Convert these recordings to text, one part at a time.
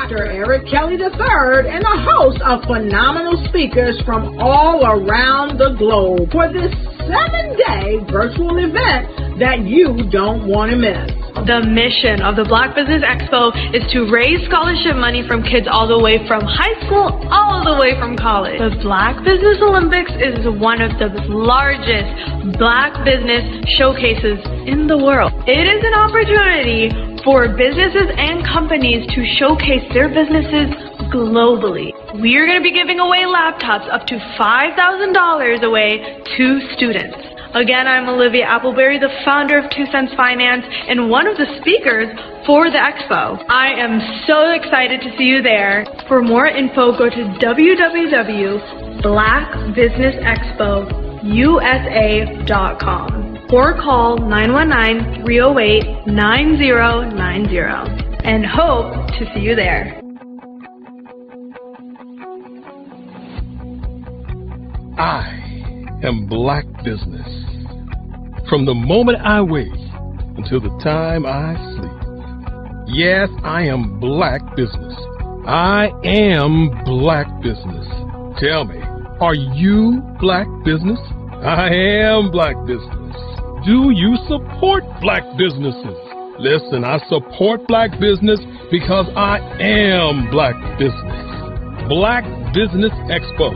Dr. Eric Kelly III and a host of phenomenal speakers from all around the globe for this 7-day virtual event that you don't want to miss. The mission of the Black Business Expo is to raise scholarship money from kids all the way from high school all the way from college. The Black Business Olympics is one of the largest Black business showcases in the world. It is an opportunity for businesses and companies to showcase their businesses globally. We are going to be giving away laptops up to $5,000 away to students. Again, I'm Olivia Appleberry, the founder of 2 Cents Finance and one of the speakers for the expo. I am so excited to see you there. For more info, go to www.blackbusinessexpousa.com or call 919-308-9090 and hope to see you there. I am Black Business. From the moment I wake until the time I sleep. Yes, I am Black Business. I am Black Business. Tell me, are you Black Business? I am Black Business. Do you support Black businesses? Listen, I support Black business because I am Black Business. Black Business Expo,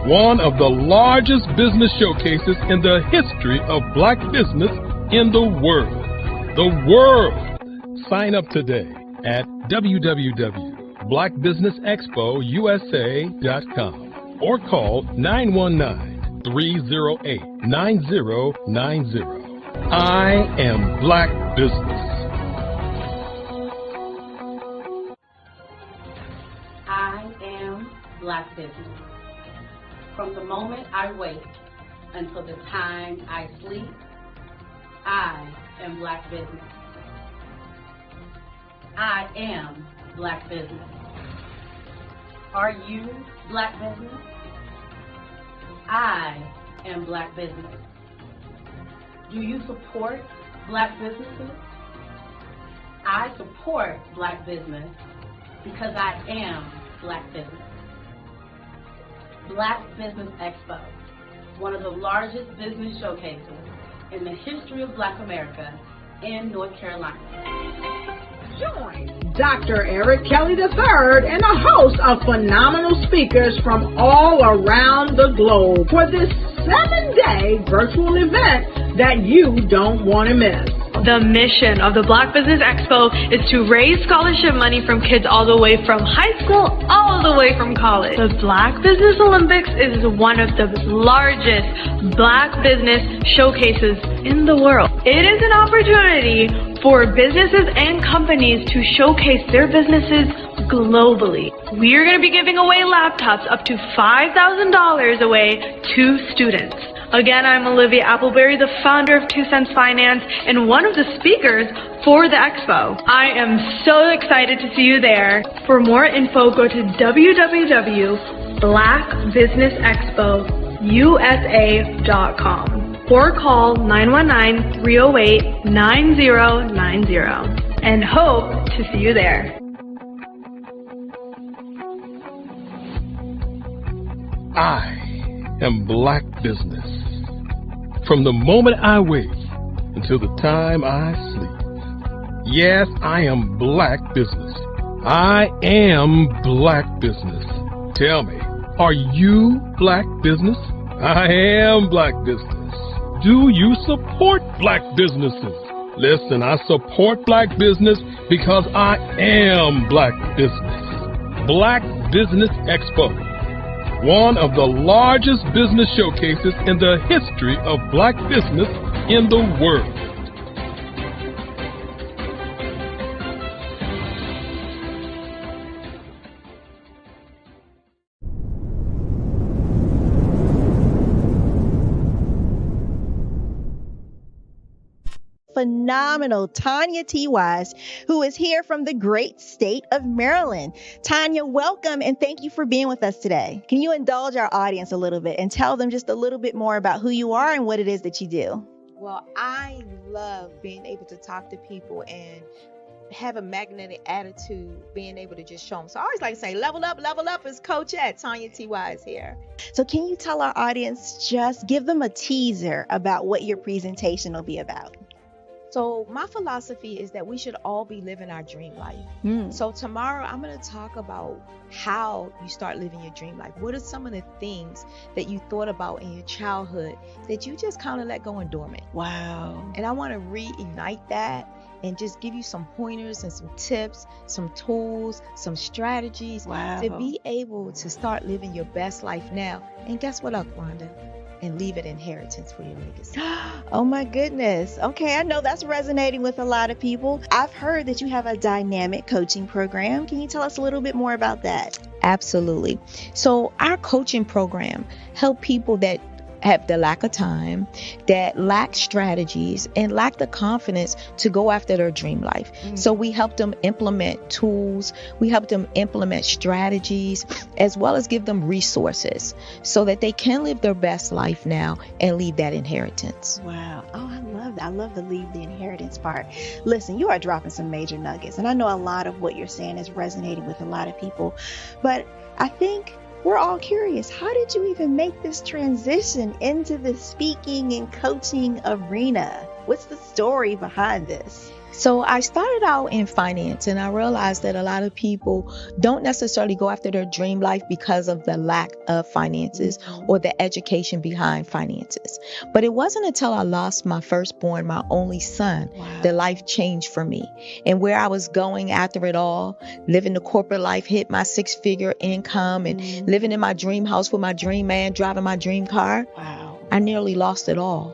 one of the largest business showcases in the history of Black business in the world. The world! Sign up today at www.blackbusinessexpousa.com or call 919-308-9090. I am Black Business. I am Black Business. From the moment I wake until the time I sleep, I am Black Business. I am Black Business. Are you Black Business? I am Black Business. Do you support Black businesses? I support Black business because I am Black Business. Black Business Expo, one of the largest business showcases in the history of Black America in North Carolina. Join Dr. Eric Kelly III and a host of phenomenal speakers from all around the globe for this 7-day virtual event that you don't want to miss. The mission of the Black Business Expo is to raise scholarship money from kids all the way from high school all the way from college. The Black Business Olympics is one of the largest Black business showcases in the world. It is an opportunity for businesses and companies to showcase their businesses globally. We are going to be giving away laptops up to $5,000 away to students. Again, I'm Olivia Appleberry, the founder of 2 Cents Finance and one of the speakers for the expo. I am so excited to see you there. For more info, go to www.blackbusinessexpousa.com or call 919-308-9090 and hope to see you there. I am Black Business. From the moment I wake until the time I sleep. Yes, I am Black Business. I am Black Business. Tell me, are you Black Business? I am Black Business. Do you support Black businesses? Listen, I support Black business because I am Black Business. Black Business Expo, one of the largest business showcases in the history of Black business in the world. Phenomenal Tanya T. Wise, who is here from the great state of Maryland. Tanya, welcome and thank you for being with us today. Can you indulge our audience a little bit and tell them just a little bit more about who you are and what it is that you do? Well, I love being able to talk to people and have a magnetic attitude, being able to just show them. So I always like to say, level up is Coach at Tanya T.Y. is here. So can you tell our audience, just give them a teaser about what your presentation will be about? So my philosophy is that we should all be living our dream life. So tomorrow I'm going to talk about how you start living your dream life. What are some of the things that you thought about in your childhood that you just kind of let go and dormant? Wow. And I want to reignite that and just give you some pointers and some tips, some tools, some strategies to be able to start living your best life now. And guess what, Wanda? And leave an inheritance for your legacy. Oh my goodness. Okay, I know that's resonating with a lot of people. I've heard that you have a dynamic coaching program. Can you tell us a little bit more about that? Absolutely. So our coaching program help people that have the lack of time, that lack strategies, and lack the confidence to go after their dream life. So we help them implement tools, we help them implement strategies, as well as give them resources so that they can live their best life now and leave that inheritance. Wow. Oh, I love that. I love the leave the inheritance part. Listen, you are dropping some major nuggets, and I know a lot of what you're saying is resonating with a lot of people, but I think we're all curious. How did you even make this transition into the speaking and coaching arena? What's the story behind this? So I started out in finance, and I realized that a lot of people don't necessarily go after their dream life because of the lack of finances or the education behind finances. But it wasn't until I lost my firstborn, my only son, that life changed for me. And where I was going after it all, living the corporate life, hit my 6-figure income and living in my dream house with my dream man, driving my dream car. I nearly lost it all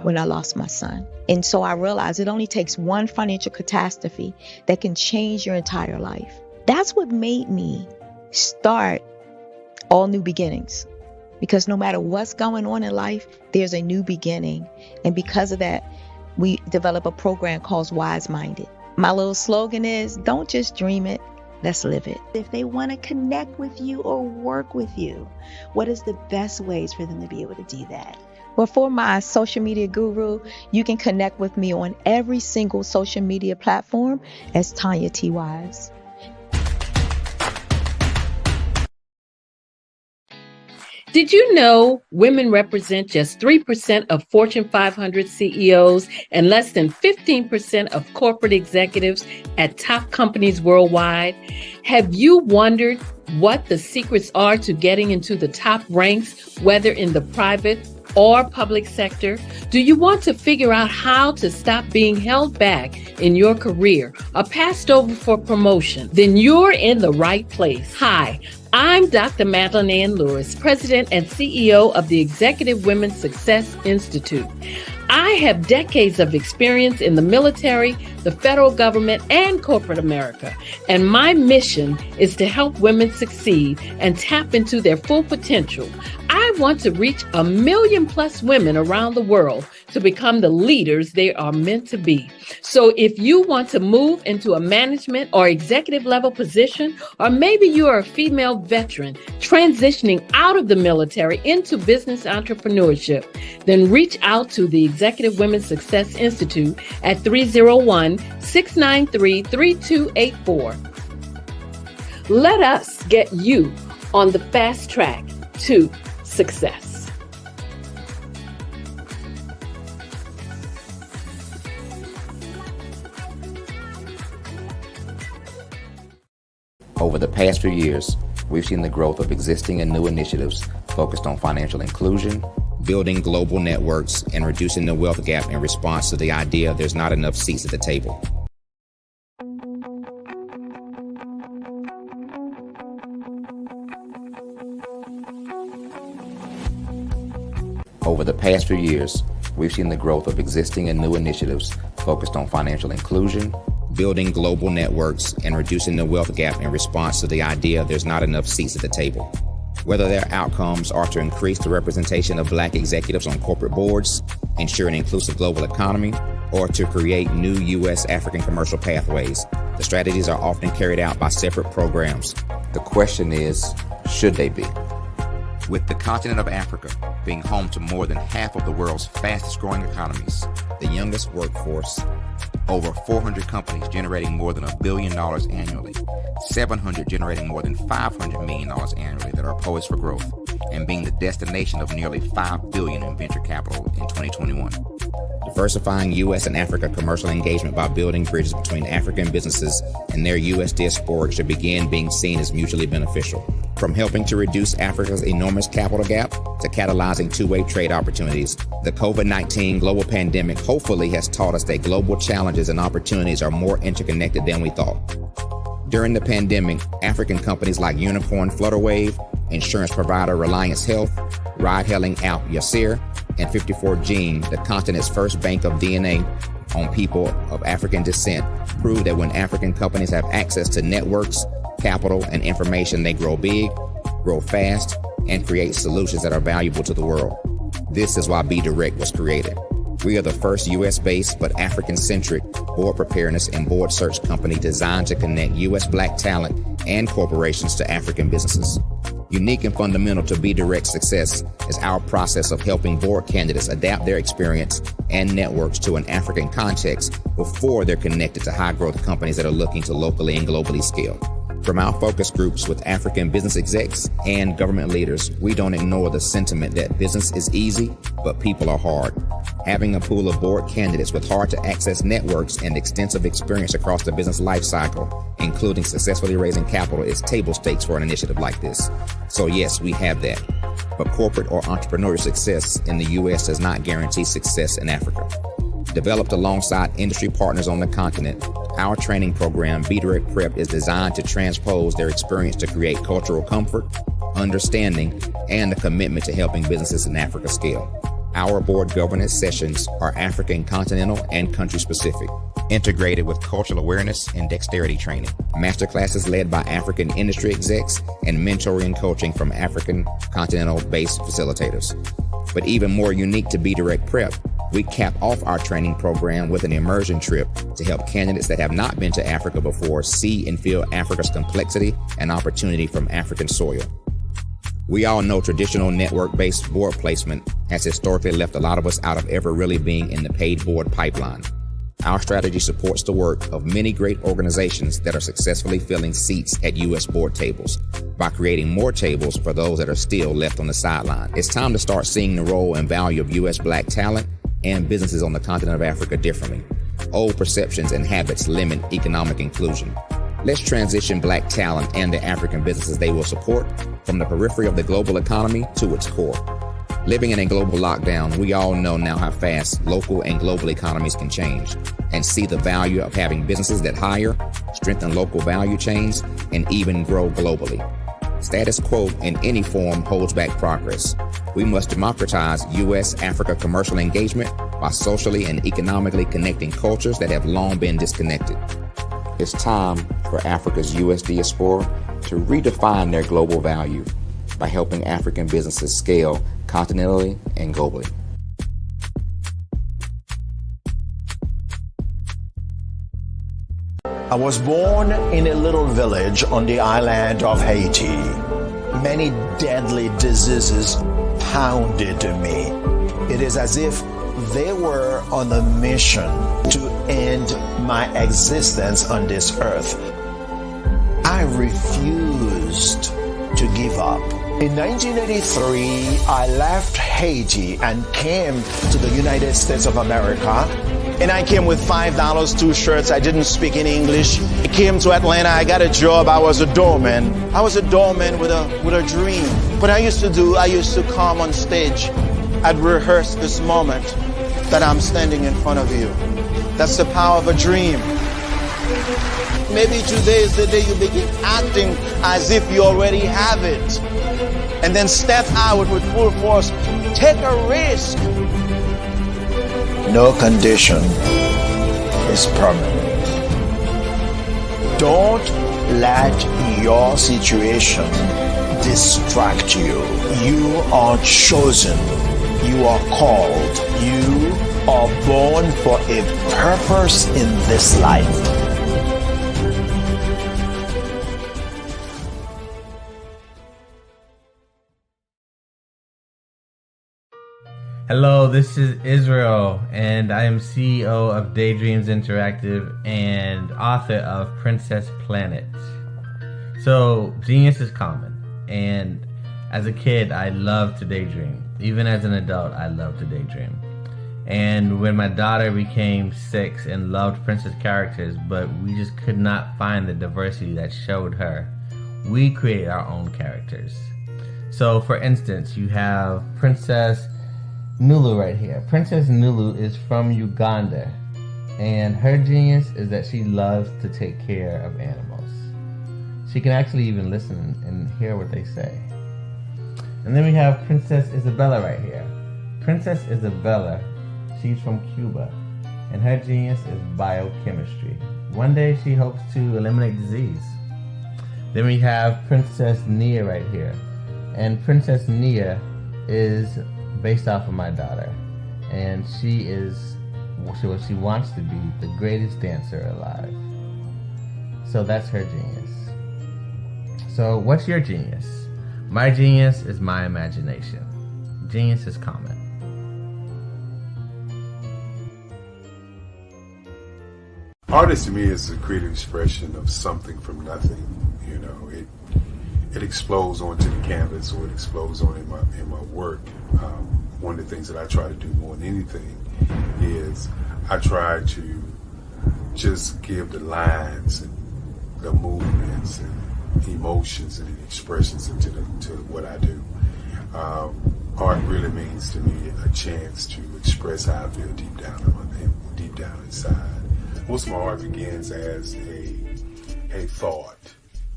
when I lost my son. And so I realized it only takes one financial catastrophe that can change your entire life. That's what made me start All New Beginnings. Because no matter what's going on in life, there's a new beginning. And because of that, we develop a program called Wise Minded. My little slogan is, don't just dream it, let's live it. If they want to connect with you or work with you, what is the best ways for them to be able to do that? Well, for my social media guru, you can connect with me on every single social media platform as Tanya T. Wise. Did you know women represent just 3% of Fortune 500 CEOs and less than 15% of corporate executives at top companies worldwide? Have you wondered what the secrets are to getting into the top ranks, whether in the private or public sector? Do you want to figure out how to stop being held back in your career or passed over for promotion? Then you're in the right place. Hi, I'm Dr. Madeline Ann Lewis, President and CEO of the Executive Women's Success Institute. I have decades of experience in the military, the federal government, and corporate America. And my mission is to help women succeed and tap into their full potential. I want to reach 1 million+ women around the world to become the leaders they are meant to be. So if you want to move into a management or executive level position, or maybe you are a female veteran transitioning out of the military into business entrepreneurship, then reach out to the Executive Women's Success Institute at 301-693-3284. Let us get you on the fast track to success. Over the past few years, we've seen the growth of existing and new initiatives focused on financial inclusion, building global networks, and reducing the wealth gap in response to the idea there's not enough seats at the table. Over the past few years, we've seen the growth of existing and new initiatives focused on financial inclusion, building global networks, and reducing the wealth gap in response to the idea there's not enough seats at the table. Whether their outcomes are to increase the representation of Black executives on corporate boards, ensure an inclusive global economy, or to create new U.S. African commercial pathways, the strategies are often carried out by separate programs. The question is, should they be? With the continent of Africa being home to more than half of the world's fastest growing economies, the youngest workforce, Over 400 companies generating more than $1 billion annually, 700 generating more than $500 million annually that are poised for growth, and being the destination of nearly $5 billion in venture capital in 2021. Diversifying U.S. and Africa commercial engagement by building bridges between African businesses and their U.S. diaspora should begin being seen as mutually beneficial. From helping to reduce Africa's enormous capital gap to catalyzing two-way trade opportunities, the COVID-19 global pandemic hopefully has taught us that global challenges and opportunities are more interconnected than we thought. During the pandemic, African companies like Unicorn Flutterwave, insurance provider Reliance Health, ride-hailing app Yasir, and 54Gene, the continent's first bank of DNA on people of African descent, proved that when African companies have access to networks, capital, and information, they grow big, grow fast, and create solutions that are valuable to the world. This is why Be Direct was created. We are the first U.S.-based but African-centric board preparedness and board search company designed to connect U.S. Black talent and corporations to African businesses. Unique and fundamental to Be Direct's success is our process of helping board candidates adapt their experience and networks to an African context before they're connected to high-growth companies that are looking to locally and globally scale. From our focus groups with African business execs and government leaders, we don't ignore the sentiment that business is easy, but people are hard. Having a pool of board candidates with hard-to-access networks and extensive experience across the business life cycle, including successfully raising capital, is table stakes for an initiative like this. So yes, we have that. But corporate or entrepreneurial success in the U.S. does not guarantee success in Africa. Developed alongside industry partners on the continent, our training program, Be Direct Prep, is designed to transpose their experience to create cultural comfort, understanding, and a commitment to helping businesses in Africa scale. Our board governance sessions are African, continental, and country-specific, integrated with cultural awareness and dexterity training, masterclasses led by African industry execs, and mentoring and coaching from African continental-based facilitators. But even more unique to Be Direct Prep, we cap off our training program with an immersion trip to help candidates that have not been to Africa before see and feel Africa's complexity and opportunity from African soil. We all know traditional network-based board placement has historically left a lot of us out of ever really being in the paid board pipeline. Our strategy supports the work of many great organizations that are successfully filling seats at U.S. board tables by creating more tables for those that are still left on the sideline. It's time to start seeing the role and value of U.S. Black talent and businesses on the continent of Africa differently. Old perceptions and habits limit economic inclusion. Let's transition Black talent and the African businesses they will support from the periphery of the global economy to its core. Living in a global lockdown, we all know now how fast local and global economies can change, and see the value of having businesses that hire, strengthen local value chains, and even grow globally. Status quo in any form holds back progress. We must democratize U.S.-Africa commercial engagement by socially and economically connecting cultures that have long been disconnected. It's time for Africa's U.S. diaspora to redefine their global value by helping African businesses scale continentally and globally. I was born in a little village on the island of Haiti. Many deadly diseases pounded me. It is as if they were on a mission to end my existence on this earth. I refused to give up. In 1983, I left Haiti and came to the United States of America. And I came with $5, 2 shirts. I didn't speak any English. I came to Atlanta. I got a job. I was a doorman. I was a doorman with a dream. What I used to come on stage. I'd rehearse this moment that I'm standing in front of you. That's the power of a dream. Maybe today is the day you begin acting as if you already have it. And then step out with full force. Take a risk. No condition is permanent. Don't let your situation distract you. You are chosen. You are called. You are born for a purpose in this life. Hello, this is Israel, and I am CEO of Daydreams Interactive and author of Princess Planet. So, genius is common, and as a kid, I loved to daydream. Even as an adult, I love to daydream. And when my daughter became 6 and loved princess characters, but we just could not find the diversity that showed her, we created our own characters. So, for instance, you have Princess Nulu right here. Princess Nulu is from Uganda, and her genius is that she loves to take care of animals. She can actually even listen and hear what they say. And then we have Princess Isabella right here. Princess Isabella, she's from Cuba, and her genius is biochemistry. One day she hopes to eliminate disease. Then we have Princess Nia right here, and Princess Nia is based off of my daughter, and she wants to be the greatest dancer alive. So that's her genius. So what's your genius? My genius is my imagination. Genius is common. Artist to me is a creative expression of something from nothing. You know, it explodes onto the canvas, or it explodes on in my work. One of the things that I try to do more than anything is I try to just give the lines and the movements and emotions and the expressions into to what I do. Art really means to me a chance to express how I feel deep down inside. Most of my art begins as a thought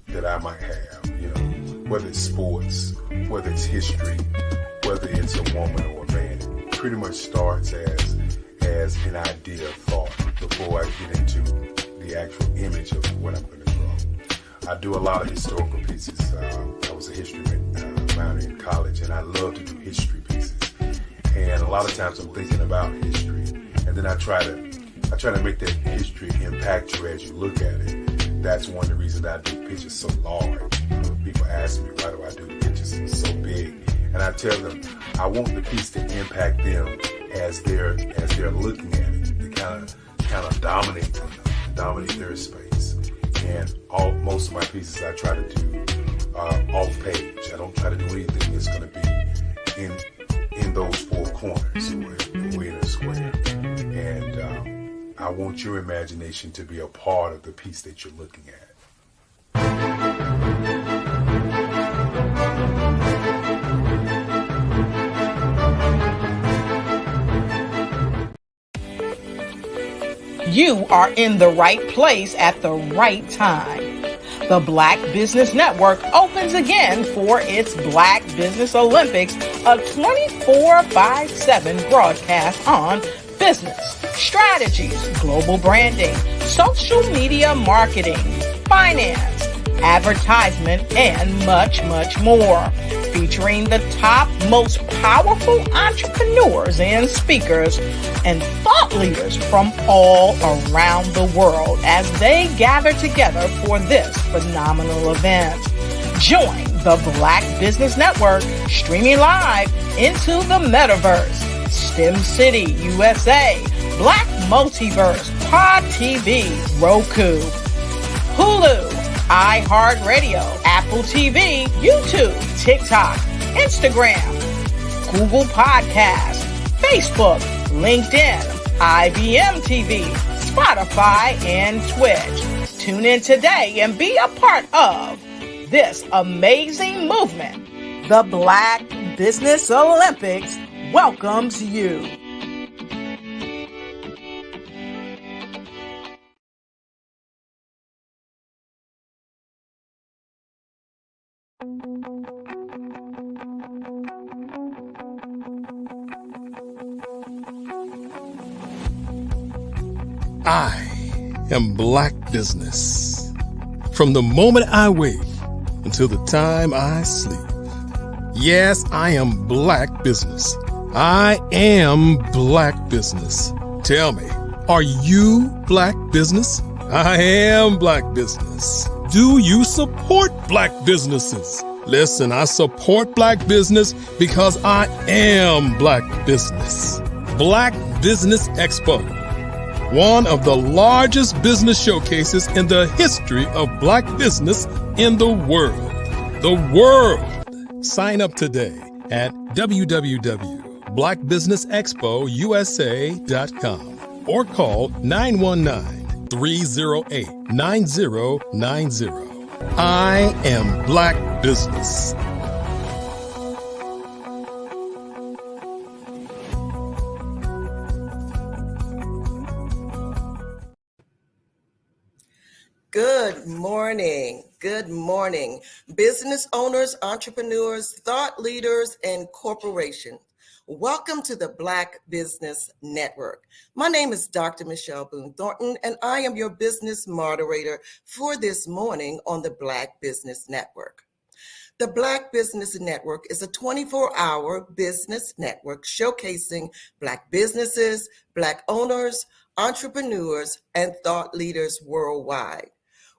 that I might have, you know, whether it's sports, whether it's history, whether it's a woman or a man. It pretty much starts as an idea of thought before I get into the actual image of what I'm going to draw. I do a lot of historical pieces. I was a history minor in college, and I love to do history pieces. And a lot of times I'm thinking about history, and then I try to make that history impact you as you look at it. That's one of the reasons I do pictures so large. People ask me, why do I do the pictures so big? And I tell them, I want the piece to impact them as they're looking at it. To kind of dominate them, dominate their space. And most of my pieces I try to do off page. I don't try to do anything that's going to be in those four corners or in a square. And I want your imagination to be a part of the piece that you're looking at. You are in the right place at the right time. The Black Business Network opens again for its Black Business Olympics, a 24/7 broadcast on business, strategies, global branding, social media marketing, finance, advertisement, and much, much more. Featuring the top, most powerful entrepreneurs and speakers and thought leaders from all around the world as they gather together for this phenomenal event. Join the Black Business Network streaming live into the metaverse. STEM City, USA, Black Multiverse, Pod TV, Roku, Hulu, iHeartRadio, Apple TV, YouTube, TikTok, Instagram, Google Podcasts, Facebook, LinkedIn, IBM TV, Spotify, and Twitch. Tune in today and be a part of this amazing movement. The Black Business Olympics welcomes you. I am Black Business. From the moment I wake until the time I sleep. Yes, I am Black Business. I am Black Business. Tell me, are you Black Business? I am Black Business. Do you support Black businesses? Listen, I support Black business because I am Black business. Black Business Expo, one of the largest business showcases in the history of Black business in the world. The world! Sign up today at www.blackbusinessexpousa.com or call 919-308-9090. I am Black business. Good morning. Good morning. Business owners, entrepreneurs, thought leaders, and corporations. Welcome to the Black Business Network. My name is Dr. Michelle Boone Thornton, and I am your business moderator for this morning on the Black Business Network. The Black Business Network is a 24-hour business network showcasing Black businesses, Black owners, entrepreneurs, and thought leaders worldwide.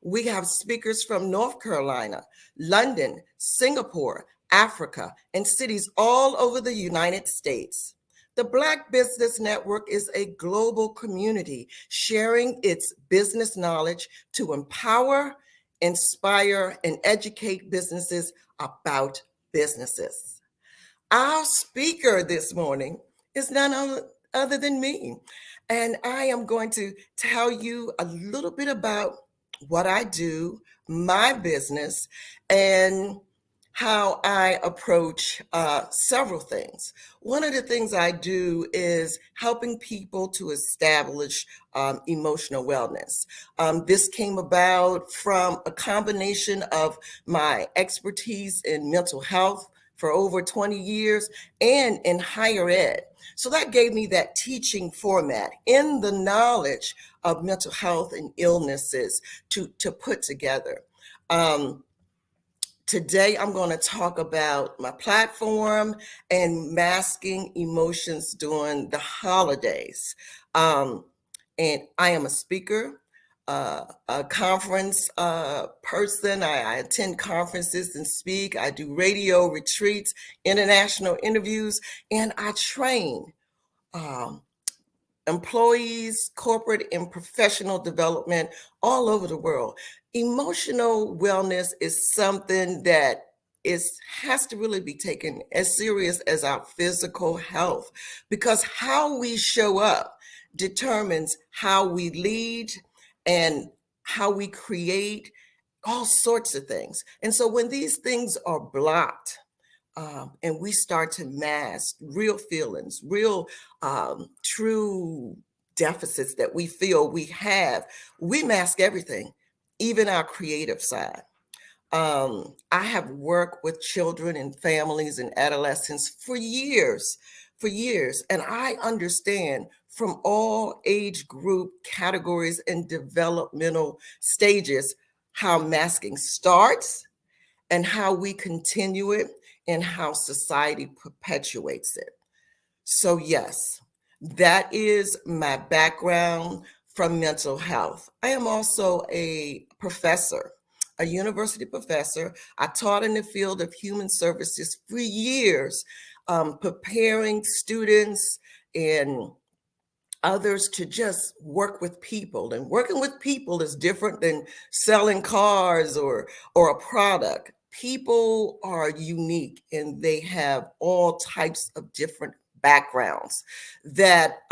We have speakers from North Carolina, London, Singapore, Africa, and cities all over the United States. The Black Business Network is a global community sharing its business knowledge to empower, inspire, and educate businesses about businesses. Our speaker this morning is none other than me, and I am going to tell you a little bit about what I do, my business, and how I approach several things. One of the things I do is helping people to establish emotional wellness. This came about from a combination of my expertise in mental health for over 20 years and in higher ed. So that gave me that teaching format in the knowledge of mental health and illnesses to put together. Today, I'm going to talk about my platform and masking emotions during the holidays. And I am a speaker, a conference person. I attend conferences and speak. I do radio retreats, international interviews, and I train employees, corporate and professional development all over the world. Emotional wellness is something that has to really be taken as serious as our physical health, because how we show up determines how we lead and how we create all sorts of things. And so when these things are blocked, and we start to mask real feelings, real true deficits that we feel we have, we mask everything, even our creative side. I have worked with children and families and adolescents for years, and I understand from all age group categories and developmental stages how masking starts and how we continue it and how society perpetuates it. So yes, that is my background from mental health. I am also a professor, a university professor. I taught in the field of human services for years, preparing students and others to just work with people. And working with people is different than selling cars or a product. People are unique and they have all types of different backgrounds that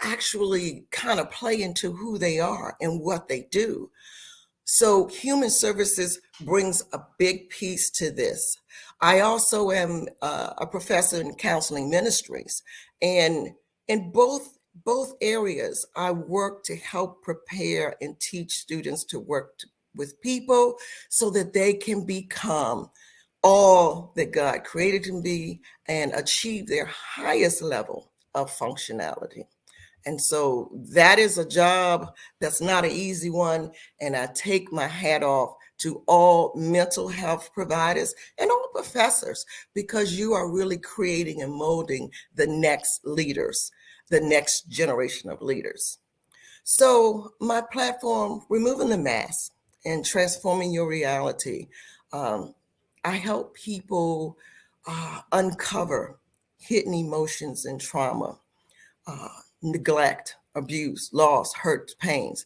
actually kind of play into who they are and what they do. So human services brings a big piece to this. I also am a professor in counseling ministries, and in both areas, I work to help prepare and teach students to work with people so that they can become all that God created them to be and achieve their highest level of functionality. And so that is a job that's not an easy one. And I take my hat off to all mental health providers and all professors, because you are really creating and molding the next leaders, the next generation of leaders. So my platform, Removing the Mask and Transforming Your Reality, I help people uncover hidden emotions and trauma, neglect, abuse, loss, hurt, pains.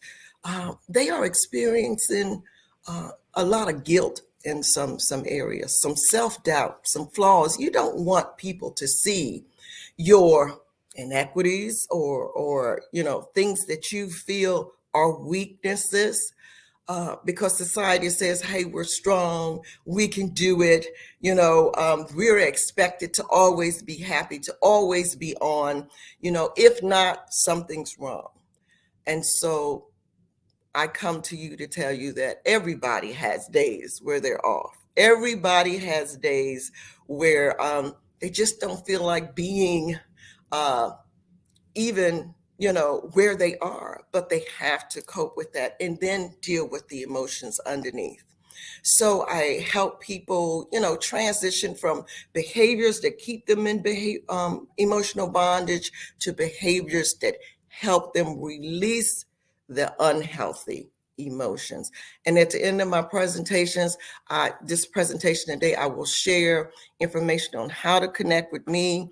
They are experiencing a lot of guilt in some areas, some self-doubt, some flaws. You don't want people to see your inequities or things that you feel are weaknesses, because society says, hey, we're strong, we can do it. We're expected to always be happy, to always be on. If not, something's wrong. And so I come to you to tell you that everybody has days where they're off. Everybody has days where they just don't feel like being even where they are, but they have to cope with that and then deal with the emotions underneath. So I help people transition from behaviors that keep them in emotional bondage to behaviors that help them release the unhealthy emotions. And at the end of my presentations, this presentation today, I will share information on how to connect with me.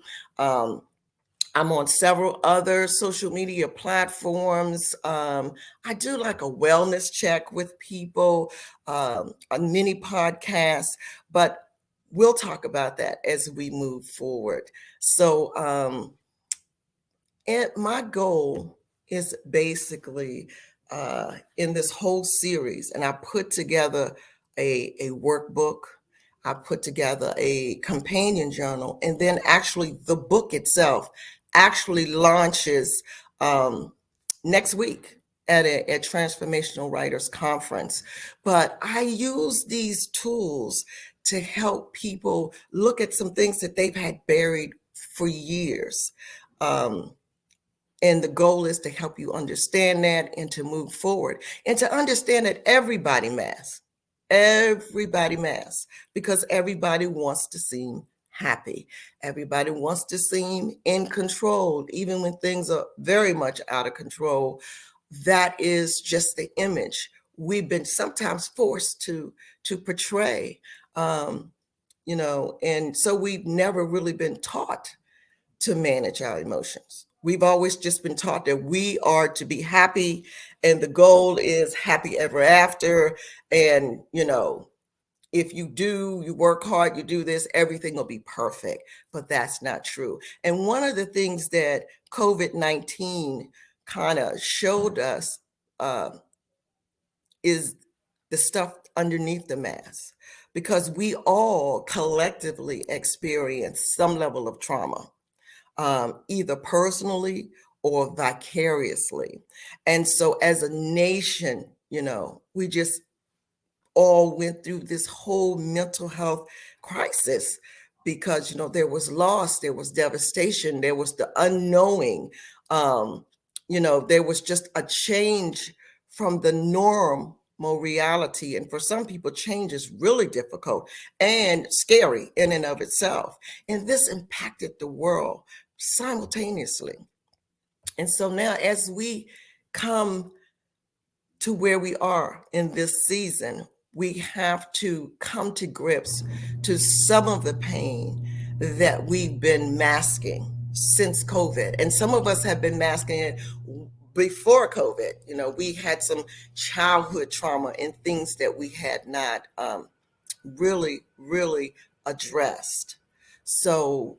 I'm on several other social media platforms. I do like a wellness check with people, a mini podcast, but we'll talk about that as we move forward. So and my goal is basically in this whole series, and I put together a workbook. I put together a companion journal, and then actually the book itself actually launches next week at a Transformational Writers Conference. But I use these tools to help people look at some things that they've had buried for years. And the goal is to help you understand that and to move forward and to understand that everybody masks, because everybody wants to seem happy. Everybody wants to seem in control, even when things are very much out of control. That is just the image we've been sometimes forced to portray, and so we've never really been taught to manage our emotions. We've always just been taught that we are to be happy and the goal is happy ever after. And, if you work hard, you do this, everything will be perfect. But that's not true. And one of the things that COVID-19 kind of showed us is the stuff underneath the mask, because we all collectively experience some level of trauma, either personally or vicariously. And so as a nation, we just all went through this whole mental health crisis because, there was loss, there was devastation, there was the unknowing, there was just a change from the normal reality. And for some people, change is really difficult and scary in and of itself. And this impacted the world simultaneously. And so now as we come to where we are in this season, we have to come to grips to some of the pain that we've been masking since COVID. And some of us have been masking it before COVID. We had some childhood trauma and things that we had not really addressed. So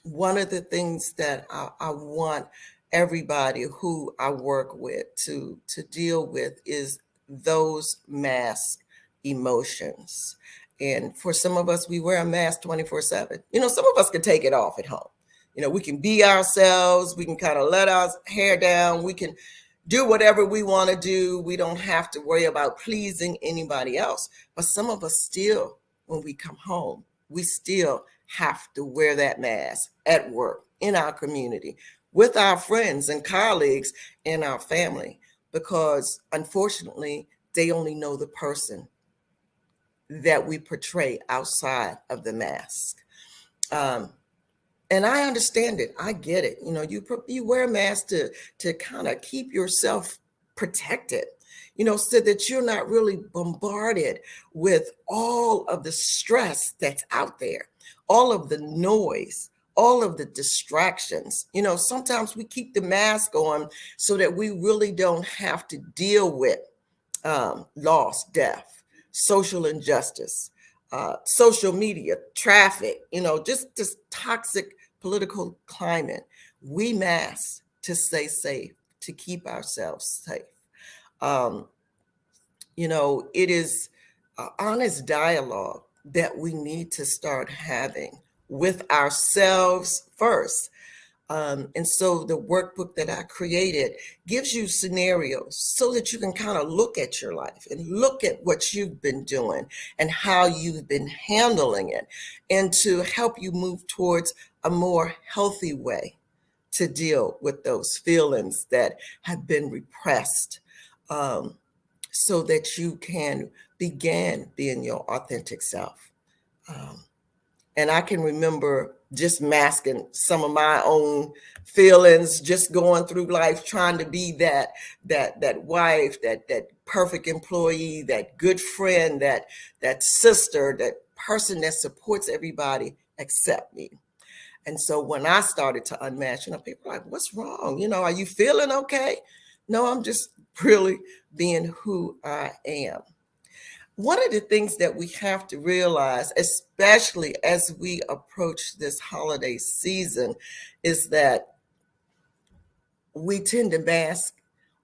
one of the things that I want everybody who I work with to deal with is those mask emotions. And for some of us, we wear a mask 24/7. Some of us can take it off at home. We can be ourselves. We can kind of let our hair down. We can do whatever we want to do. We don't have to worry about pleasing anybody else. But some of us still, when we come home, we still have to wear that mask at work, in our community, with our friends and colleagues and our family, because unfortunately, they only know the person that we portray outside of the mask. And I understand it. I get it. You wear a mask to kind of keep yourself protected. so that you're not really bombarded with all of the stress that's out there, all of the noise, all of the distractions. Sometimes we keep the mask on so that we really don't have to deal with loss, death, social injustice, social media, traffic, just this toxic political climate. We mask to stay safe, to keep ourselves safe. It is honest dialogue that we need to start having with ourselves first. And so the workbook that I created gives you scenarios so that you can kind of look at your life and look at what you've been doing and how you've been handling it, and to help you move towards a more healthy way to deal with those feelings that have been repressed, so that you can begin being your authentic self. And I can remember just masking some of my own feelings, just going through life trying to be that wife, that perfect employee, that good friend, that sister, that person that supports everybody except me. And so when I started to unmask, people were like, "What's wrong? Are you feeling okay?" No, I'm just really being who I am. One of the things that we have to realize, especially as we approach this holiday season, is that we tend to mask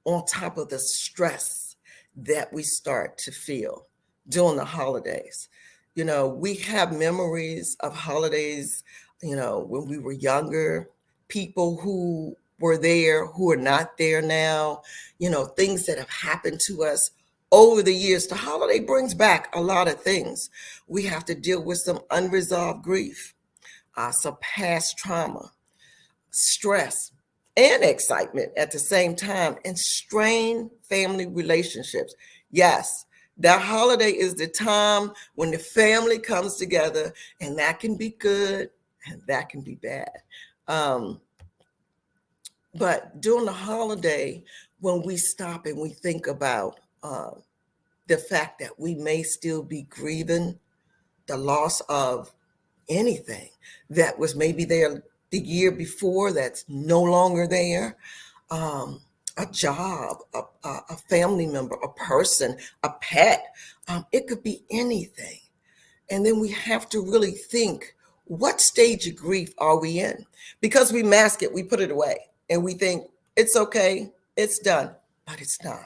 on top of the stress that we start to feel during the holidays. We have memories of holidays, when we were younger, people who were there, who are not there now, things that have happened to us over the years. The holiday brings back a lot of things. We have to deal with some unresolved grief, some past trauma, stress, and excitement at the same time, and strained family relationships. Yes, that holiday is the time when the family comes together, and that can be good and that can be bad. But during the holiday, when we stop and we think about the fact that we may still be grieving the loss of anything that was maybe there the year before that's no longer there, a job, a family member, a person, a pet, it could be anything. And then we have to really think, what stage of grief are we in? Because we mask it, we put it away, and we think it's okay, it's done, but it's not.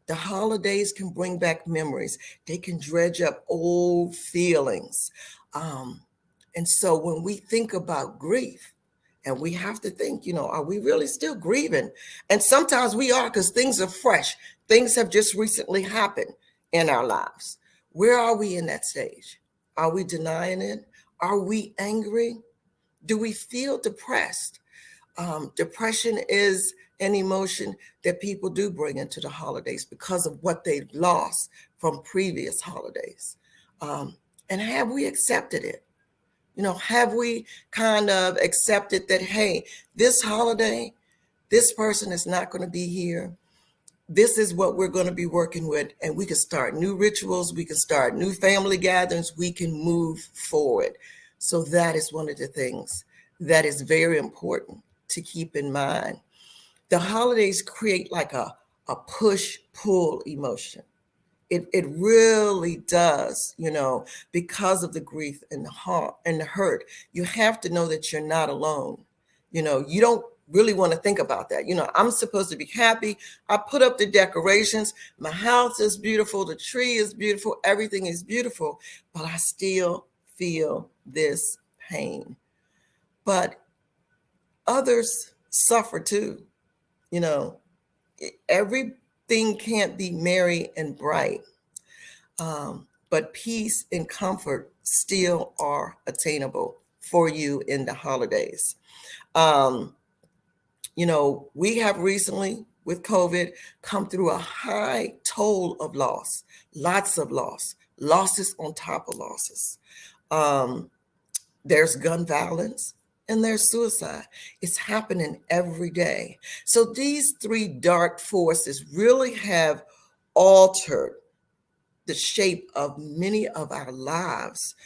The holidays can bring back memories. They can dredge up old feelings. And so when we think about grief, and we have to think, are we really still grieving? And sometimes we are, because things are fresh. Things have just recently happened in our lives. Where are we in that stage? Are we denying it? Are we angry? Do we feel depressed? Depression is an emotion that people do bring into the holidays because of what they've lost from previous holidays. And have we accepted it? Have we kind of accepted that, hey, this holiday, this person is not going to be here. This is what we're going to be working with, and we can start new rituals. We can start new family gatherings. We can move forward. So that is one of the things that is very important to keep in mind. The holidays create like a push-pull emotion. It really does, because of the grief and the heart and the hurt. You have to know that you're not alone. You don't really want to think about that. I'm supposed to be happy. I put up the decorations. My house is beautiful. The tree is beautiful. Everything is beautiful, but I still feel this pain. But others suffer too. Everything can't be merry and bright, but peace and comfort still are attainable for you in the holidays. We have recently, with COVID, come through a high toll of loss, lots of losses on top of losses. There's gun violence, and there's suicide. It's happening every day. So these three dark forces really have altered the shape of many of our lives,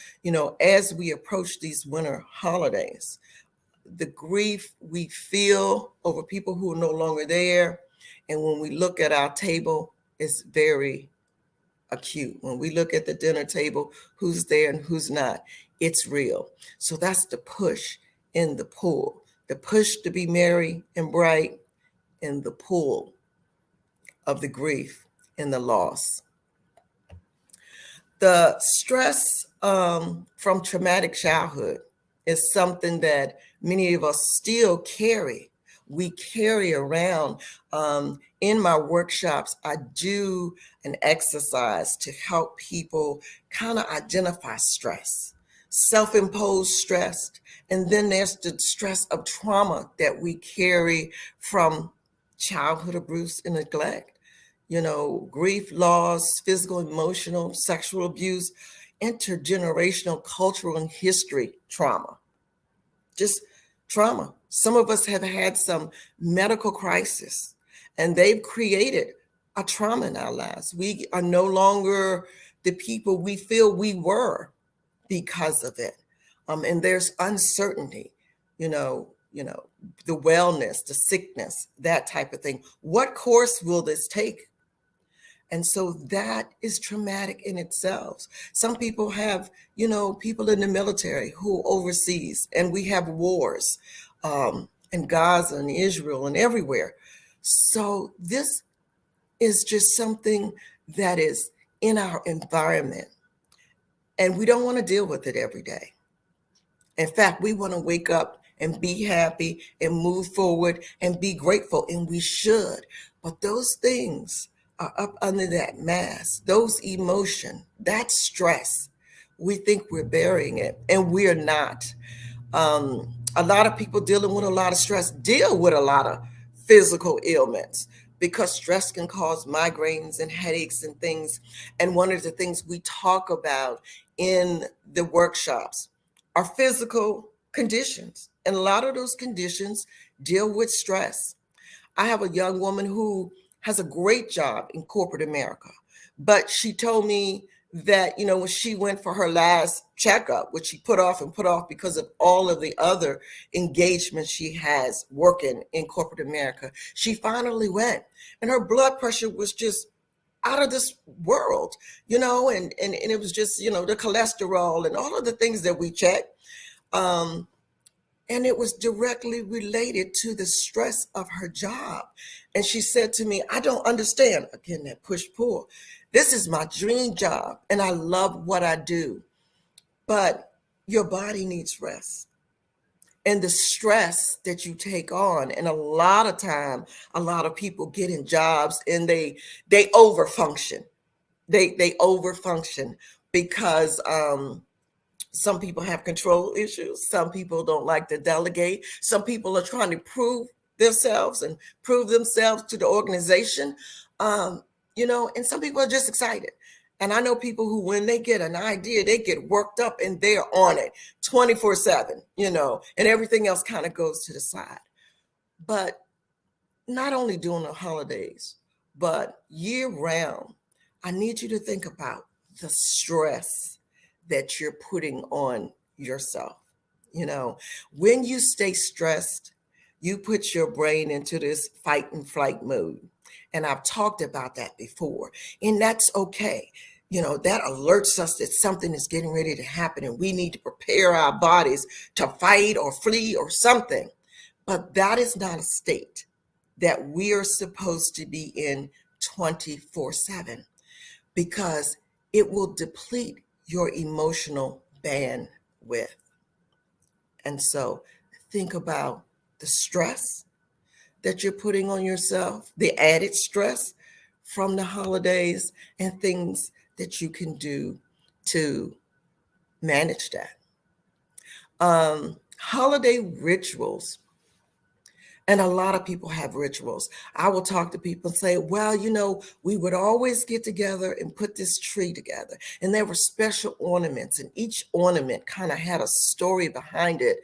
as we approach these winter holidays. The grief we feel over people who are no longer there, and when we look at our table, it's very acute. When we look at the dinner table, who's there and who's not, it's real. So that's the push and the pull. The push to be merry and bright, and the pull of the grief and the loss. The stress from traumatic childhood is something that many of us still carry. We carry around. In my workshops, I do an exercise to help people kind of identify stress, self-imposed stress, and then there's the stress of trauma that we carry from childhood abuse and neglect. Grief, loss, physical, emotional, sexual abuse, intergenerational, cultural, and history trauma. Just trauma. Some of us have had some medical crisis, and they've created a trauma in our lives. We are no longer the people we feel we were because of it. And there's uncertainty, the wellness, the sickness, that type of thing. What course will this take? And so that is traumatic in itself. Some people have, people in the military who overseas, and we have wars in Gaza and Israel and everywhere. So this is just something that is in our environment, and we don't want to deal with it every day. In fact, we want to wake up and be happy and move forward and be grateful, and we should. But those things are up under that mask, those emotion, that stress. We think we're burying it, and we're not. A lot of people dealing with a lot of stress deal with a lot of physical ailments, because stress can cause migraines and headaches and things. And one of the things we talk about in the workshops are physical conditions. And a lot of those conditions deal with stress. I have a young woman who has a great job in corporate America, but she told me that, when she went for her last checkup, which she put off because of all of the other engagements she has working in corporate America, she finally went, and her blood pressure was just out of this world, and it was just, the cholesterol and all of the things that we check. And it was directly related to the stress of her job. And she said to me, I don't understand. Again, that push-pull. This is my dream job, and I love what I do. But your body needs rest. And the stress that you take on, and a lot of time, a lot of people get in jobs and they overfunction. They overfunction because some people have control issues. Some people don't like to delegate. Some people are trying to prove themselves to the organization, and some people are just excited. And I know people who, when they get an idea, they get worked up and they're on it 24/7, and everything else kind of goes to the side. But not only during the holidays, but year round, I need you to think about the stress that you're putting on yourself. When you stay stressed, you put your brain into this fight and flight mode. And I've talked about that before, and that's okay. That alerts us that something is getting ready to happen, and we need to prepare our bodies to fight or flee or something. But that is not a state that we are supposed to be in 24/7, because it will deplete your emotional bandwidth. And so think about the stress that you're putting on yourself, the added stress from the holidays, and things that you can do to manage that. Holiday rituals. And a lot of people have rituals. I will talk to people and say, well, we would always get together and put this tree together. And there were special ornaments, and each ornament kind of had a story behind it.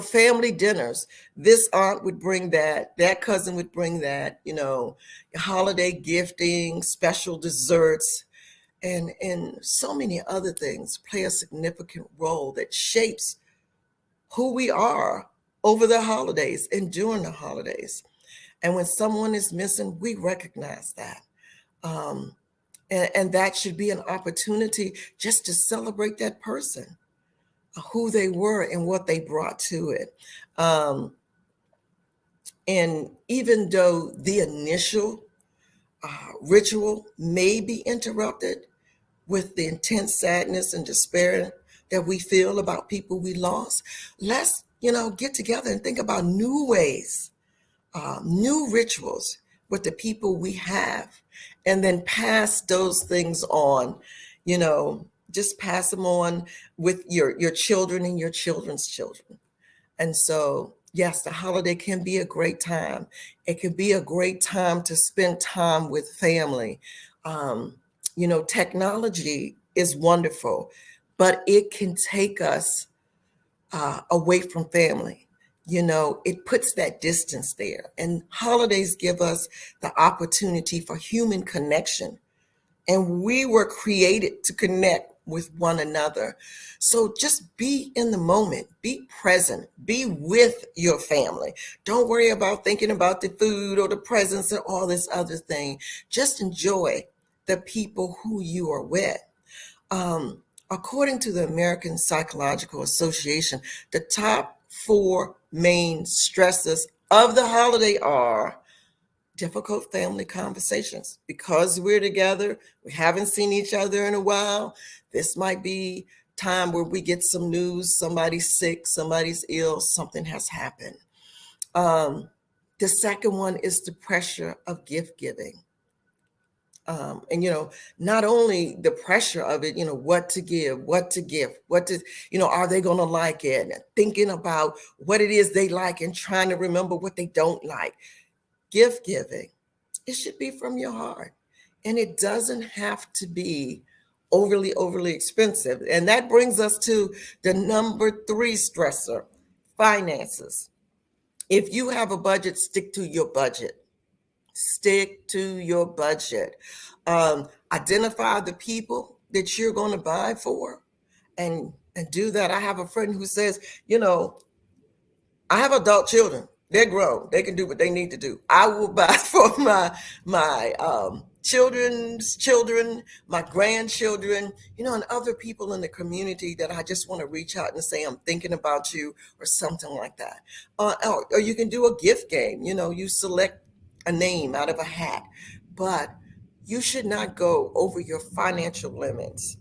Family dinners. This aunt would bring that cousin would bring that, holiday gifting, special desserts, and so many other things play a significant role that shapes who we are over the holidays and during the holidays. And when someone is missing, we recognize that. And that should be an opportunity just to celebrate that person, who they were and what they brought to it. And even though the initial ritual may be interrupted with the intense sadness and despair that we feel about people we lost, let's, get together and think about new ways, new rituals with the people we have, and then pass those things on, just pass them on with your children and your children's children. And so, yes, the holiday can be a great time. It can be a great time to spend time with family. Technology is wonderful, but it can take us away from family. It puts that distance there. And holidays give us the opportunity for human connection. And we were created to connect with one another. So just be in the moment, be present, be with your family. Don't worry about thinking about the food or the presents or all this other thing. Just enjoy the people who you are with. According to the American Psychological Association, the top 4 main stresses of the holiday are difficult family conversations. Because we're together, we haven't seen each other in a while. This might be time where we get some news, somebody's sick, somebody's ill, something has happened. The second one is the pressure of gift giving. Not only the pressure of it, what to give, what to gift, are they going to like it? And thinking about what it is they like and trying to remember what they don't like. Gift giving, it should be from your heart. And it doesn't have to be overly expensive. And that brings us to the number 3 stressor, finances. If you have a budget, stick to your budget. Stick to your budget. Identify the people that you're going to buy for and do that. I have a friend who says, I have adult children. They're grown. They can do what they need to do. I will buy for my children's children, my grandchildren, and other people in the community that I just want to reach out and say, I'm thinking about you, or something like that. Or you can do a gift game. You select a name out of a hat, but you should not go over your financial limits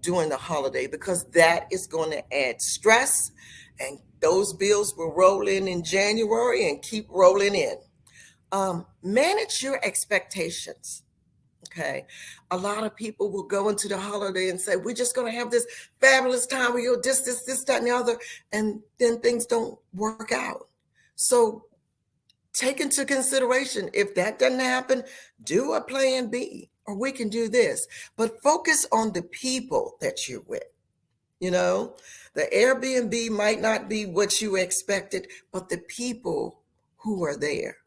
during the holiday, because that is going to add stress, and those bills will roll in January and keep rolling in. Manage your expectations. Okay. A lot of people will go into the holiday and say, we're just going to have this fabulous time. We go this, that, and the other. And then things don't work out. So take into consideration, if that doesn't happen, do a plan B, or we can do this. But focus on the people that you're with. The Airbnb might not be what you expected, but the people who are there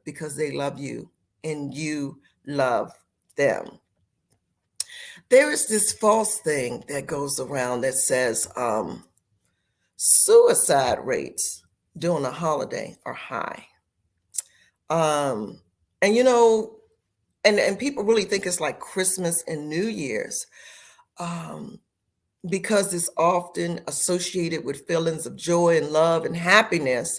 because they love you and you love them. There is this false thing that goes around that says suicide rates during a holiday are high. And people really think it's like Christmas and New Year's. Because it's often associated with feelings of joy and love and happiness.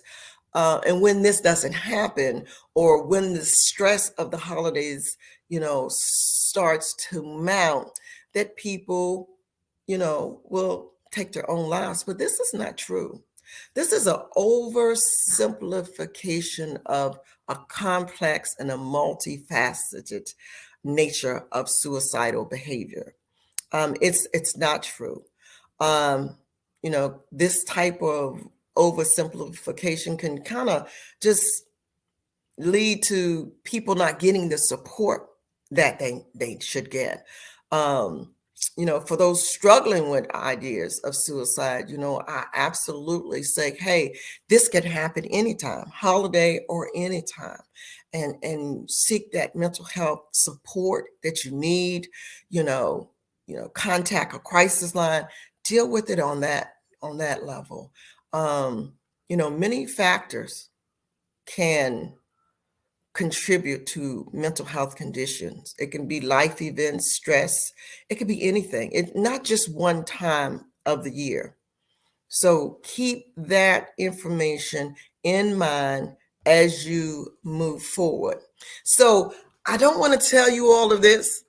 And when this doesn't happen, or when the stress of the holidays, starts to mount, that people, will take their own lives. But this is not true. This is an oversimplification of a complex and a multifaceted nature of suicidal behavior. It's not true. This type of oversimplification can kind of just lead to people not getting the support that they should get. for those struggling with ideas of suicide, I absolutely say, hey, this can happen anytime, holiday or anytime, and seek that mental health support that you need. Contact a crisis line, deal with it on that level. Many factors can contribute to mental health conditions. It can be life events, stress. It could be anything. It's not just one time of the year. So keep that information in mind as you move forward. So I don't want to tell you all of this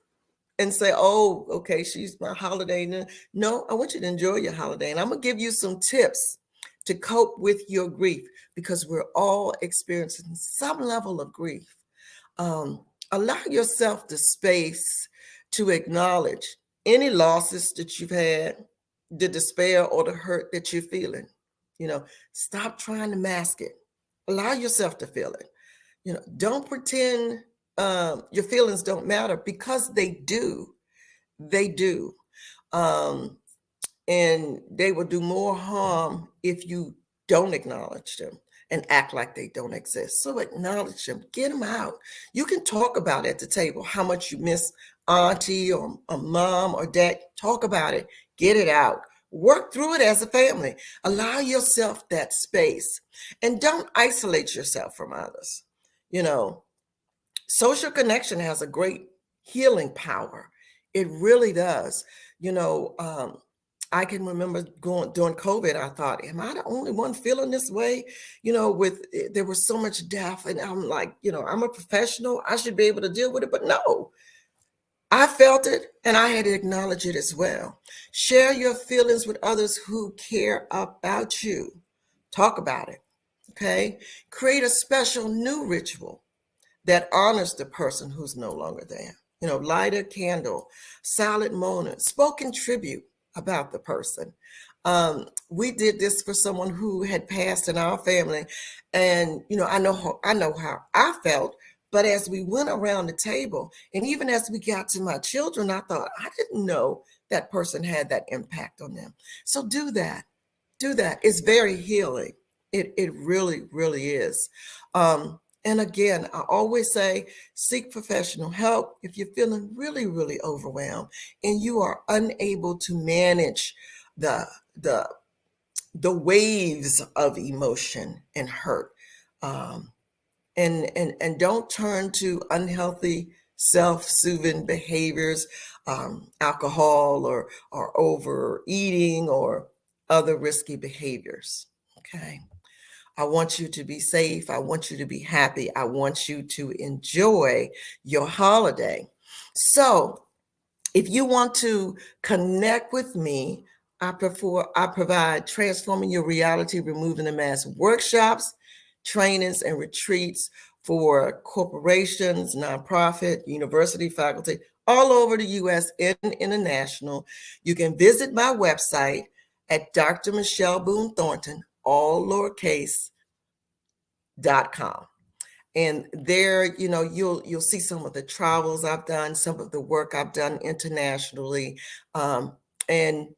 and say, oh, okay, she's my holiday. No, I want you to enjoy your holiday. And I'm going to give you some tips to cope with your grief, because we're all experiencing some level of grief. Allow yourself the space to acknowledge any losses that you've had, the despair or the hurt that you're feeling. Stop trying to mask it. Allow yourself to feel it. Don't pretend your feelings don't matter, because they do. They do. And they will do more harm if you don't acknowledge them and act like they don't exist. So acknowledge them, get them out. You can talk about it at the table, how much you miss auntie or a mom or dad. Talk about it, get it out. Work through it as a family. Allow yourself that space, and don't isolate yourself from others. Social connection has a great healing power. It really does. I can remember during COVID, I thought, am I the only one feeling this way? There was so much death, and I'm like, I'm a professional. I should be able to deal with it. But no, I felt it, and I had to acknowledge it as well. Share your feelings with others who care about you. Talk about it, okay? Create a special new ritual that honors the person who's no longer there. Light a candle, silent moment, spoken tribute about the person. We did this for someone who had passed in our family, and I know how I felt. But as we went around the table, and even as we got to my children, I thought, I didn't know that person had that impact on them. So do that. It's very healing. It really, really is. And again, I always say, seek professional help if you're feeling really, really overwhelmed and you are unable to manage the waves of emotion and hurt. And don't turn to unhealthy self-soothing behaviors, alcohol or overeating or other risky behaviors. Okay. I want you to be safe. I want you to be happy. I want you to enjoy your holiday. So if you want to connect with me, I provide Transforming Your Reality, Removing the Mask workshops, trainings, and retreats for corporations, nonprofit, university faculty, all over the U.S. and international. You can visit my website at Dr. Michelle Boone Thornton, all lowercase, .com. And there, you'll see some of the travels I've done, some of the work I've done internationally. And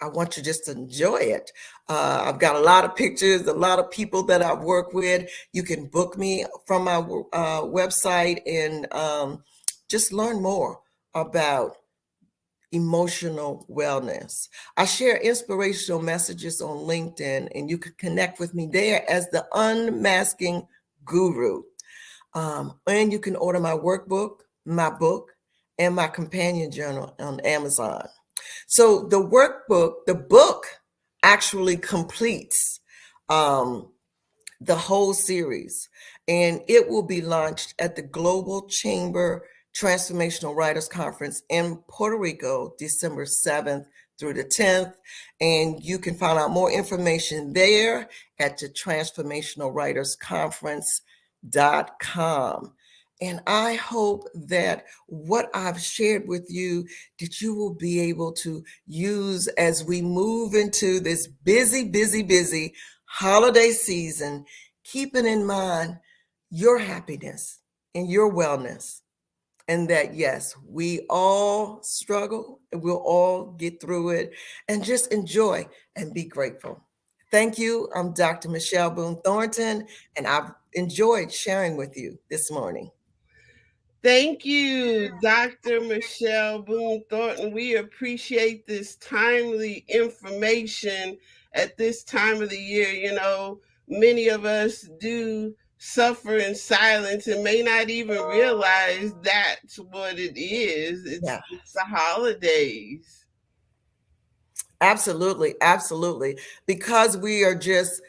I want you just to enjoy it. I've got a lot of pictures, a lot of people that I've worked with. You can book me from my website and just learn more about emotional wellness. I share inspirational messages on LinkedIn, and you can connect with me there as the Unmasking Guru. And you can order my workbook, my book, and my companion journal on Amazon. So the book actually completes the whole series, and it will be launched at the Global Chamber Transformational Writers Conference in Puerto Rico, December 7th through the 10th. And you can find out more information there at the transformationalwritersconference.com. And I hope that what I've shared with you, that you will be able to use as we move into this busy holiday season, keeping in mind your happiness and your wellness. and that, yes, we all struggle and we'll all get through it, and just enjoy and be grateful. Thank you. I'm Dr. Michelle Boone Thornton, and I've enjoyed sharing with you this morning. Thank you, Dr. Michelle Boone Thornton. We appreciate this timely information at this time of the year. You know, many of us do suffer in silence and may not even realize that's what it is. It's the holidays. Absolutely, absolutely. Because we are just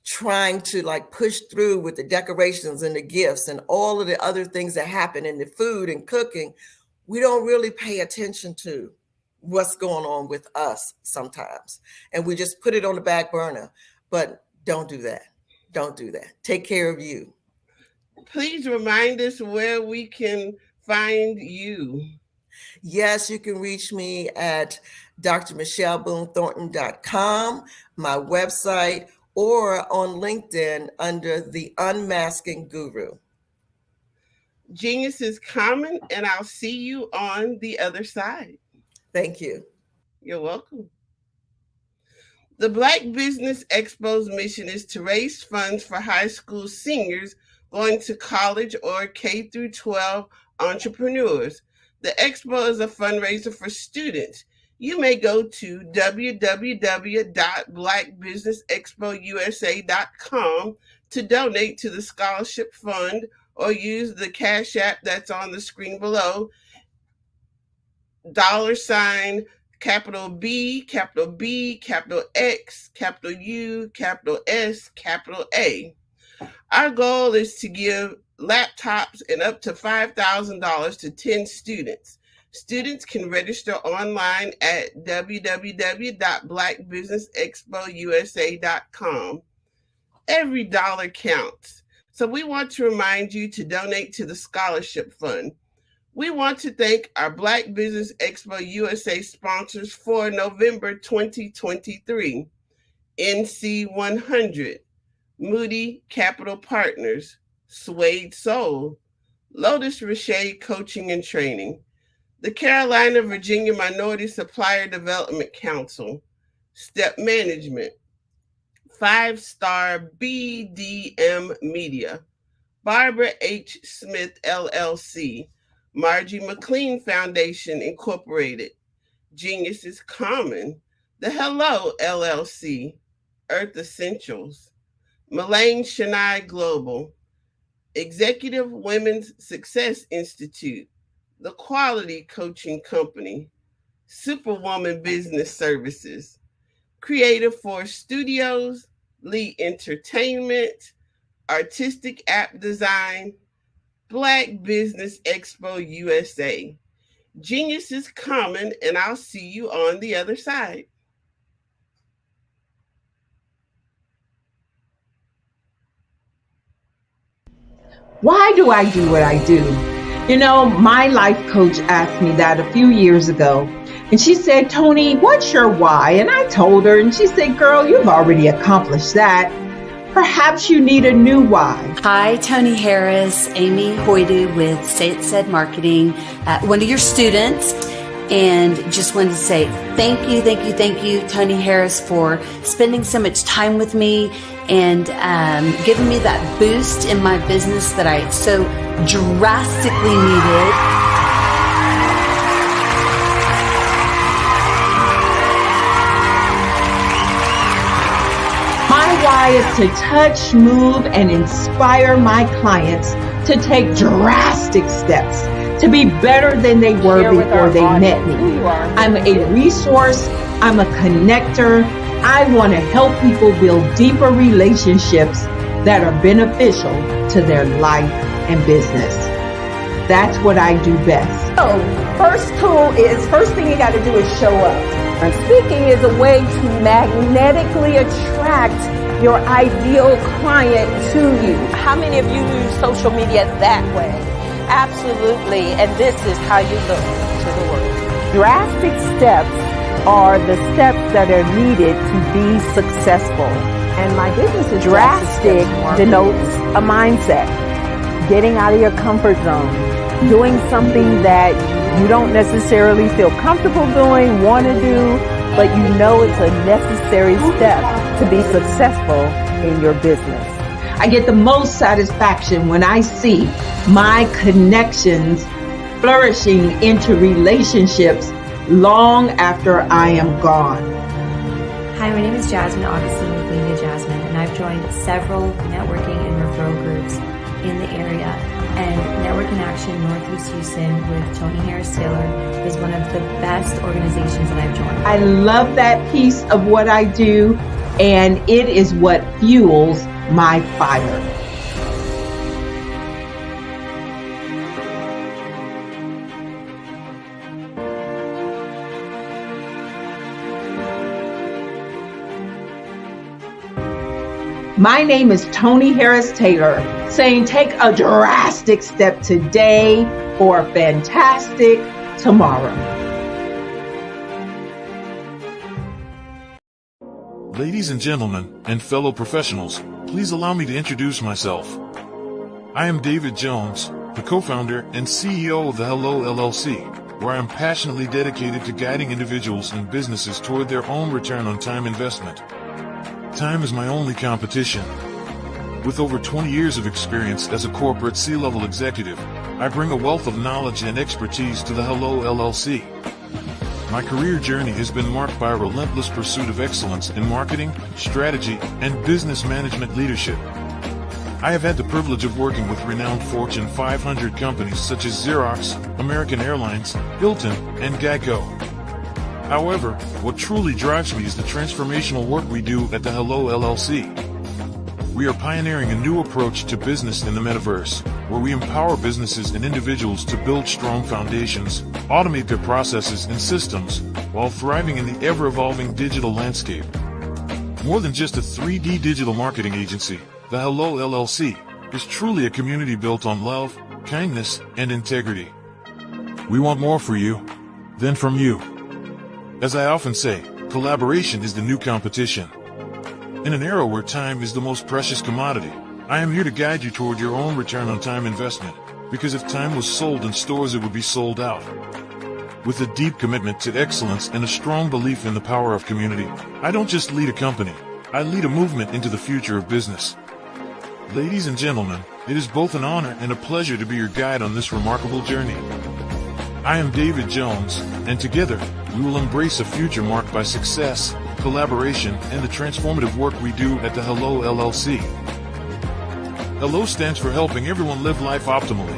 trying to like push through with the decorations and the gifts and all of the other things that happen in the food and cooking, we don't really pay attention to what's going on with us sometimes. And we just put it on the back burner. But don't do that. Don't do that. Take care of you. Please remind us where we can find you. Yes, you can reach me at drmichelleboonethornton.com, my website, or on LinkedIn under the Unmasking Guru. Genius is common, and I'll see you on the other side. Thank you. You're welcome. The Black Business Expo's mission is to raise funds for high school seniors going to college or K through 12 entrepreneurs. The Expo is a fundraiser for students. You may go to www.blackbusinessexpousa.com to donate to the scholarship fund, or use the Cash App that's on the screen below, $, capital B, capital B, capital X, capital U, capital S, capital A. Our goal is to give laptops and up to $5,000 to 10 students. Students can register online at www.blackbusinessexpousa.com. Every dollar counts. So we want to remind you to donate to the scholarship fund. We want to thank our Black Business Expo USA sponsors for November 2023. NC 100, Moody Capital Partners, Suede Soul, Lotus Richey Coaching and Training, the Carolina Virginia Minority Supplier Development Council, Step Management, 5-Star BDM Media, Barbara H. Smith LLC, Margie McLean Foundation Incorporated, Genius is Common, The Hello LLC, Earth Essentials, Mullane Shania Global, Executive Women's Success Institute, The Quality Coaching Company, Superwoman Business Services, Creative Force Studios, Lee Entertainment, Artistic App Design, Black Business Expo USA. Genius is common, and I'll see you on the other side. Why do I do what I do? You know, my life coach asked me that a few years ago. And she said, Tony, what's your why? And I told her, and she said, girl, you've already accomplished that. Perhaps you need a new why. Hi, Tony Harris, Amy Hoydu with Say It Said Marketing, one of your students. And just wanted to say thank you, Tony Harris, for spending so much time with me and giving me that boost in my business that I so drastically needed. My why is to touch, move, and inspire my clients to take drastic steps to be better than they were before they met me. I'm a resource. I'm a connector. I want to help people build deeper relationships that are beneficial to their life and business. That's what I do best. So, first thing you got to do is show up. And speaking is a way to magnetically attract your ideal client to you. How many of you use social media that way? Absolutely. And this is how you look to the world. Drastic steps are the steps that are needed to be successful. And my business is drastic denotes a mindset, getting out of your comfort zone, doing something that you don't necessarily feel comfortable doing, want to do, but you know it's a necessary step to be successful in your business. I get the most satisfaction when I see my connections flourishing into relationships long after I am gone. Hi, my name is Jasmine Augustine with Media Jasmine, and I've joined several networking and referral groups in the area. And Network in Action Northeast Houston with Tony Harris Taylor is one of the best organizations that I've joined. I love that piece of what I do, and it is what fuels my fire. My name is Tony Harris Taylor, saying take a drastic step today for a fantastic tomorrow. Ladies and gentlemen, and fellow professionals, please allow me to introduce myself. I am David Jones, the co-founder and CEO of the Hello LLC, where I am passionately dedicated to guiding individuals and businesses toward their own return on time investment. Time is my only competition. With over 20 years of experience as a corporate C-level executive, I bring a wealth of knowledge and expertise to the Hello LLC. My career journey has been marked by a relentless pursuit of excellence in marketing, strategy, and business management leadership. I have had the privilege of working with renowned Fortune 500 companies such as Xerox, American Airlines, Hilton, and Geico. However, what truly drives me is the transformational work we do at the Hello LLC. We are pioneering a new approach to business in the metaverse, where we empower businesses and individuals to build strong foundations, automate their processes and systems, while thriving in the ever-evolving digital landscape. More than just a 3D digital marketing agency, the Hello LLC is truly a community built on love, kindness, and integrity. We want more for you than from you. As I often say, collaboration is the new competition. In an era where time is the most precious commodity, I am here to guide you toward your own return on time investment, because if time was sold in stores, it would be sold out. With a deep commitment to excellence and a strong belief in the power of community, I don't just lead a company, I lead a movement into the future of business. Ladies and gentlemen, it is both an honor and a pleasure to be your guide on this remarkable journey. I am David Jones, and together, we will embrace a future marked by success, collaboration, and the transformative work we do at the Hello LLC. Hello stands for helping everyone live life optimally.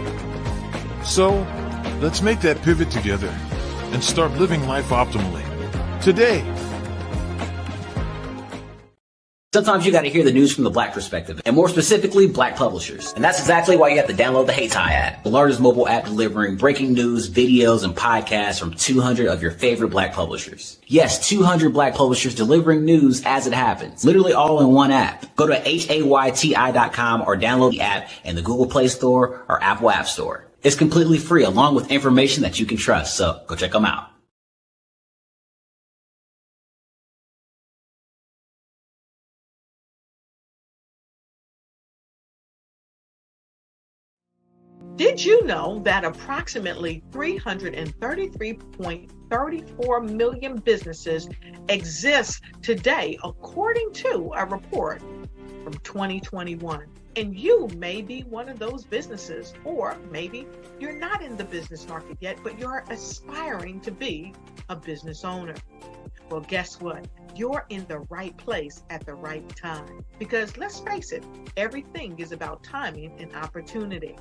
So, let's make that pivot together and start living life optimally today. Sometimes you got to hear the news from the Black perspective, and more specifically, Black publishers. And that's exactly why you have to download the HeyTie app, the largest mobile app delivering breaking news, videos, and podcasts from 200 of your favorite Black publishers. Yes, 200 Black publishers delivering news as it happens, literally all in one app. Go to HAYTI.com or download the app in the Google Play Store or Apple App Store. It's completely free, along with information that you can trust, so go check them out. Did you know that approximately 333.34 million businesses exist today, according to a report from 2021? And you may be one of those businesses, or maybe you're not in the business market yet, but you're aspiring to be a business owner. Well, guess what? You're in the right place at the right time. Because let's face it, everything is about timing and opportunity.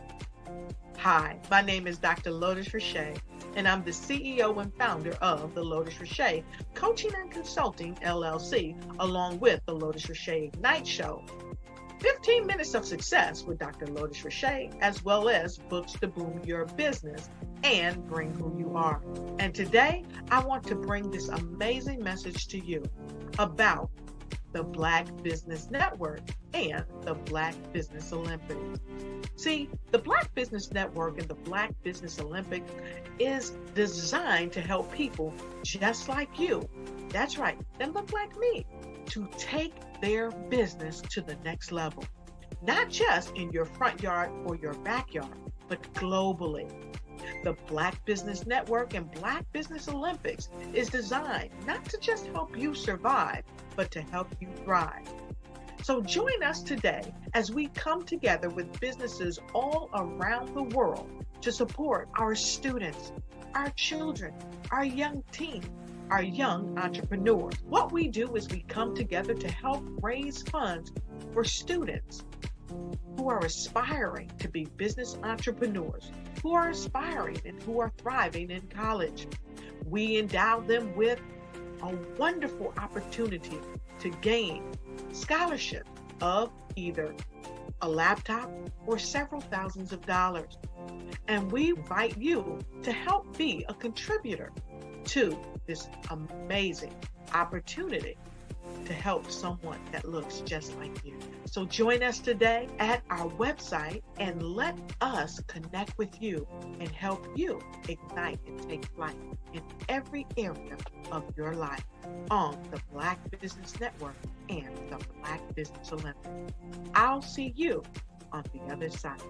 Hi, my name is Dr. Lotus Richey, and I'm the CEO and founder of the Lotus Richey Coaching and Consulting LLC, along with the Lotus Richey Ignite Show. 15 minutes of success with Dr. Lotus Richey, as well as books to boom your business and bring who you are. And today, I want to bring this amazing message to you about the Black Business Network and the Black Business Olympics. See, the Black Business Network and the Black Business Olympics is designed to help people just like you, that's right, that look like me, to take their business to the next level. Not just in your front yard or your backyard, but globally. The Black Business Network and Black Business Olympics is designed not to just help you survive, but to help you thrive. So join us today as we come together with businesses all around the world to support our students, our children, our young teens, our young entrepreneurs. What we do is we come together to help raise funds for students who are aspiring to be business entrepreneurs, who are aspiring and who are thriving in college. We endow them with a wonderful opportunity to gain scholarship of either a laptop or several thousands of dollars. And we invite you to help be a contributor to this amazing opportunity to help someone that looks just like you. So join us today at our website and let us connect with you and help you ignite and take flight in every area of your life on the Black Business Network and the Black Business Olympics. I'll see you on the other side.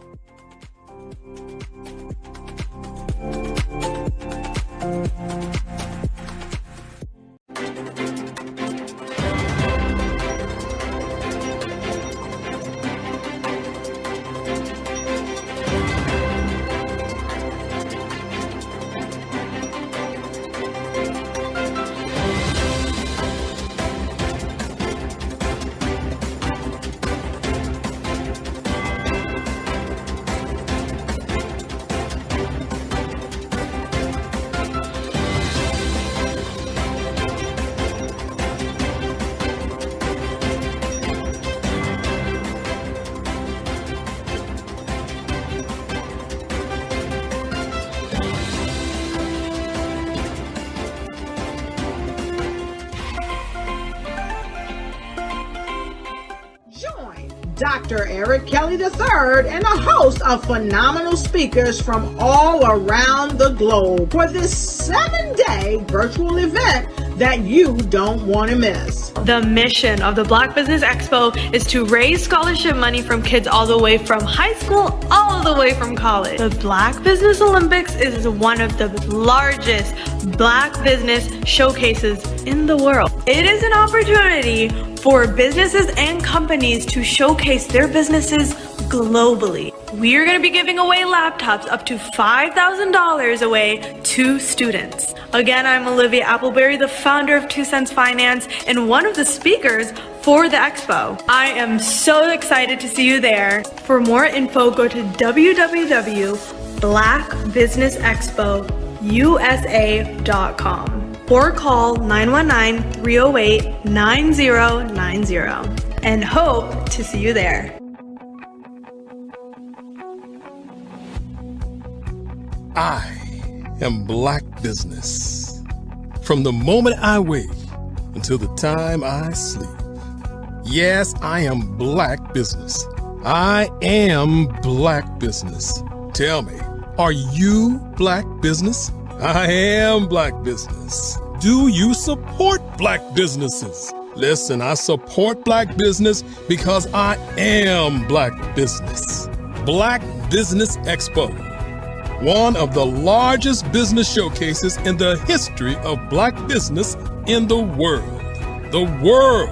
Dr. Eric Kelly III and a host of phenomenal speakers from all around the globe for this 7-day virtual event that you don't want to miss. The mission of the Black Business Expo is to raise scholarship money from kids all the way from high school all the way from college. The Black Business Olympics is one of the largest Black business showcases in the world. It is an opportunity for businesses and companies to showcase their businesses globally. We are going to be giving away laptops up to $5,000 away to students. Again, I'm Olivia Appleberry, the founder of 2 Cents Finance and one of the speakers for the expo. I am so excited to see you there. For more info, go to www.blackbusinessexpousa.com or call 919-308-9090 and hope to see you there. I am Black Business. From the moment I wake until the time I sleep. Yes, I am Black Business. I am Black Business. Tell me, are you Black Business? I am Black Business. Do you support Black businesses? Listen, I support Black business because I am Black Business. Black Business Expo, one of the largest business showcases in the history of Black business in the world. The world!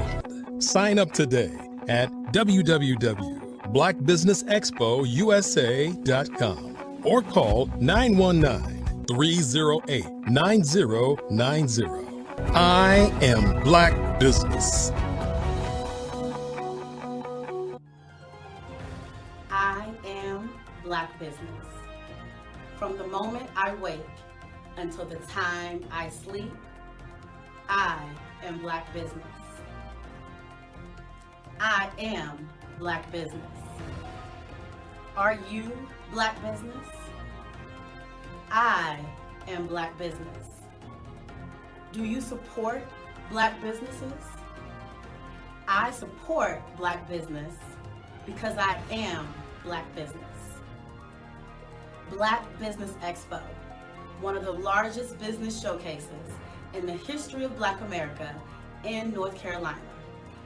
Sign up today at www.blackbusinessexpousa.com or call 919-308-9090. I am Black Business. I am Black Business. From the moment I wake until the time I sleep, I am Black Business. I am Black Business. Are you Black Business? I am Black Business. Do you support Black businesses? I support Black business because I am Black business. Black Business Expo, one of the largest business showcases in the history of Black America in North Carolina.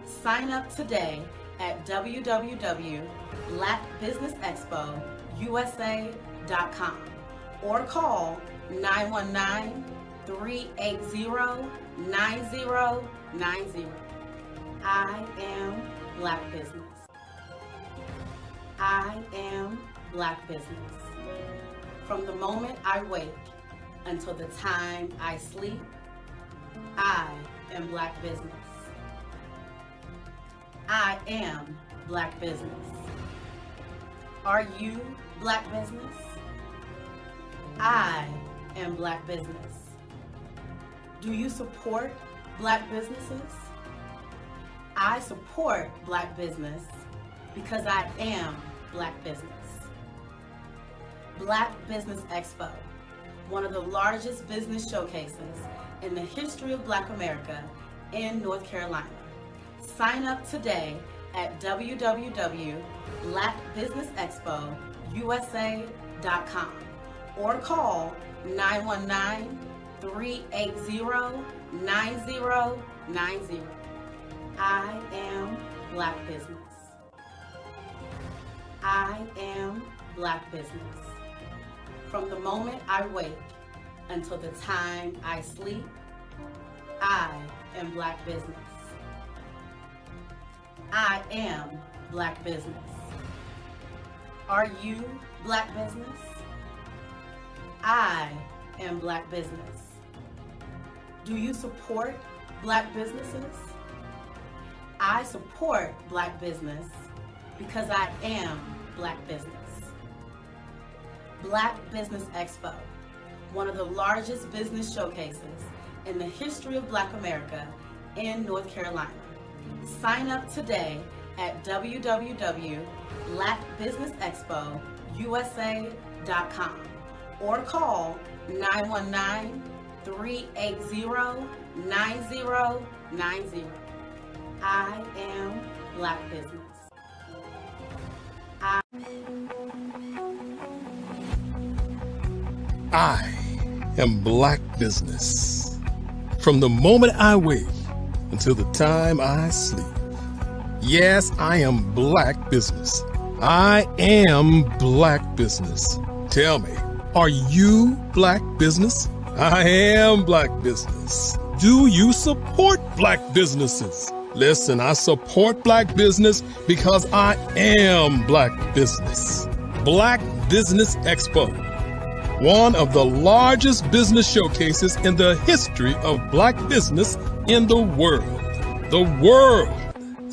Sign up today at www.blackbusinessexpousa.com or call 919-380-9090. I am Black Business. I am Black Business. From the moment I wake until the time I sleep, I am Black Business. I am Black Business. Are you Black Business? I am Black Business. Do you support Black businesses? I support Black business because I am Black Business. Black Business Expo, one of the largest business showcases in the history of Black America in North Carolina. Sign up today at www.blackbusinessexpousa.com or call 919-380-9090. I am Black Business. I am Black Business. From the moment I wake until the time I sleep, I am Black Business. I am Black Business. Are you Black Business? I am Black Business. Do you support Black businesses? I support Black business because I am Black Business. Black Business Expo, one of the largest business showcases in the history of Black America in North Carolina. Sign up today at www.blackbusinessexpousa.com or call 919-380-9090. I am Black Business. I am Black Business. From the moment I wake until the time I sleep. Yes, I am Black Business. I am Black Business. Tell me, are you Black Business? I am Black Business. Do you support Black businesses? Listen, I support Black business because I am Black Business. Black Business Expo, one of the largest business showcases in the history of Black business in the world. The world!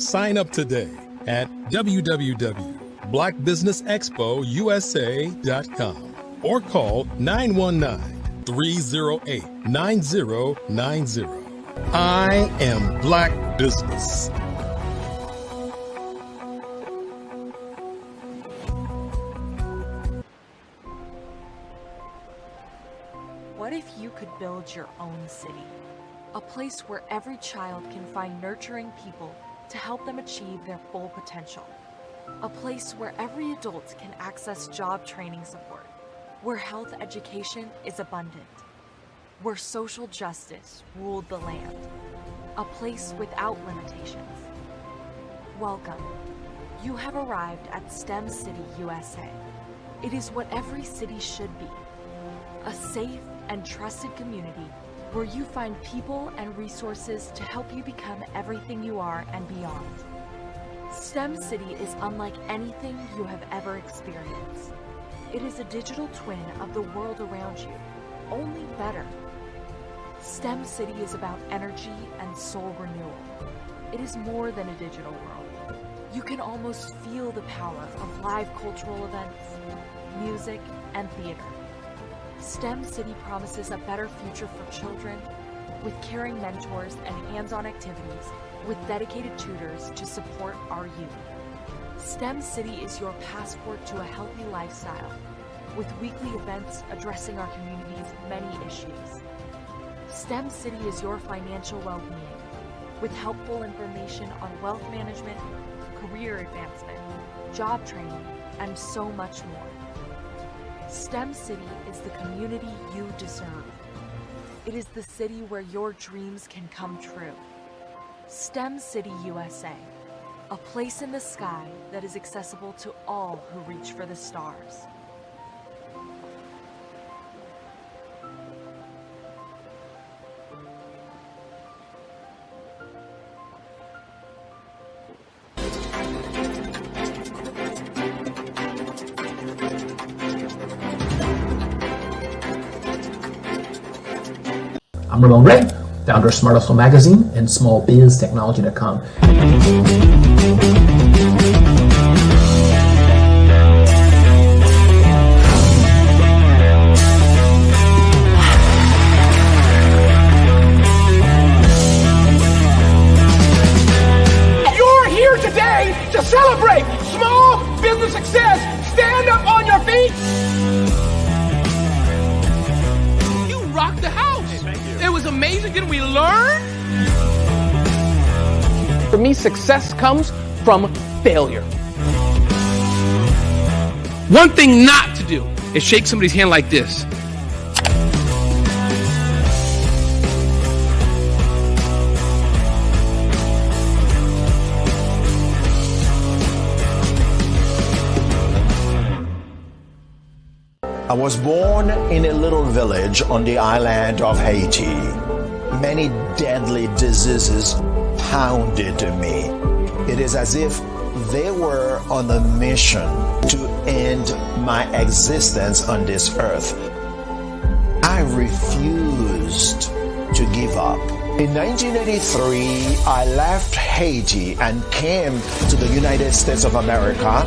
Sign up today at www.blackbusinessexpousa.com or call 919-308-9090. I am Black Business. What if you could build your own city? A place where every child can find nurturing people to help them achieve their full potential. A place where every adult can access job training support, where health education is abundant, where social justice ruled the land. A place without limitations. Welcome. You have arrived at STEM City USA. It is what every city should be. A safe and trusted community where you find people and resources to help you become everything you are and beyond. STEM City is unlike anything you have ever experienced. It is a digital twin of the world around you, only better. STEM City is about energy and soul renewal. It is more than a digital world. You can almost feel the power of live cultural events, music, and theater. STEM City promises a better future for children with caring mentors and hands-on activities with dedicated tutors to support our youth. STEM City is your passport to a healthy lifestyle with weekly events addressing our community's many issues. STEM City is your financial well-being with helpful information on wealth management, career advancement, job training, and so much more. STEM City is the community you deserve. It is the city where your dreams can come true. STEM City USA, a place in the sky that is accessible to all who reach for the stars. I'm Ramon Ray, founder of Smart Hustle Magazine and smallbiztechnology.com. You're here today to celebrate small business success. Stand up on your feet. You rocked the house. It was amazing. Didn't we learn? For me, success comes from failure. One thing not to do is shake somebody's hand like this. I was born in a little village on the island of Haiti. Many deadly diseases pounded me. It is as if they were on a mission to end my existence on this earth. I refused to give up. In 1983, I left Haiti and came to the United States of America.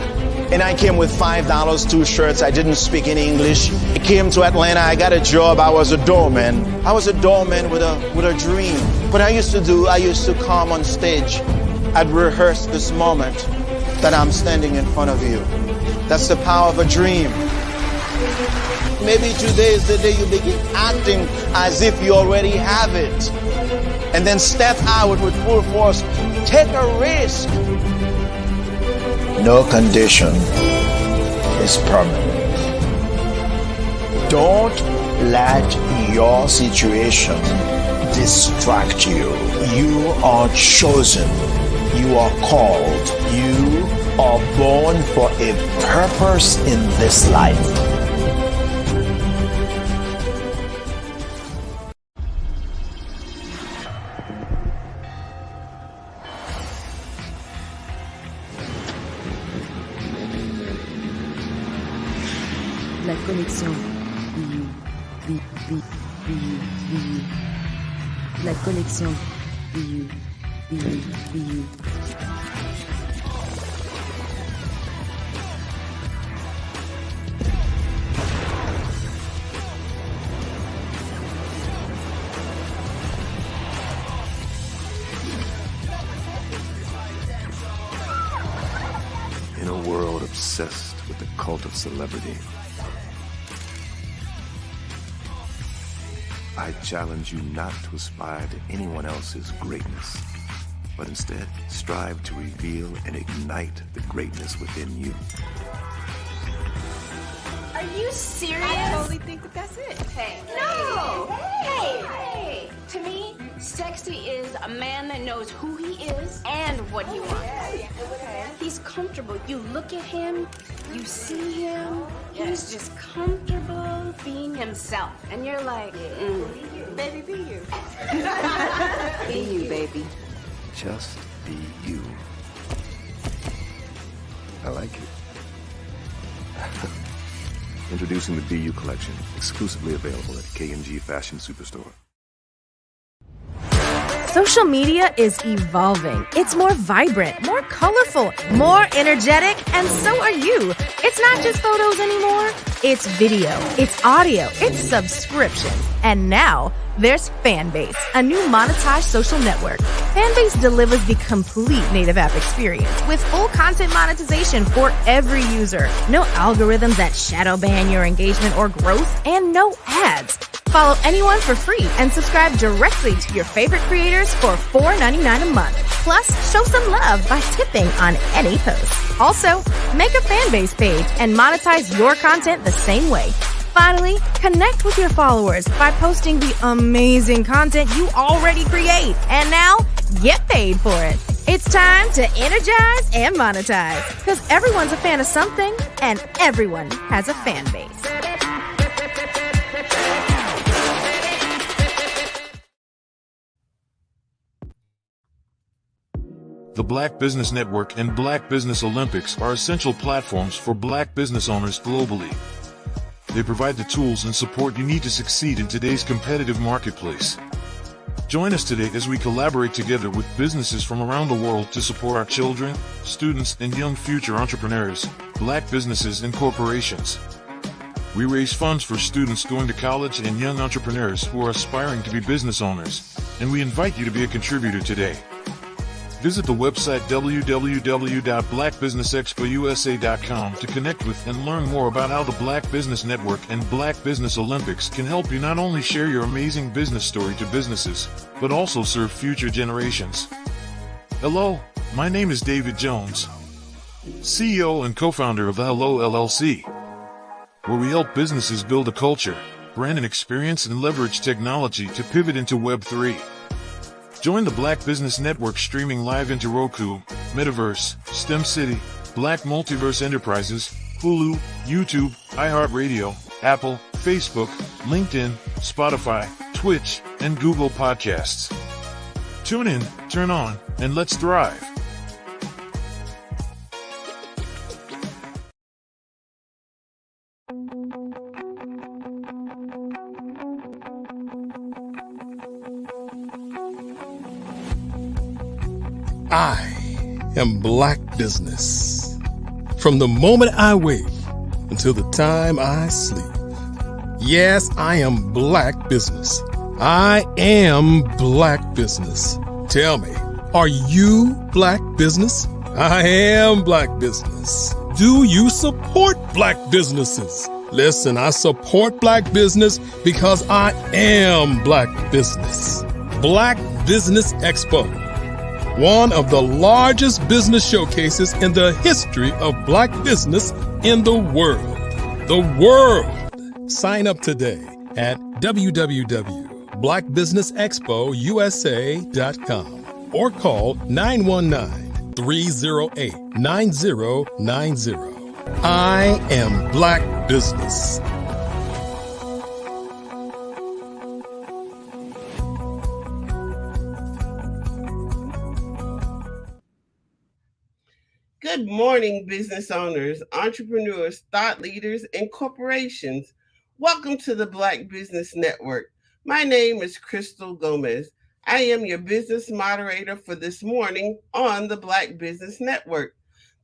And I came with $5, 2 shirts. I didn't speak any English. I came to Atlanta. I got a job. I was a doorman. I was a doorman with a dream. What I used to do, I used to come on stage. I'd rehearse this moment that I'm standing in front of you. That's the power of a dream. Maybe today is the day you begin acting as if you already have it. And then step out with full force. Take a risk. No condition is permanent. Don't let your situation distract you. You are chosen. You are called. You are born for a purpose in this life. La connexion. La connexion. In a world obsessed with the cult of celebrity, I challenge you not to aspire to anyone else's greatness, but instead strive to reveal and ignite the greatness within you. Are you serious? I totally think that's it. Hey. No! Hey! To me, sexy is a man that knows who he is and what he wants. He's comfortable. You look at him, you see him, he's just comfortable being himself. And you're like, Baby, be you. be you, baby. Just be you. I like it. Introducing the Be You collection, exclusively available at K&G Fashion Superstore. Social media is evolving. It's more vibrant, more colorful, more energetic, and so are you. It's not just photos anymore. It's video, it's audio, it's subscriptions. And now there's Fanbase, a new monetized social network. Fanbase delivers the complete native app experience with full content monetization for every user. No algorithms that shadow ban your engagement or growth, and no ads. Follow anyone for free and subscribe directly to your favorite creators for $4.99 a month. Plus, show some love by tipping on any post. Also, make a Fanbase page and monetize your content the same way. Finally, connect with your followers by posting the amazing content you already create. And now, get paid for it. It's time to energize and monetize. Because everyone's a fan of something, and everyone has a fan base. The Black Business Network and Black Business Olympics are essential platforms for Black business owners globally. They provide the tools and support you need to succeed in today's competitive marketplace. Join us today as we collaborate together with businesses from around the world to support our children, students, and young future entrepreneurs, Black businesses and corporations. We raise funds for students going to college and young entrepreneurs who are aspiring to be business owners, and we invite you to be a contributor today. Visit the website www.blackbusinessexpousa.com to connect with and learn more about how the Black Business Network and Black Business Olympics can help you not only share your amazing business story to businesses, but also serve future generations. Hello, my name is David Jones, CEO and co-founder of the Hello LLC, where we help businesses build a culture, brand and experience, and leverage technology to pivot into Web3. Join the Black Business Network streaming live into Roku, Metaverse, STEM City, Black Multiverse Enterprises, Hulu, YouTube, iHeartRadio, Apple, Facebook, LinkedIn, Spotify, Twitch, and Google Podcasts. Tune in, turn on, and let's thrive. I am Black Business. From the moment I wake until the time I sleep. Yes, I am Black Business. I am Black Business. Tell me, are you Black Business? I am Black Business. Do you support Black businesses? Listen, I support Black business because I am Black Business. Black Business Expo, one of the largest business showcases in the history of Black business in the world. The world! Sign up today at www.blackbusinessexpousa.com or call 919-308-9090. I am Black Business. Good morning, business owners, entrepreneurs, thought leaders, and corporations. Welcome to the Black Business Network. My name is Crystal Gomez. I am your business moderator for this morning on the Black Business Network.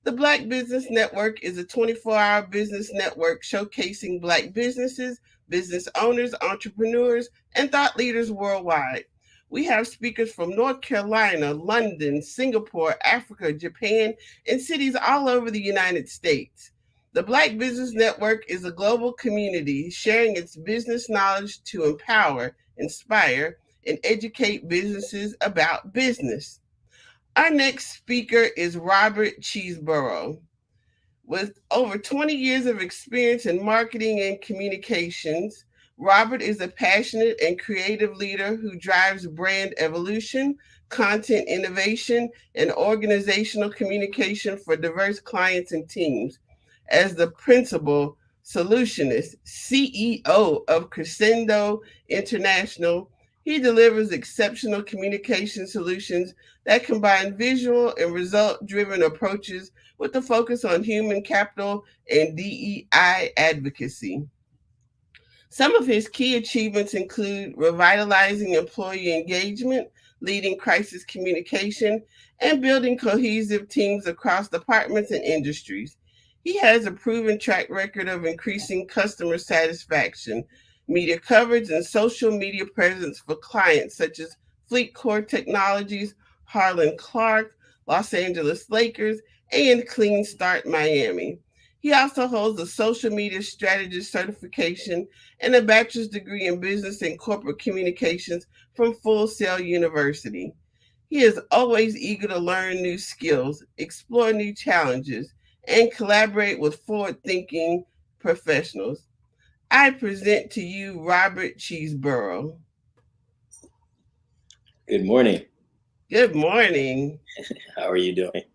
The Black Business Network is a 24-hour business network showcasing Black businesses, business owners, entrepreneurs, and thought leaders worldwide. We have speakers from North Carolina, London, Singapore, Africa, Japan, and cities all over the United States. The Black Business Network is a global community sharing its business knowledge to empower, inspire, and educate businesses about business. Our next speaker is Robert Cheeseborough. With over 20 years of experience in marketing and communications, Robert is a passionate and creative leader who drives brand evolution, content innovation, and organizational communication for diverse clients and teams. As the principal solutionist, CEO of Crescendo International, he delivers exceptional communication solutions that combine visual and result-driven approaches with a focus on human capital and DEI advocacy. Some of his key achievements include revitalizing employee engagement, leading crisis communication, and building cohesive teams across departments and industries. He has a proven track record of increasing customer satisfaction, media coverage, and social media presence for clients such as FleetCor Technologies, Harlan Clark, Los Angeles Lakers, and Clean Start Miami. He also holds a social media strategist certification and a bachelor's degree in business and corporate communications from Full Sail University. He is always eager to learn new skills, explore new challenges, and collaborate with forward-thinking professionals. I present to you Robert Cheeseborough. Good morning. Good morning. How are you doing?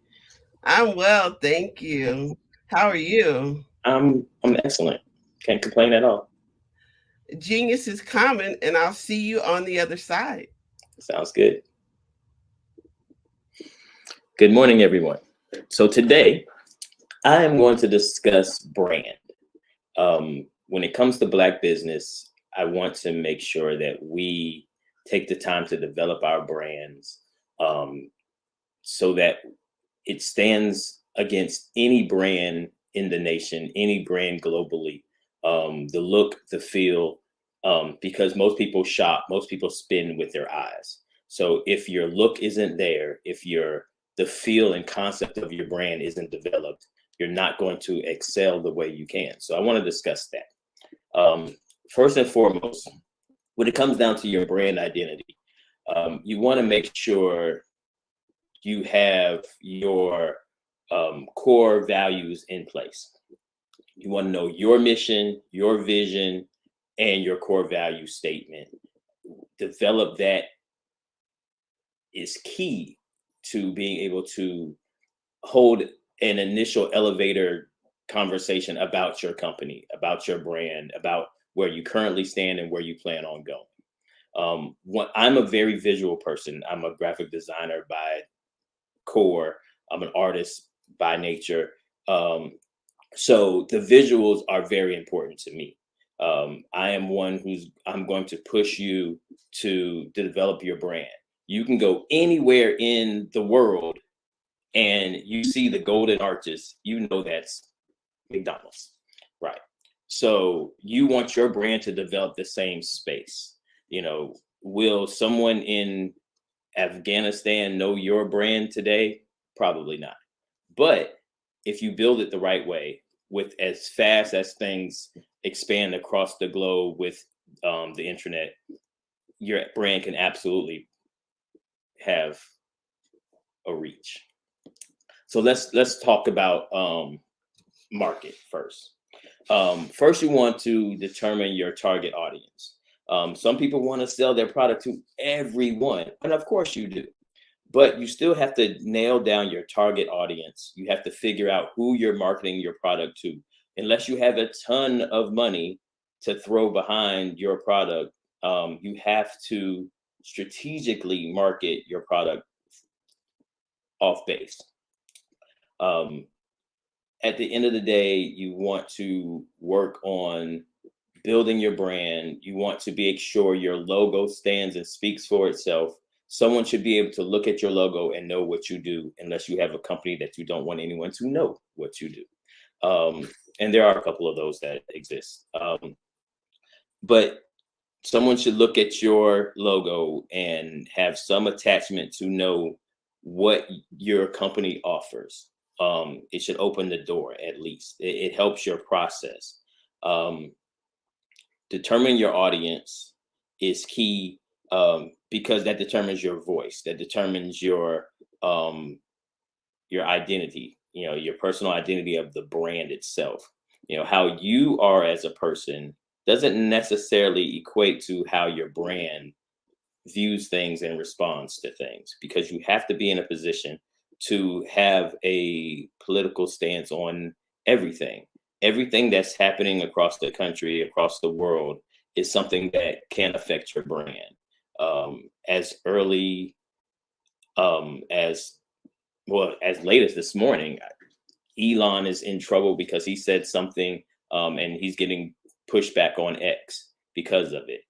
I'm well, thank you. How are you? I'm excellent. Can't complain at all. Genius is common, and I'll see you on the other side. Sounds good. Good morning, everyone. So today, I am going to discuss brand. When it comes to Black business, I want to make sure that we take the time to develop our brands so that it stands against any brand in the nation, any brand globally, the look, the feel, because most people shop, most people spend with their eyes. So if your look isn't there, if the feel and concept of your brand isn't developed, you're not going to excel the way you can. So I want to discuss that. First and foremost, when it comes down to your brand identity, you want to make sure you have your core values in place. You want to know your mission, your vision, and your core value statement. Develop that is key to being able to hold an initial elevator conversation about your company, about your brand, about where you currently stand and where you plan on going. I'm a very visual person. I'm a graphic designer by core. I'm an artist by nature. So the visuals are very important to me. I am one I'm going to push you to develop your brand. You can go anywhere in the world and you see the golden arches, you know that's McDonald's, right? So you want your brand to develop the same space. You know, will someone in Afghanistan know your brand today? Probably not. But if you build it the right way, with as fast as things expand across the globe with the internet, your brand can absolutely have a reach. So let's talk about market first. First, you want to determine your target audience. Some people want to sell their product to everyone, and of course you do. But you still have to nail down your target audience. You have to figure out who you're marketing your product to. Unless you have a ton of money to throw behind your product, you have to strategically market your product off base. At the end of the day, you want to work on building your brand. You want to make sure your logo stands and speaks for itself. Someone should be able to look at your logo and know what you do, unless you have a company that you don't want anyone to know what you do. And there are a couple of those that exist. But someone should look at your logo and have some attachment to know what your company offers. It should open the door, at least. It helps your process. Determining your audience is key. Because that determines your voice, that determines your identity, your personal identity of the brand itself. How you are as a person doesn't necessarily equate to how your brand views things and responds to things, because you have to be in a position to have a political stance on everything. Everything that's happening across the country, across the world, is something that can affect your brand. As early as late as this morning, Elon is in trouble because he said something, and he's getting pushback on X because of it.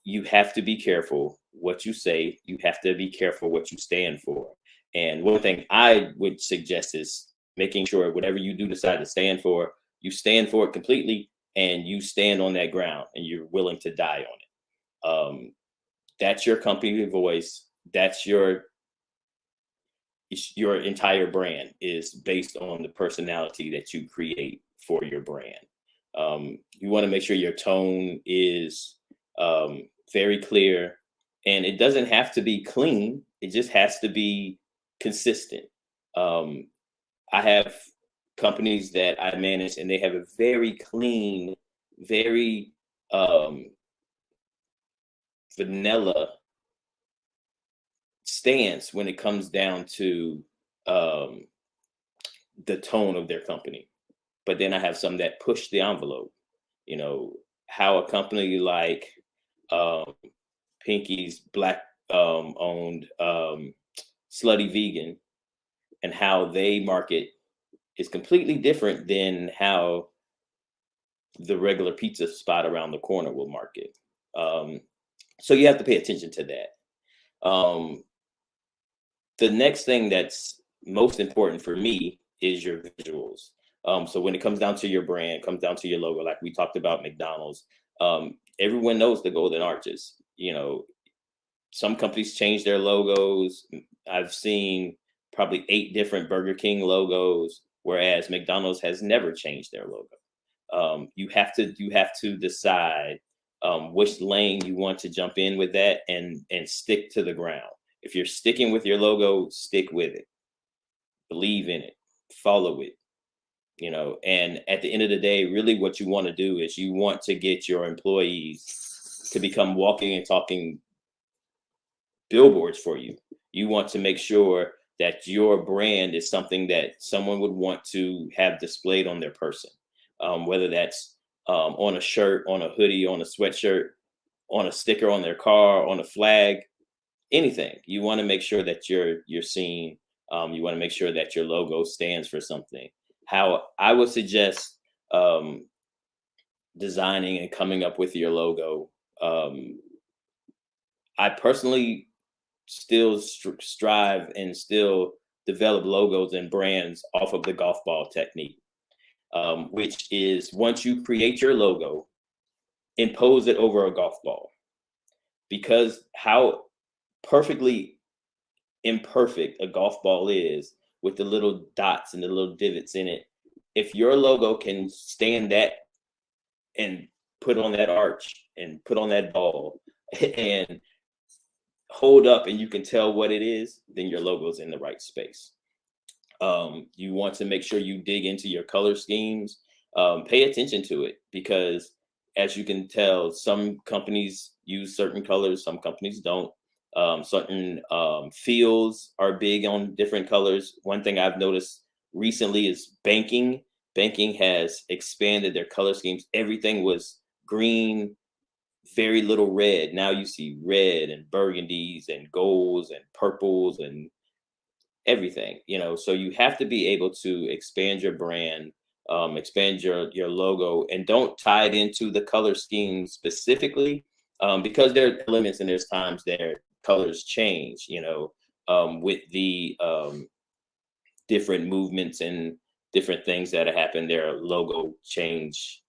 You have to be careful what you say. You have to be careful what you stand for. And one thing I would suggest is making sure whatever you do decide to stand for, you stand for it completely, and you stand on that ground, and you're willing to die on it. That's your company voice. That's your entire brand is based on the personality that you create for your brand. You want to make sure your tone is very clear, and it doesn't have to be clean. It just has to be consistent. I have companies that I manage, and they have a very clean, very vanilla stance when it comes down to the tone of their company. But then I have some that push the envelope. How a company like Pinky's Black owned Slutty Vegan, and how they market is completely different than how the regular pizza spot around the corner will market. So you have to pay attention to that. The next thing that's most important for me is your visuals. So when it comes down to your brand, comes down to your logo, like we talked about McDonald's, everyone knows the Golden Arches. You know, some companies change their logos. I've seen probably 8 different Burger King logos, whereas McDonald's has never changed their logo. You have to decide which lane you want to jump in with that, and stick to the ground. If you're sticking with your logo, stick with it. Believe in it. Follow it. You know, and at the end of the day, really what you want to do is you want to get your employees to become walking and talking billboards for you. You want to make sure that your brand is something that someone would want to have displayed on their person, whether that's on a shirt, on a hoodie, on a sweatshirt, on a sticker on their car, on a flag, anything. You want to make sure that you're seen. You want to make sure that your logo stands for something. How I would suggest designing and coming up with your logo. I personally still strive and still develop logos and brands off of the golf ball technique, which is once you create your logo, impose it over a golf ball. Because how perfectly imperfect a golf ball is, with the little dots and the little divots in it, if your logo can stand that and put on that arch and put on that ball and hold up and you can tell what it is, then your logo's in the right space. You want to make sure you dig into your color schemes, pay attention to it, because as you can tell, some companies use certain colors, some companies don't. Certain fields are big on different colors. One thing I've noticed recently is banking. Banking has expanded their color schemes. Everything was green, very little red. Now you see red and burgundies and golds and purples and everything, you know. So you have to be able to expand your brand, expand your logo, and don't tie it into the color scheme specifically, because there are elements and there's times their colors change, you know, with the different movements and different things that happen. There are logo change,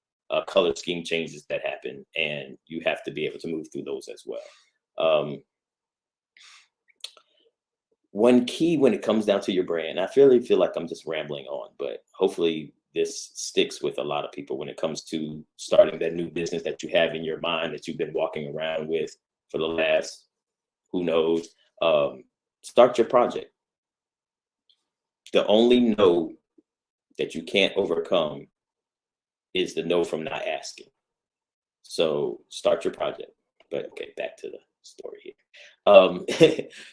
color scheme changes that happen, and you have to be able to move through those as well. One key when it comes down to your brand, I really feel like I'm just rambling on, but hopefully this sticks with a lot of people when it comes to starting that new business that you have in your mind that you've been walking around with for the last, who knows, start your project. The only no that you can't overcome is the no from not asking. So start your project. But okay, back to the story here.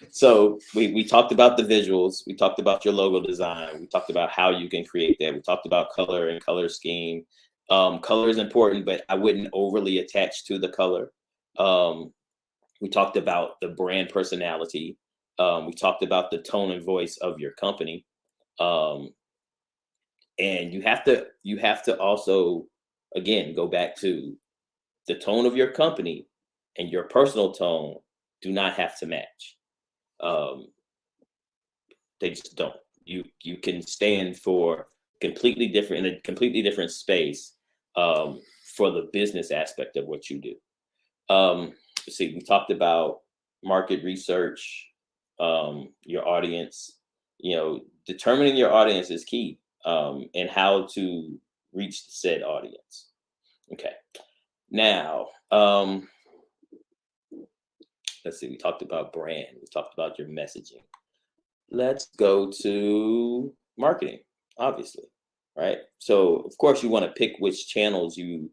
So we talked about the visuals. We talked about your logo design. We talked about how you can create that. We talked about color and color scheme. Color is important, but I wouldn't overly attach to the color. We talked about the brand personality. We talked about the tone and voice of your company. And you have to also, again, go back to the tone of your company and your personal tone do not have to match. They just don't. You can stand for completely different, in a completely different space, for the business aspect of what you do. Let's see, we talked about market research, your audience. You know, determining your audience is key, and how to reach the said audience. Okay. Now, let's see, we talked about brand. We talked about your messaging. Let's go to marketing, obviously, right? So, of course, you want to pick which channels you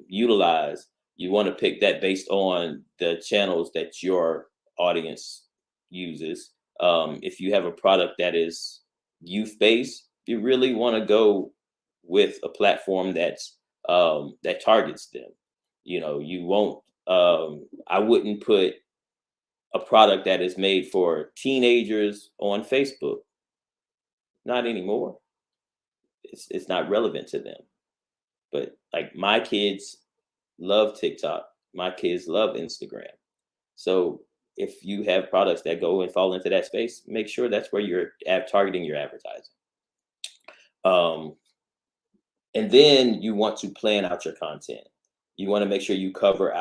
utilize. You want to pick that based on the channels that your audience uses. If you have a product that is youth-based, you really want to go with a platform that's that targets them. You know, you won't. I wouldn't put a product that is made for teenagers on Facebook. Not anymore. It's not relevant to them. But like my kids love TikTok. My kids love Instagram. So if you have products that go and fall into that space, make sure that's where you're targeting your advertising. And then you want to plan out your content. You want to make sure you cover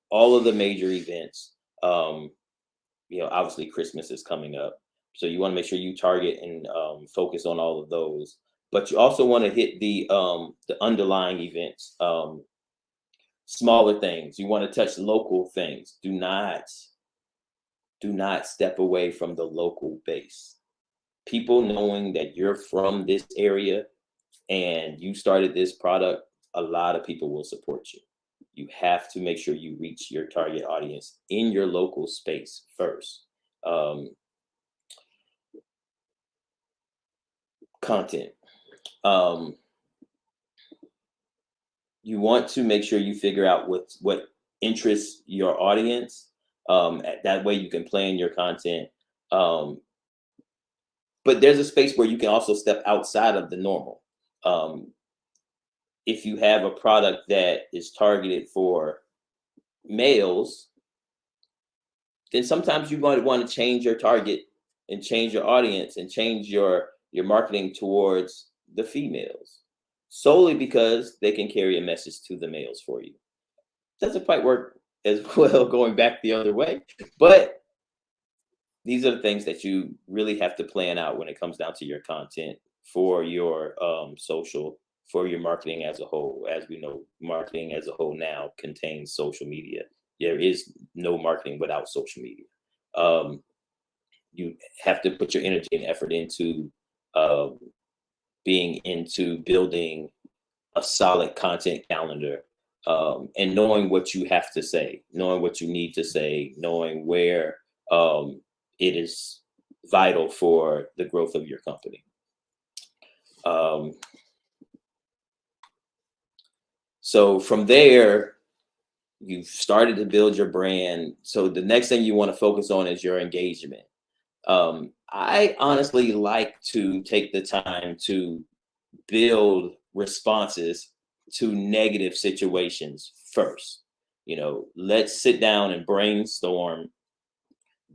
all of the major events. Obviously Christmas is coming up, so you want to make sure you target and focus on all of those. But you also want to hit the underlying events, smaller things. You want to touch local things. Do not step away from the local base. People knowing that you're from this area and you started this product, a lot of people will support you. You have to make sure you reach your target audience in your local space first. Content. You want to make sure you figure out what interests your audience. That way you can plan your content. But there's a space where you can also step outside of the normal. If you have a product that is targeted for males, then sometimes you might want to change your target and change your audience and change your marketing towards the females, solely because they can carry a message to the males for you. Doesn't quite work as well going back the other way, but these are the things that you really have to plan out when it comes down to your content for your social, for your marketing as a whole. As we know, marketing as a whole now contains social media. There is no marketing without social media. You have to put your energy and effort into building a solid content calendar, and knowing what you have to say, knowing what you need to say, knowing where it is vital for the growth of your company. So from there, you've started to build your brand. So the next thing you want to focus on is your engagement. I honestly like to take the time to build responses to negative situations first. Let's sit down and brainstorm.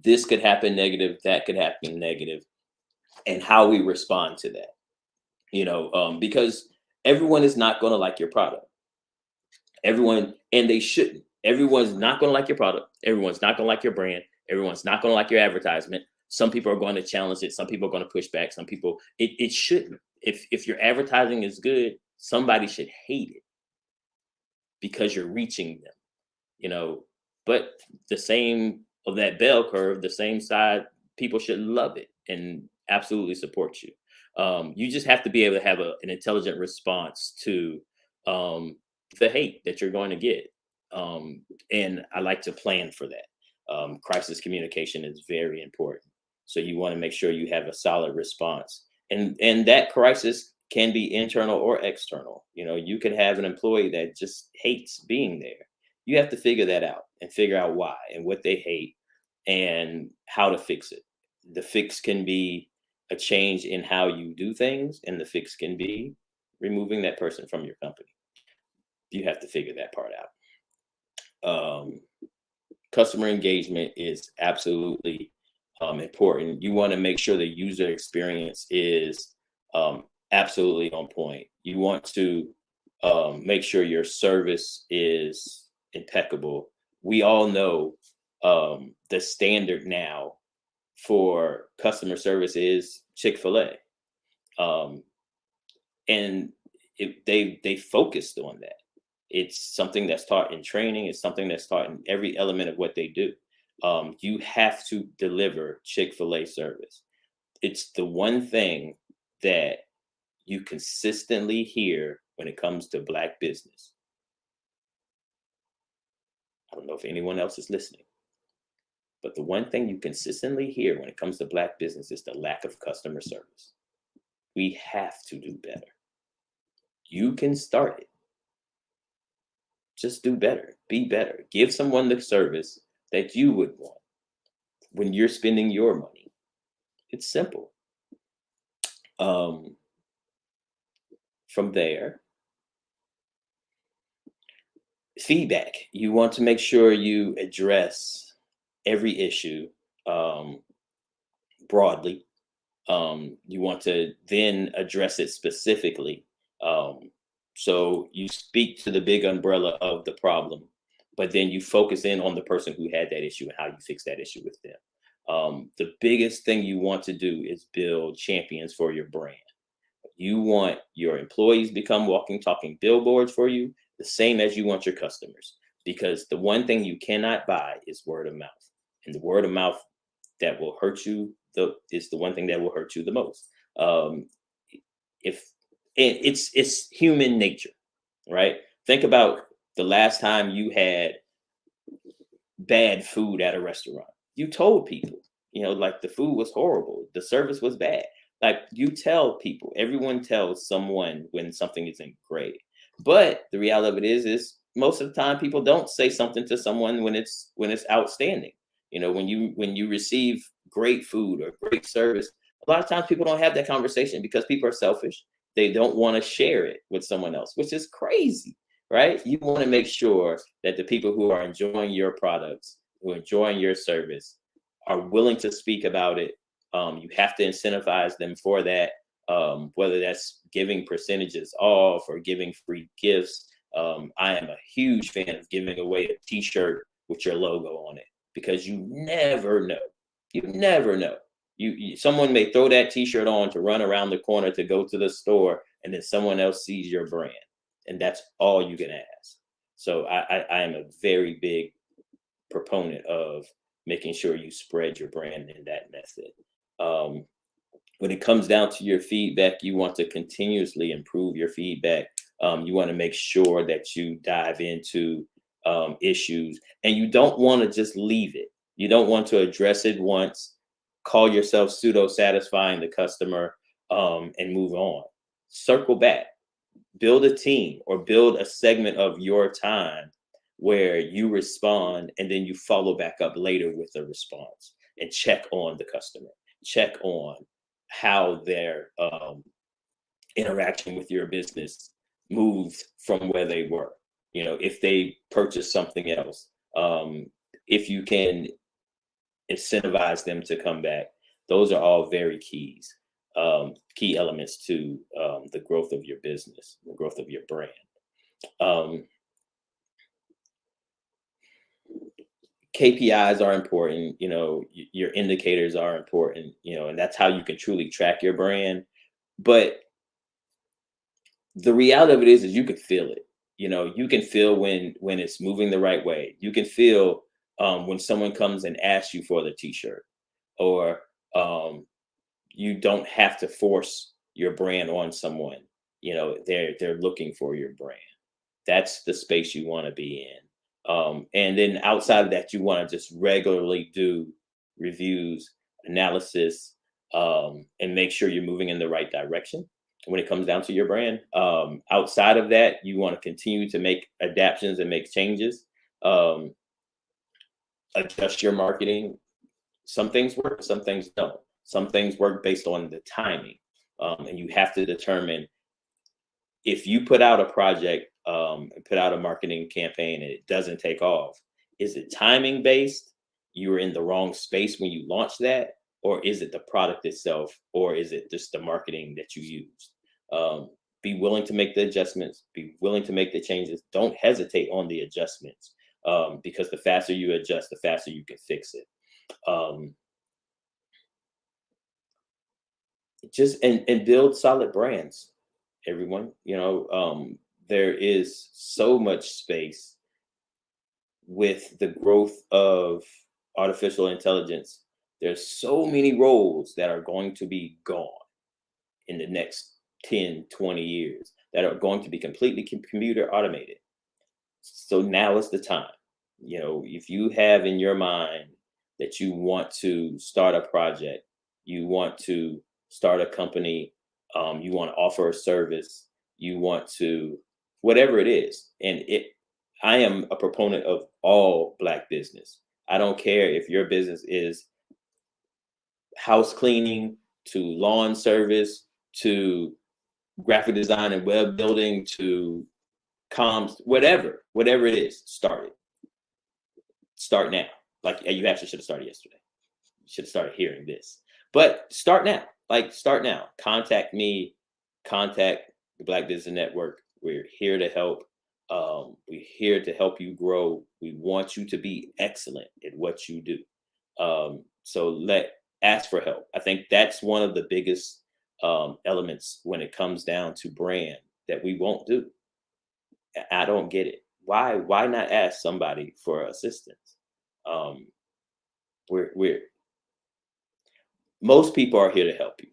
This could happen negative, that could happen negative, and how we respond to that. Because everyone is not going to like your product. Everyone, and they shouldn't. Everyone's not going to like your product. Everyone's not going to like your brand. Everyone's not going to like your advertisement. Some people are going to challenge it. Some people are going to push back. Some people, it shouldn't. If your advertising is good, somebody should hate it because you're reaching them, but the same of that bell curve, the same side, people should love it and absolutely support you. You just have to be able to have an intelligent response to the hate that you're going to get. And I like to plan for that. Crisis communication is very important. So you want to make sure you have a solid response. And that crisis can be internal or external. You can have an employee that just hates being there. You have to figure that out and figure out why and what they hate and how to fix it. The fix can be a change in how you do things, and the fix can be removing that person from your company. You have to figure that part out. Customer engagement is absolutely important. You want to make sure the user experience is absolutely on point. You want to make sure your service is impeccable. We all know the standard now for customer service is Chick-fil-A. And they focused on that. It's something that's taught in training. It's something that's taught in every element of what they do. You have to deliver Chick-fil-A service. It's the one thing that you consistently hear when it comes to Black business. I don't know if anyone else is listening, but the one thing you consistently hear when it comes to Black business is the lack of customer service. We have to do better. You can start it. Just do better. Be better. Give someone the service that you would want when you're spending your money. It's simple. From there, Feedback. You want to make sure you address every issue broadly. You want to then address it specifically. So you speak to the big umbrella of the problem, but then you focus in on the person who had that issue and how you fix that issue with them. The biggest thing you want to do is build champions for your brand. You want your employees to become walking, talking billboards for you, the same as you want your customers, because the one thing you cannot buy is word of mouth. And the word of mouth that will hurt you is the one thing that will hurt you the most. If it's human nature, right? Think about the last time you had bad food at a restaurant. You told people, like the food was horrible, the service was bad. Like you tell people, everyone tells someone when something isn't great. But the reality of it is most of the time people don't say something to someone when it's outstanding. When you receive great food or great service, a lot of times people don't have that conversation because people are selfish. They don't want to share it with someone else, which is crazy, right? You want to make sure that the people who are enjoying your products, who are enjoying your service, are willing to speak about it. You have to incentivize them for that, whether that's giving percentages off or giving free gifts. I am a huge fan of giving away a T-shirt with your logo on it, because you never know. You never know. Someone may throw that T-shirt on to run around the corner to go to the store, and then someone else sees your brand, and that's all you can ask. So I am a very big proponent of making sure you spread your brand in that method. When it comes down to your feedback, you want to continuously improve your feedback. You want to make sure that you dive into issues, and you don't want to just leave it. You don't want to address it once, call yourself pseudo satisfying the customer, and move on. Circle back, build a team or build a segment of your time where you respond, and then you follow back up later with a response and check on the customer, check on how their interaction with your business moved from where they were. If they purchased something else, if you can incentivize them to come back. Those are all very key elements to the growth of your business, the growth of your brand. KPIs are important, your indicators are important, and that's how you can truly track your brand. But the reality of it is you can feel it. You can feel when it's moving the right way. You can feel when someone comes and asks you for the T-shirt, or you don't have to force your brand on someone. They're looking for your brand. That's the space you want to be in. And then outside of that, you want to just regularly do reviews, analysis, and make sure you're moving in the right direction when it comes down to your brand. Outside of that, you want to continue to make adaptations and make changes. Adjust your marketing. Some things work, some things don't. Some things work based on the timing. And you have to determine, if you put out a project, put out a marketing campaign and it doesn't take off, is it timing based? You were in the wrong space when you launched that, or is it the product itself, or is it just the marketing that you used? Be willing to make the adjustments, be willing to make the changes. Don't hesitate on the adjustments, because the faster you adjust, the faster you can fix it. Just and build solid brands, everyone. There is so much space with the growth of artificial intelligence. There's so many roles that are going to be gone in the next 10, 20 years that are going to be completely computer automated. So now is the time. If you have in your mind that you want to start a project, you want to start a company, you want to offer a service, you want to, whatever it is. And I am a proponent of all Black business. I don't care if your business is house cleaning, to lawn service, to graphic design and web building, to comms, whatever it is, start it. Start now. Like, you actually should have started yesterday. You should have started hearing this. But start now. Start now. Contact me. Contact the Black Business Network. We're here to help. We're here to help you grow. We want you to be excellent at what you do. So ask for help. I think that's one of the biggest elements when it comes down to brand that we won't do. I don't get it. Why not ask somebody for assistance? Most people are here to help you.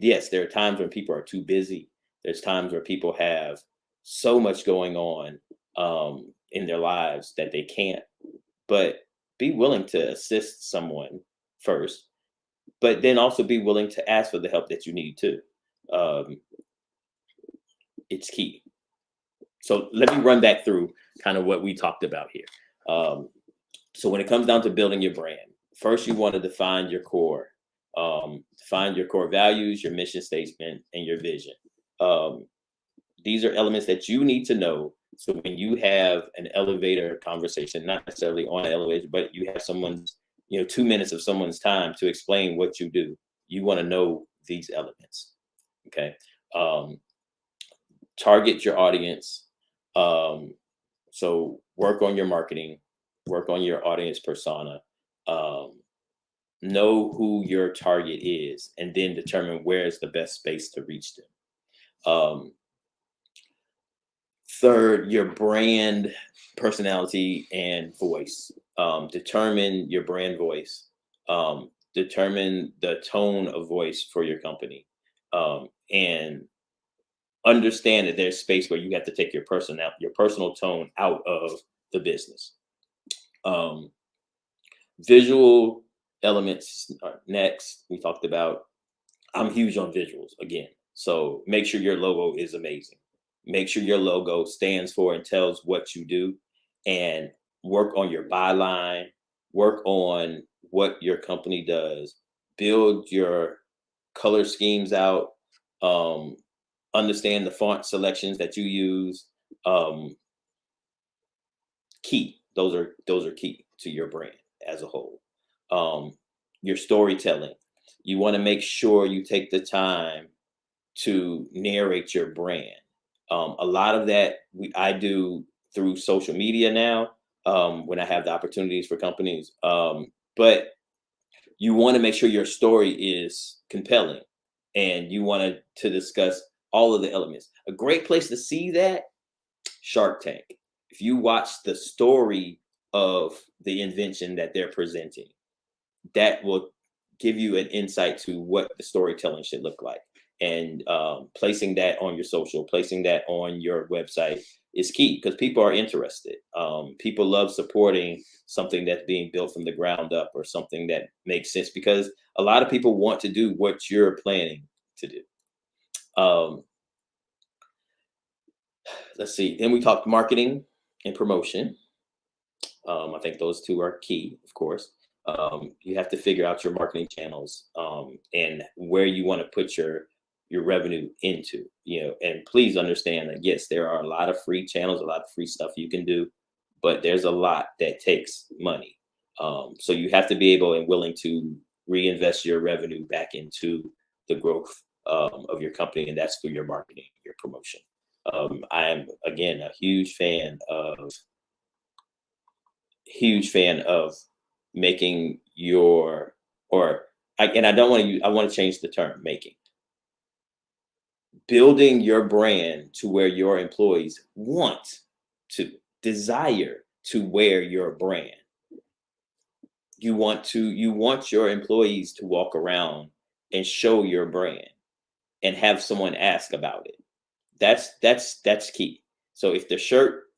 Yes, there are times when people are too busy. There's times where people have so much going on in their lives that they can't. But be willing to assist someone first, but then also be willing to ask for the help that you need too. It's key. So let me run back through kind of what we talked about here. So when it comes down to building your brand, first you want to define your core values, your mission statement, and your vision. These are elements that you need to know. So when you have an elevator conversation, not necessarily on an elevator, but you have someone's, 2 minutes of someone's time to explain what you do, you want to know these elements. Okay. Target your audience. So work on your marketing, work on your audience persona, know who your target is, and then determine where is the best space to reach them. Third, your brand personality and voice. Determine your brand voice. Determine the tone of voice for your company. And understand that there's space where you have to take your personal tone out of the business. Visual elements are next. We talked about, I'm huge on visuals again. So make sure your logo is amazing. Make sure your logo stands for and tells what you do, and work on your byline, work on what your company does, build your color schemes out, understand the font selections that you use. Key. Those are key to your brand as a whole. Your storytelling. You want to make sure you take the time to narrate your brand. A lot of that I do through social media now, when I have the opportunities for companies. But you want to make sure your story is compelling, and you want to discuss all of the elements. A great place to see that, Shark Tank. If you watch the story of the invention that they're presenting, that will give you an insight to what the storytelling should look like. And placing that on your social, placing that on your website is key, because people are interested. People love supporting something that's being built from the ground up, or something that makes sense, because a lot of people want to do what you're planning to do. Let's see. Then we talked marketing and promotion. I think those two are key, of course. You have to figure out your marketing channels, and where you want to put your revenue into, and please understand that, yes, there are a lot of free channels, a lot of free stuff you can do, but there's a lot that takes money. So you have to be able and willing to reinvest your revenue back into the growth of your company, and that's through your marketing, your promotion. I am, again, a huge fan of making your, I want to change the term, building your brand to where your employees desire to wear your brand. You want your employees to walk around and show your brand and have someone ask about it. That's key. So if the shirt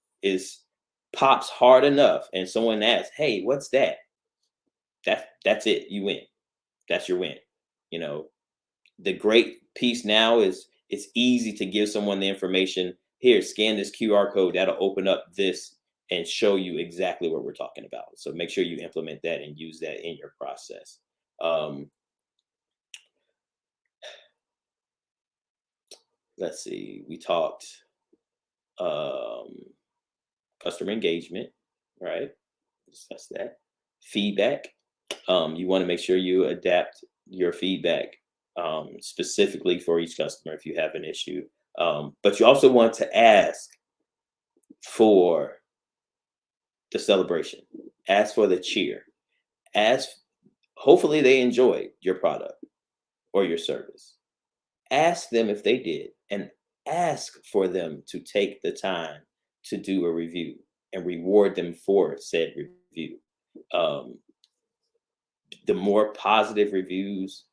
pops hard enough and someone asks, "Hey, what's that?" That's it. You win. That's your win. The great piece now is it's easy to give someone the information. Here, scan this QR code. That'll open up this and show you exactly what we're talking about. So make sure you implement that and use that in your process. Let's see. We talked customer engagement, right? Discuss that. Feedback. You want to make sure you adapt your feedback specifically for each customer if you have an issue. But you also want to ask for the celebration. Ask for the cheer. Hopefully they enjoyed your product or your service. Ask them if they did, and ask for them to take the time to do a review and reward them for said review. The more positive reviews,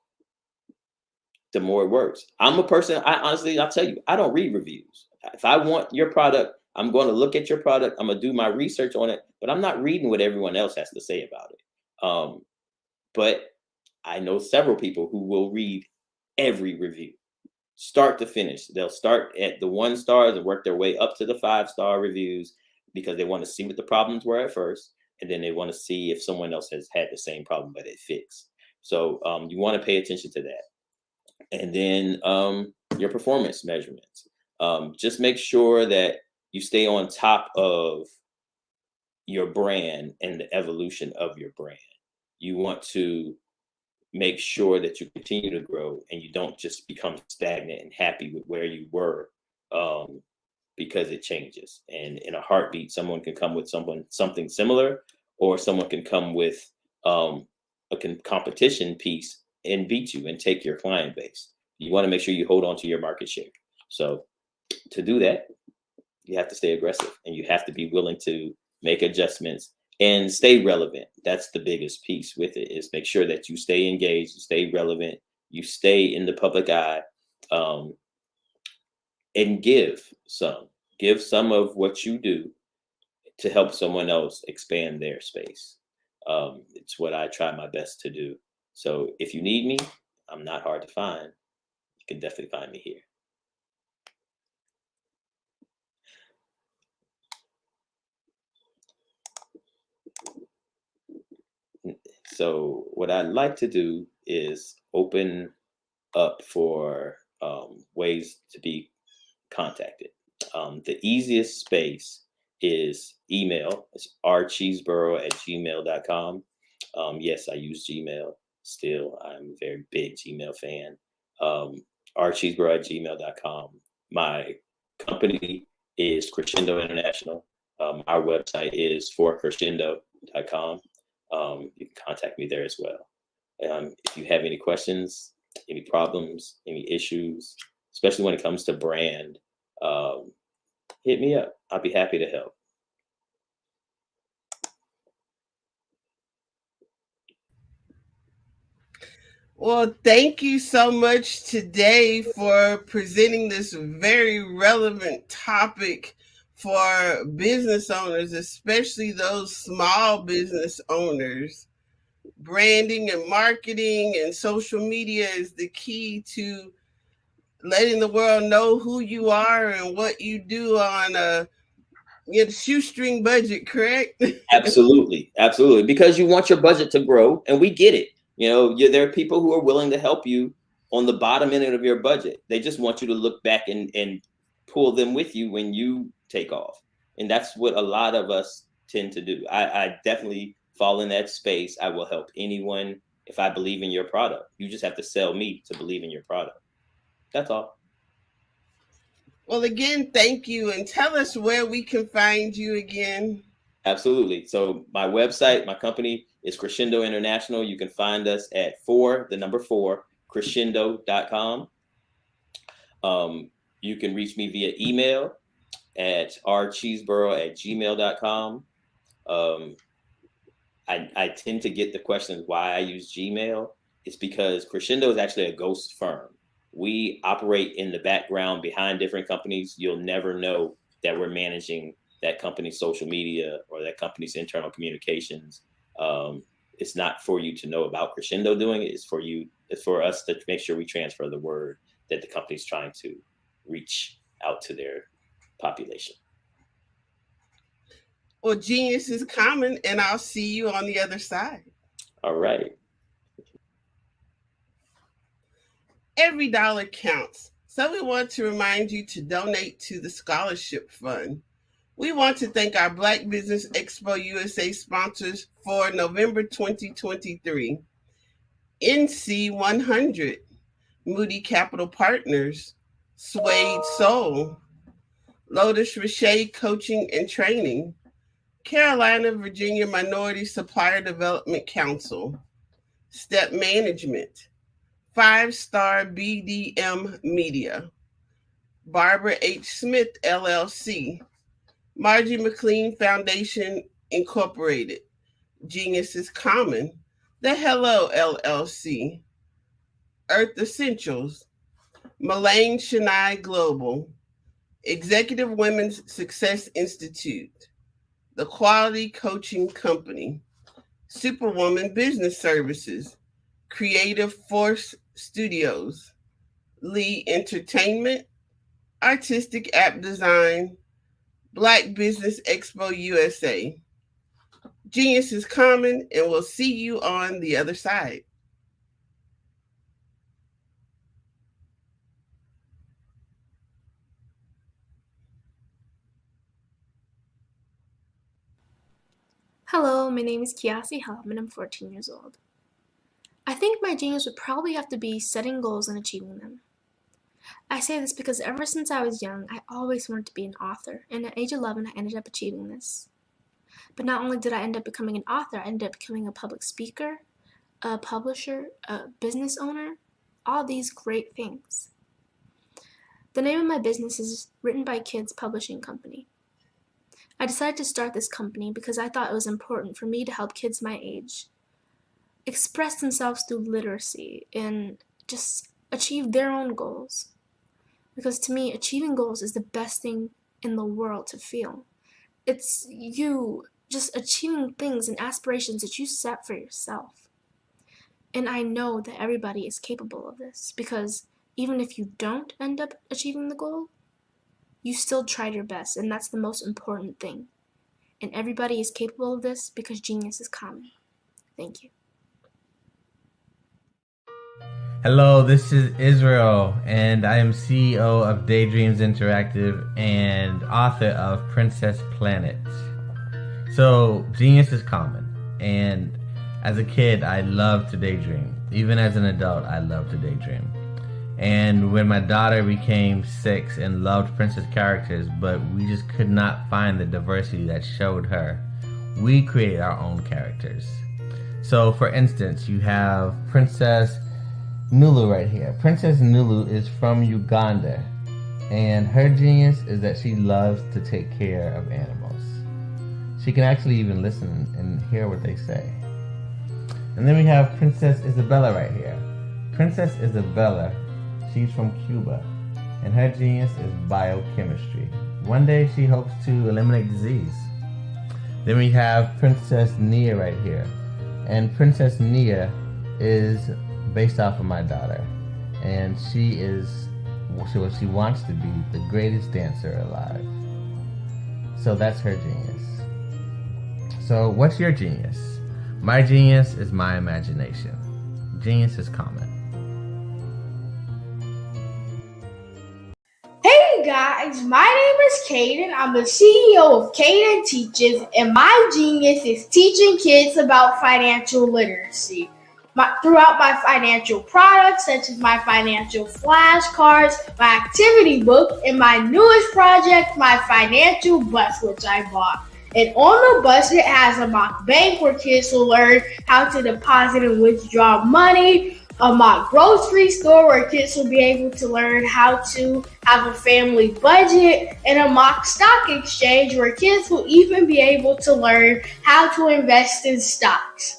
the more it works. I'm a person, I'll tell you, I don't read reviews. If I want your product, I'm going to look at your product. I'm going to do my research on it, but I'm not reading what everyone else has to say about it. But I know several people who will read every review, start to finish. They'll start at the 1 stars and work their way up to the 5-star reviews because they want to see what the problems were at first. And then they want to see if someone else has had the same problem, but it fixed. So you want to pay attention to that. And then your performance measurements. Just make sure that you stay on top of your brand and the evolution of your brand. You want to make sure that you continue to grow and you don't just become stagnant and happy with where you were because it changes. And in a heartbeat, someone can come with something similar, or someone can come with a competition piece and beat you and take your client base. You want to make sure you hold on to your market share. So to do that, you have to stay aggressive and you have to be willing to make adjustments and stay relevant. That's the biggest piece with it, is make sure that you stay engaged, you stay relevant, you stay in the public eye, and give some of what you do to help someone else expand their space. It's what I try my best to do. So if you need me, I'm not hard to find. You can definitely find me here. So what I'd like to do is open up for ways to be contacted. The easiest space is email. It's rcheeseborough@gmail.com. Yes, I use Gmail still. I'm a very big Gmail fan. rcheeseborough@gmail.com. My company is Crescendo International. Our website is forcrescendo.com. You can contact me there as well. If you have any questions, any problems, any issues, especially when it comes to brand, hit me up. I'll be happy to help. Well, thank you so much today for presenting this very relevant topic for business owners, especially those small business owners. Branding and marketing and social media is the key to letting the world know who you are and what you do on a shoestring budget, correct? Absolutely. Because you want your budget to grow, and we get it. There are people who are willing to help you on the bottom end of your budget. They just want you to look back and pull them with you when you take off. And that's what a lot of us tend to do. I definitely fall in that space. I will help anyone if I believe in your product. You just have to sell me to believe in your product. That's all. Well, again, thank you. And tell us where we can find you again. Absolutely. So my website, my company is Crescendo International. You can find us at 4 crescendo.com. You can reach me via email at rcheeseborough@gmail.com. I tend to get the questions why I use Gmail. It's because Crescendo is actually a ghost firm. We operate in the background behind different companies. You'll never know that we're managing that company's social media or that company's internal communications. It's not for you to know about Crescendo doing it. It's for us to make sure we transfer the word that the company's trying to reach out to their population. Well, genius is common, and I'll see you on the other side. All right. Every dollar counts. So we want to remind you to donate to the scholarship fund. We want to thank our Black Business Expo USA sponsors for November 2023. NC 100, Moody Capital Partners, Suede Soul, Lotus Richey Coaching and Training, Carolina, Virginia Minority Supplier Development Council, Step Management, 5-Star BDM Media, Barbara H. Smith, LLC, Margie McLean Foundation, Incorporated, Genius is Common, The Hello, LLC, Earth Essentials, Mullane Shania Global, Executive Women's Success Institute, The Quality Coaching Company, Superwoman Business Services, Creative Force Studios, Lee Entertainment, Artistic App Design, Black Business Expo USA. Genius is common, and we'll see you on the other side. Hello, my name is Kiasi Helm and I'm 14 years old. I think my genius would probably have to be setting goals and achieving them. I say this because ever since I was young, I always wanted to be an author, and at age 11, I ended up achieving this. But not only did I end up becoming an author, I ended up becoming a public speaker, a publisher, a business owner, all these great things. The name of my business is Written by Kids Publishing Company. I decided to start this company because I thought it was important for me to help kids my age express themselves through literacy and just achieve their own goals. Because to me, achieving goals is the best thing in the world to feel. It's you just achieving things and aspirations that you set for yourself. And I know that everybody is capable of this because even if you don't end up achieving the goal, you still tried your best, and that's the most important thing. And everybody is capable of this because genius is common. Thank you. Hello, this is Israel, and I am CEO of Daydreams Interactive and author of Princess Planet. So, genius is common, and as a kid, I loved to daydream. Even as an adult, I love to daydream. And when my daughter became 6 and loved princess characters, but we just could not find the diversity that showed her, we created our own characters. So for instance, you have Princess Nulu right here. Princess Nulu is from Uganda, and her genius is that she loves to take care of animals. She can actually even listen and hear what they say. And then we have Princess Isabella right here. Princess Isabella, she's from Cuba, and her genius is biochemistry. One day she hopes to eliminate disease. Then we have Princess Nia right here, and Princess Nia is based off of my daughter, and she wants to be the greatest dancer alive. So that's her genius. So what's your genius? My genius is my imagination. Genius is common. Hey guys, my name is Caden. I'm the CEO of Caden Teaches, and my genius is teaching kids about financial literacy. Throughout my financial products, such as my financial flashcards, my activity book, and my newest project, my financial bus, which I bought. And on the bus, it has a mock bank where kids will learn how to deposit and withdraw money, a mock grocery store where kids will be able to learn how to have a family budget, and a mock stock exchange where kids will even be able to learn how to invest in stocks.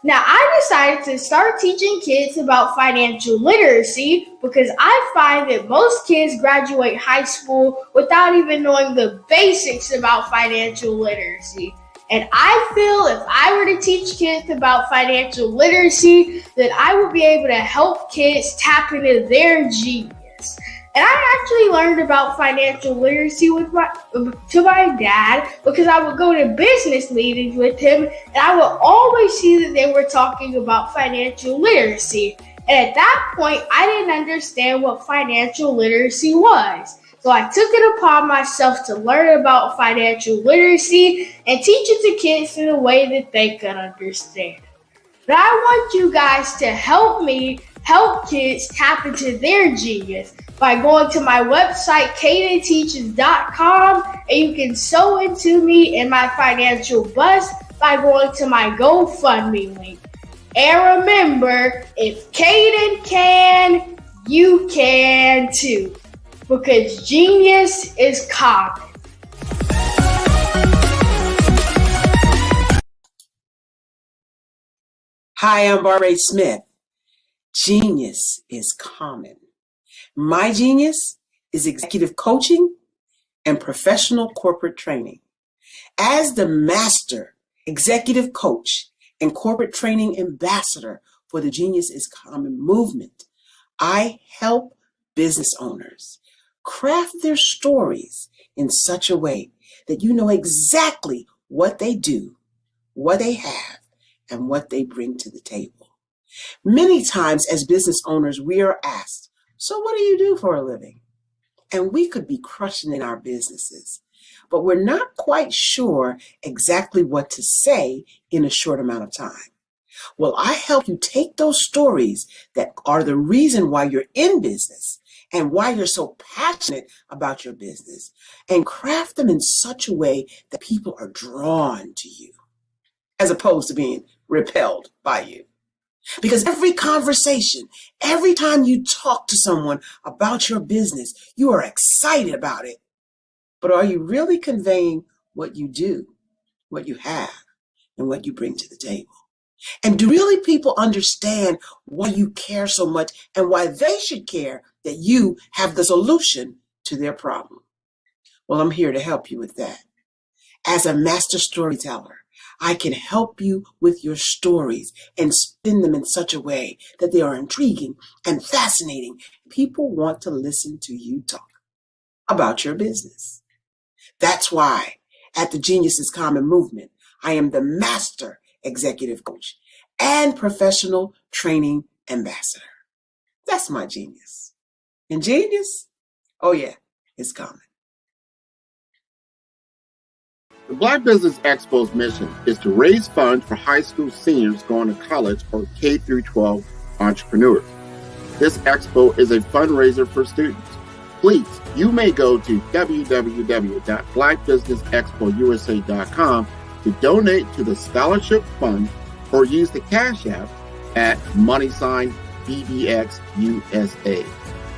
Now, I decided to start teaching kids about financial literacy because I find that most kids graduate high school without even knowing the basics about financial literacy. And I feel if I were to teach kids about financial literacy, that I would be able to help kids tap into their genius. And I actually learned about financial literacy to my dad because I would go to business meetings with him, and I would always see that they were talking about financial literacy. And at that point, I didn't understand what financial literacy was. So I took it upon myself to learn about financial literacy and teach it to kids in a way that they could understand. But I want you guys to help me help kids tap into their genius by going to my website, cadenteaches.com, and you can sew into me in my financial bust by going to my GoFundMe link. And remember, if Caden can, you can too. Because genius is common. Hi, I'm Barbara Smith. Genius is common. My genius is executive coaching and professional corporate training. As the master executive coach and corporate training ambassador for the Genius is Common movement, I help business owners craft their stories in such a way that you know exactly what they do, what they have, and what they bring to the table. Many times as business owners, we are asked, so what do you do for a living? And we could be crushing in our businesses, but we're not quite sure exactly what to say in a short amount of time. Well, I help you take those stories that are the reason why you're in business and why you're so passionate about your business and craft them in such a way that people are drawn to you as opposed to being repelled by you. Because every conversation, every time you talk to someone about your business, you are excited about it. But are you really conveying what you do, what you have, and what you bring to the table? And do really people understand why you care so much and why they should care that you have the solution to their problem? Well, I'm here to help you with that. As a master storyteller, I can help you with your stories and spin them in such a way that they are intriguing and fascinating. People want to listen to you talk about your business. That's why at the Genius is Common movement, I am the master executive coach and professional training ambassador. That's my genius. And genius? Oh yeah, it's common. The Black Business Expo's mission is to raise funds for high school seniors going to college or K through 12 entrepreneurs. This expo is a fundraiser for students. Please, you may go to www.blackbusinessexpousa.com to donate to the scholarship fund or use the Cash App at $BBXUSA.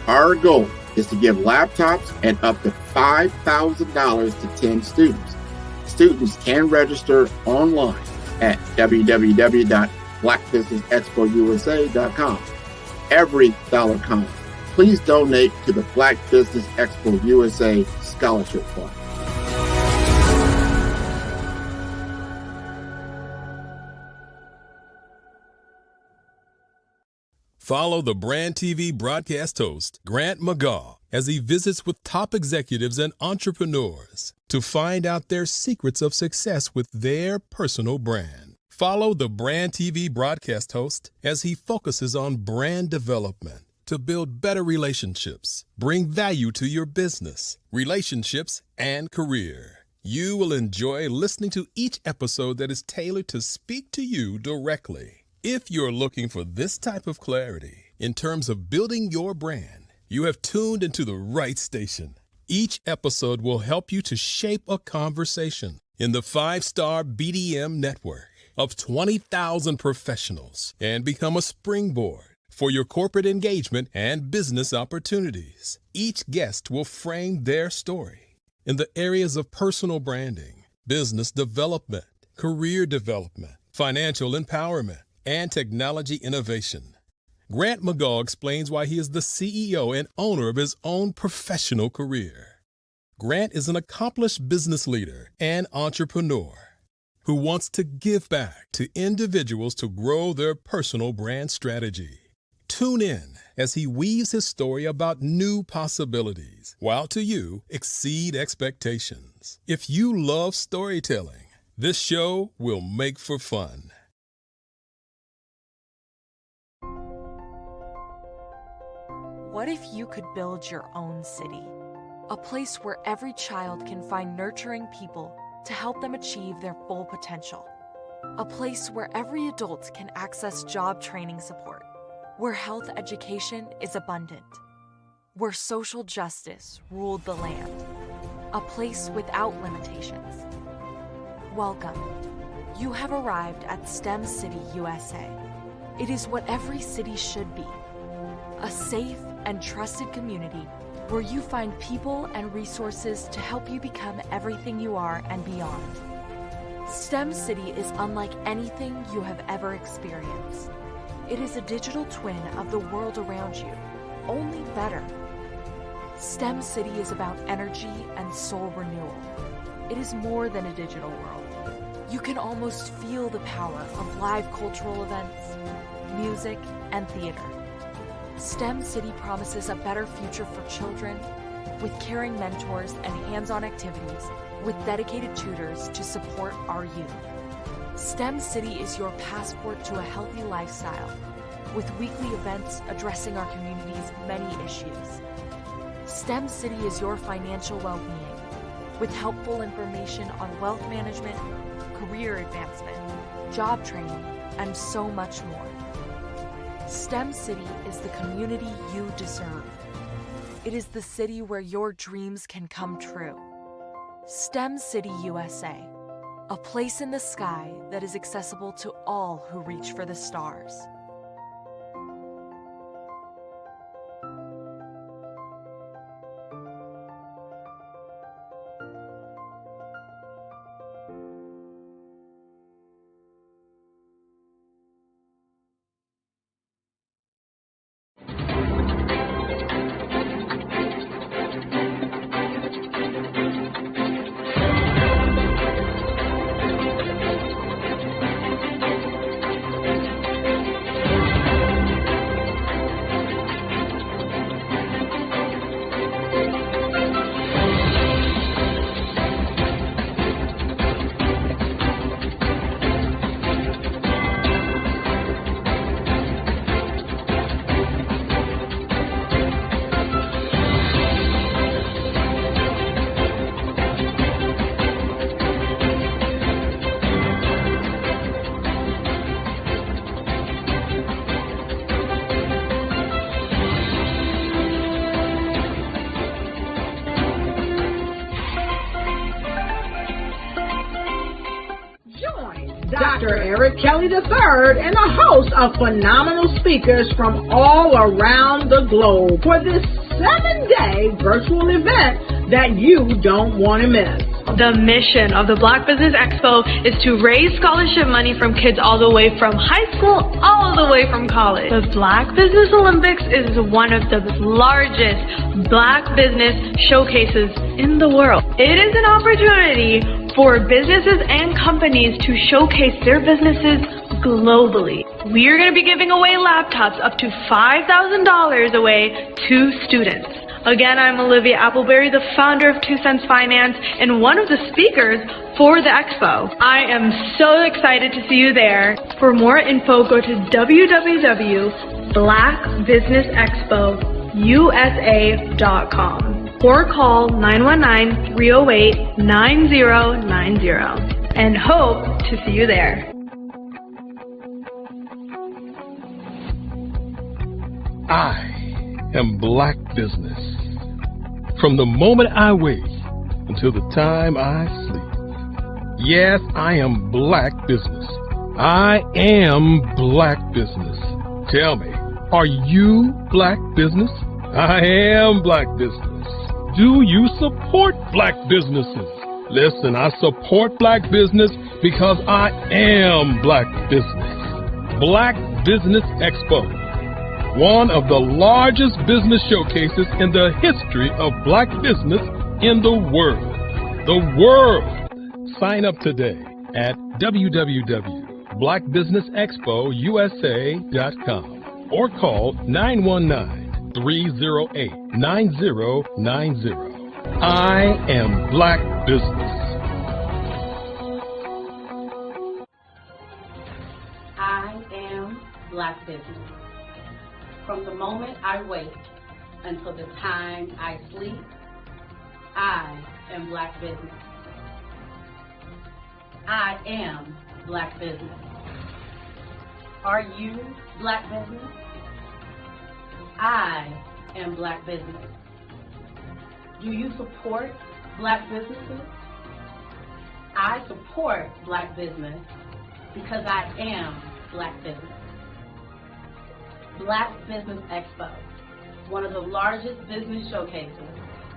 Our goal is to give laptops and up to $5,000 to 10 students. Students can register online at www.blackbusinessexpousa.com. Every dollar counts. Please donate to the Black Business Expo USA Scholarship Fund. Follow the Brand TV broadcast host, Grant McGaugh, as he visits with top executives and entrepreneurs to find out their secrets of success with their personal brand. Follow the Brand TV broadcast host as he focuses on brand development to build better relationships, bring value to your business, relationships, and career. You will enjoy listening to each episode that is tailored to speak to you directly. If you're looking for this type of clarity in terms of building your brand, you have tuned into the right station. Each episode will help you to shape a conversation in the 5-star BDM network of 20,000 professionals and become a springboard for your corporate engagement and business opportunities. Each guest will frame their story in the areas of personal branding, business development, career development, financial empowerment, and technology innovation. Grant McGaugh explains why he is the CEO and owner of his own professional career. Grant is an accomplished business leader and entrepreneur who wants to give back to individuals to grow their personal brand strategy. Tune in as he weaves his story about new possibilities, while to you exceed expectations. If you love storytelling, this show will make for fun. What if you could build your own city? A place where every child can find nurturing people to help them achieve their full potential. A place where every adult can access job training support. Where health education is abundant. Where social justice ruled the land. A place without limitations. Welcome. You have arrived at STEM City USA. It is what every city should be. A safe and trusted community where you find people and resources to help you become everything you are and beyond. STEM City is unlike anything you have ever experienced. It is a digital twin of the world around you, only better. STEM City is about energy and soul renewal. It is more than a digital world. You can almost feel the power of live cultural events, music, and theater. STEM City promises a better future for children with caring mentors and hands-on activities with dedicated tutors to support our youth. STEM City is your passport to a healthy lifestyle with weekly events addressing our community's many issues. STEM City is your financial well-being with helpful information on wealth management, career advancement, job training, and so much more. STEM City is the community you deserve. It is the city where your dreams can come true. STEM City USA, a place in the sky that is accessible to all who reach for the stars. Dr. Eric Kelly III and a host of phenomenal speakers from all around the globe for this 7-day virtual event that you don't want to miss. The mission of the Black Business Expo is to raise scholarship money from kids all the way from high school all the way from college. The Black Business Olympics is one of the largest Black business showcases in the world. It is an opportunity for businesses and companies to showcase their businesses globally. We are going to be giving away laptops up to $5,000 away to students. Again, I'm Olivia Appleberry, the founder of 2 Cents Finance and one of the speakers for the expo. I am so excited to see you there. For more info, go to www.blackbusinessexpousa.com or call 919-308-9090 and hope to see you there. I am Black Business. From the moment I wake until the time I sleep. Yes, I am Black Business. I am Black Business. Tell me, are you Black Business? I am Black Business. Do you support Black businesses? Listen, I support Black business because I am Black Business. Black Business Expo, one of the largest business showcases in the history of Black business in the world. The world! Sign up today at www.blackbusinessexpousa.com or call 919-308-9090. I am Black Business. I am Black Business. From the moment I wake until the time I sleep. I am Black business. I am Black business. Are you Black business? I am Black business. Do you support Black businesses? I support Black business because I am Black business. Black Business Expo, one of the largest business showcases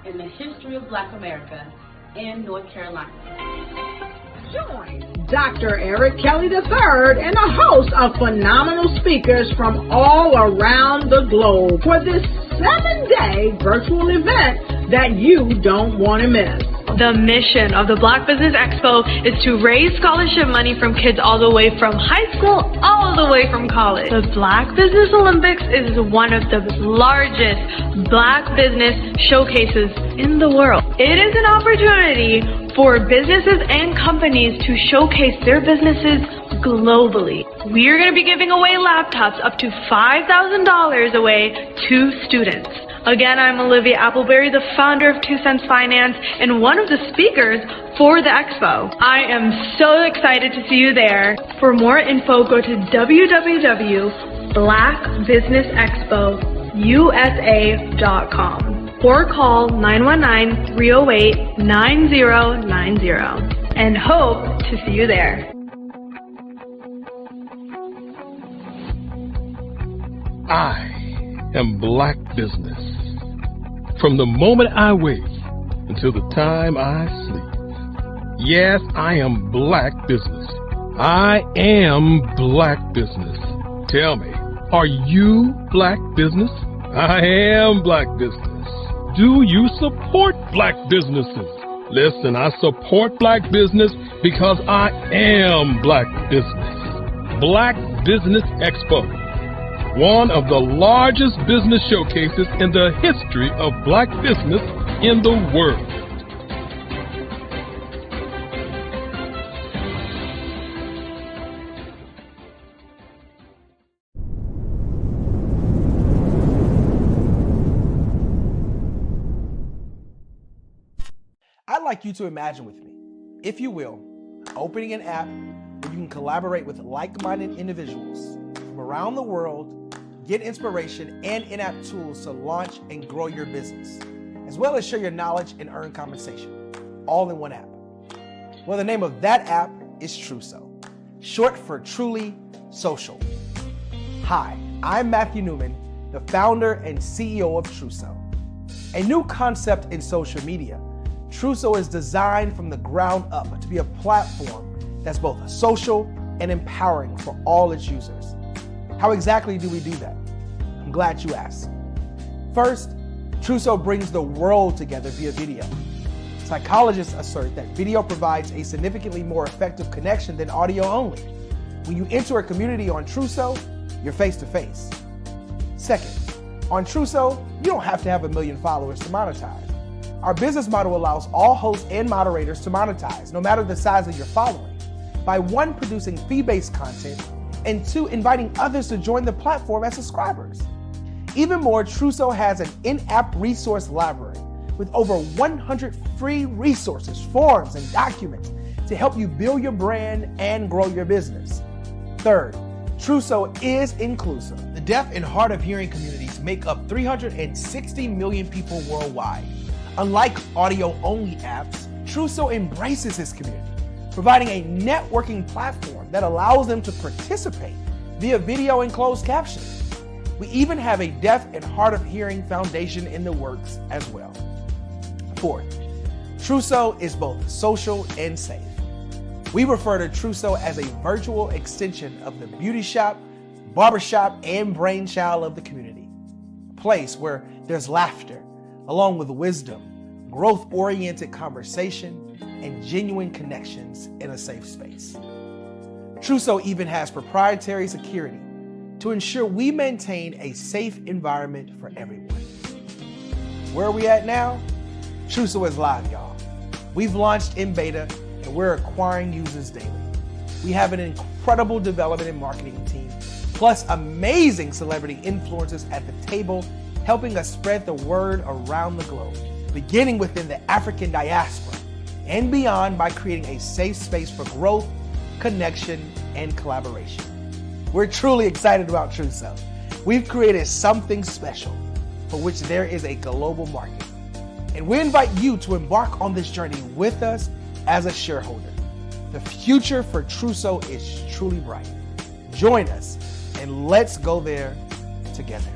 in the history of Black America in North Carolina. Join Dr. Eric Kelly III and a host of phenomenal speakers from all around the globe for this 7-day virtual event that you don't want to miss. The mission of the Black Business Expo is to raise scholarship money from kids all the way from high school, all the way from college. The Black Business Olympics is one of the largest Black business showcases in the world. It is an opportunity for businesses and companies to showcase their businesses globally. We are going to be giving away laptops up to $5,000 away to students. Again, I'm Olivia Appleberry, the founder of 2 Cents Finance and one of the speakers for the expo. I am so excited to see you there. For more info, go to www.blackbusinessexpousa.com or call 919-308-9090 and hope to see you there. I am Black business. From the moment I wake until the time I sleep. Yes, I am Black business. I am Black business. Tell me, are you Black business? I am Black business. Do you support Black businesses? Listen, I support Black business because I am Black business. Black Business Expo, one of the largest business showcases in the history of Black business in the world. I'd like you to imagine with me, if you will, opening an app where you can collaborate with like-minded individuals from around the world, get inspiration and in-app tools to launch and grow your business, as well as share your knowledge and earn compensation, all in one app. Well, the name of that app is Truso, short for Truly Social. Hi, I'm Matthew Newman, the founder and CEO of Truso. A new concept in social media, Truso is designed from the ground up to be a platform that's both social and empowering for all its users. How exactly do we do that? I'm glad you asked. First, Truso brings the world together via video. Psychologists assert that video provides a significantly more effective connection than audio only. When you enter a community on Truso, you're face to face. Second, on Truso, you don't have to have 1 million followers to monetize. Our business model allows all hosts and moderators to monetize, no matter the size of your following, by 1, producing fee-based content, and 2, inviting others to join the platform as subscribers. Even more, Truso has an in-app resource library with over 100 free resources, forms, and documents to help you build your brand and grow your business. Third, Truso is inclusive. The deaf and hard of hearing communities make up 360 million people worldwide. Unlike audio-only apps, Truso embraces this community, providing a networking platform that allows them to participate via video and closed captioning. We even have a deaf and hard of hearing foundation in the works as well. Fourth, Truso is both social and safe. We refer to Truso as a virtual extension of the beauty shop, barbershop, and brainchild of the community. A place where there's laughter, along with wisdom, growth-oriented conversation, and genuine connections in a safe space. Truso even has proprietary security to ensure we maintain a safe environment for everyone. Where are we at now? Truso is live, y'all. We've launched in beta and we're acquiring users daily. We have an incredible development and marketing team, plus amazing celebrity influencers at the table helping us spread the word around the globe, beginning within the African diaspora and beyond by creating a safe space for growth, connection, and collaboration. We're truly excited about True Self. We've created something special for which there is a global market. And we invite you to embark on this journey with us as a shareholder. The future for Truso is truly bright. Join us and let's go there together.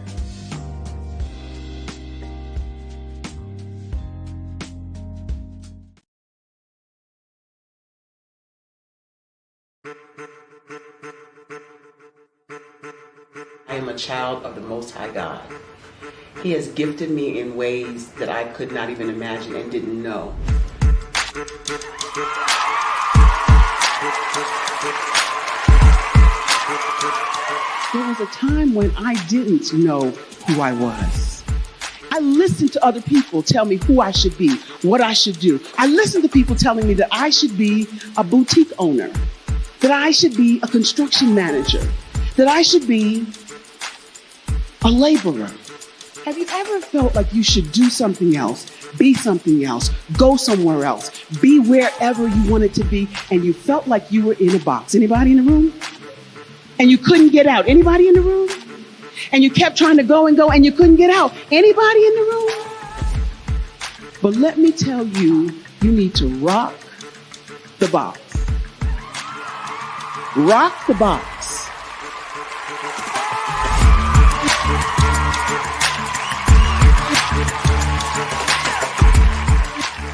I am a child of the Most High God. He has gifted me in ways that I could not even imagine and didn't know. There was a time when I didn't know who I was. I listened to other people tell me who I should be, what I should do. I listened to people telling me that I should be a boutique owner, that I should be a construction manager, that I should be a laborer. Have you ever felt like you should do something else, be something else, go somewhere else, be wherever you wanted to be, and you felt like you were in a box? Anybody in the room? And you couldn't get out? Anybody in the room? And you kept trying to go and you couldn't get out? Anybody in the room? But let me tell you, you need to rock the box. Rock the box.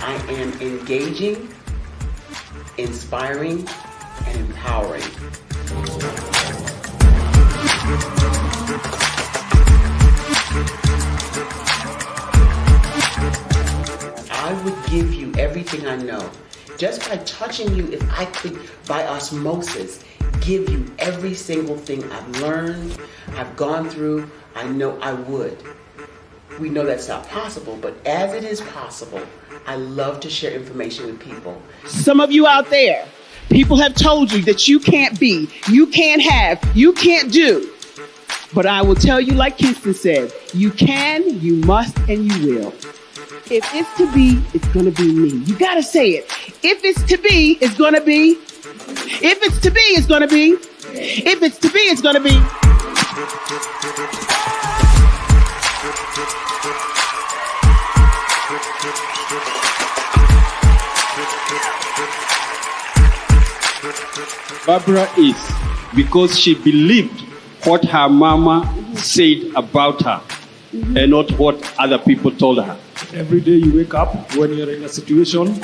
I am engaging, inspiring, and empowering. I would give you everything I know. Just by touching you, if I could, by osmosis, give you every single thing I've learned, I've gone through, I know I would. We know that's not possible, but as it is possible, I love to share information with people. Some of you out there, people have told you that you can't be, you can't have, you can't do. But I will tell you, like Kinston said, you can, you must, and you will. If it's to be, it's going to be me. You got to say it. If it's to be, it's going to be. If it's to be, it's going to be. If it's to be, it's going to be. Barbara is because she believed what her mama said about her and not what other people told her. Every day you wake up, when you're in a situation,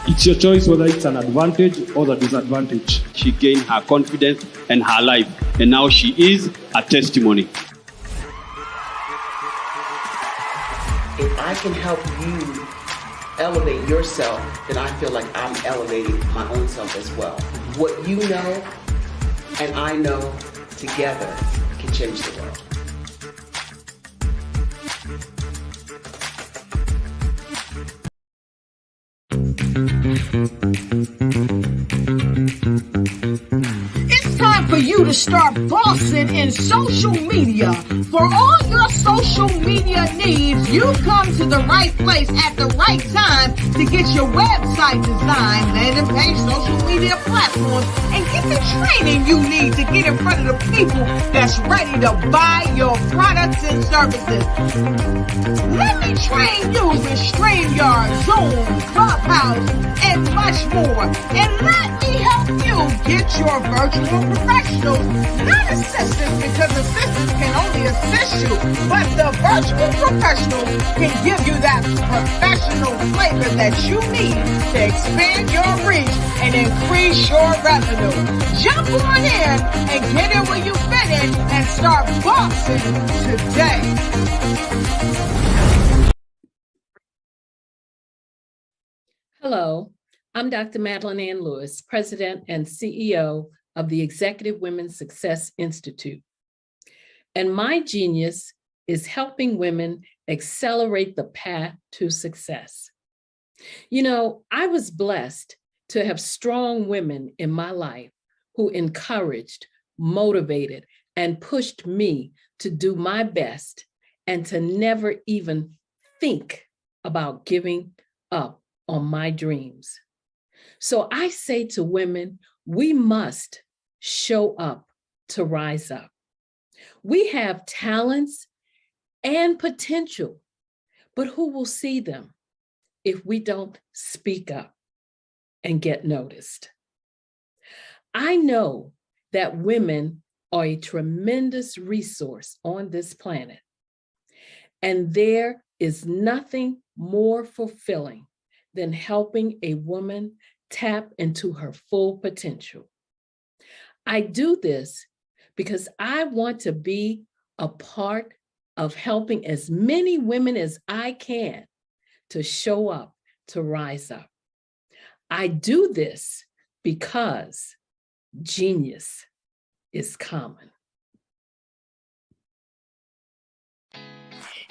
it's your choice whether it's an advantage or the disadvantage. She gained her confidence and her life, and now she is a testimony. If I can help you elevate yourself, then I feel like I'm elevating my own self as well. What you know and I know together can change the world. It's time for you to start bossing in social media. For all your social media needs, you've come to the right place at the right time to get your website designed, landing page, social media platforms, and get the training you need to get in front of the people that's ready to buy your products and services. Let me train you with StreamYard, Zoom, Clubhouse, and much more. And let me help you get your virtual professionals, not assistants, because assistants can only assist you, but the virtual professionals can give you that professional flavor that you need to expand your reach and increase your revenue. Jump on in and get in where you fit in and start boxing today. Hello, I'm Dr. Madeline Ann Lewis, President and CEO of the Executive Women's Success Institute. And my genius is helping women accelerate the path to success. You know, I was blessed to have strong women in my life who encouraged, motivated, and pushed me to do my best and to never even think about giving up on my dreams. So I say to women, we must show up to rise up. We have talents and potential, but who will see them if we don't speak up and get noticed? I know that women are a tremendous resource on this planet, and there is nothing more fulfilling than helping a woman tap into her full potential. I do this because I want to be a part of helping as many women as I can to show up, to rise up. I do this because genius is common.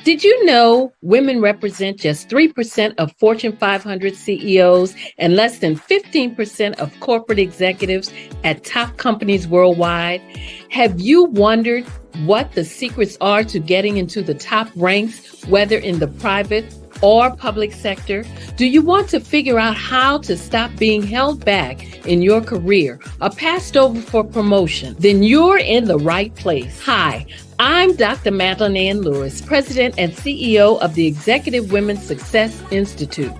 Did you know women represent just 3% of Fortune 500 CEOs and less than 15% of corporate executives at top companies worldwide? Have you wondered what the secrets are to getting into the top ranks, whether in the private or public sector? Do you want to figure out how to stop being held back in your career or passed over for promotion? Then you're in the right place. Hi, I'm Dr. Madeline Ann Lewis, President and CEO of the Executive Women's Success Institute.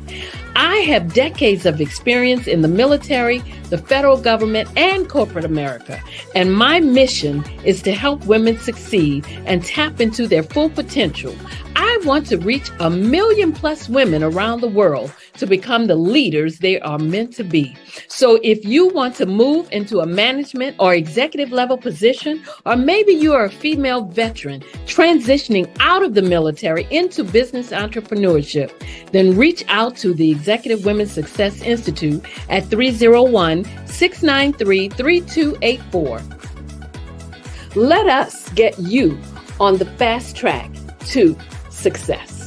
I have decades of experience in the military, the federal government, and corporate America, and my mission is to help women succeed and tap into their full potential. I want to reach 1 million plus women around the world to become the leaders they are meant to be. So if you want to move into a management or executive level position, or maybe you are a female veteran transitioning out of the military into business entrepreneurship, then reach out to the Executive Women's Success Institute at 301-693-3284. Let us get you on the fast track to success.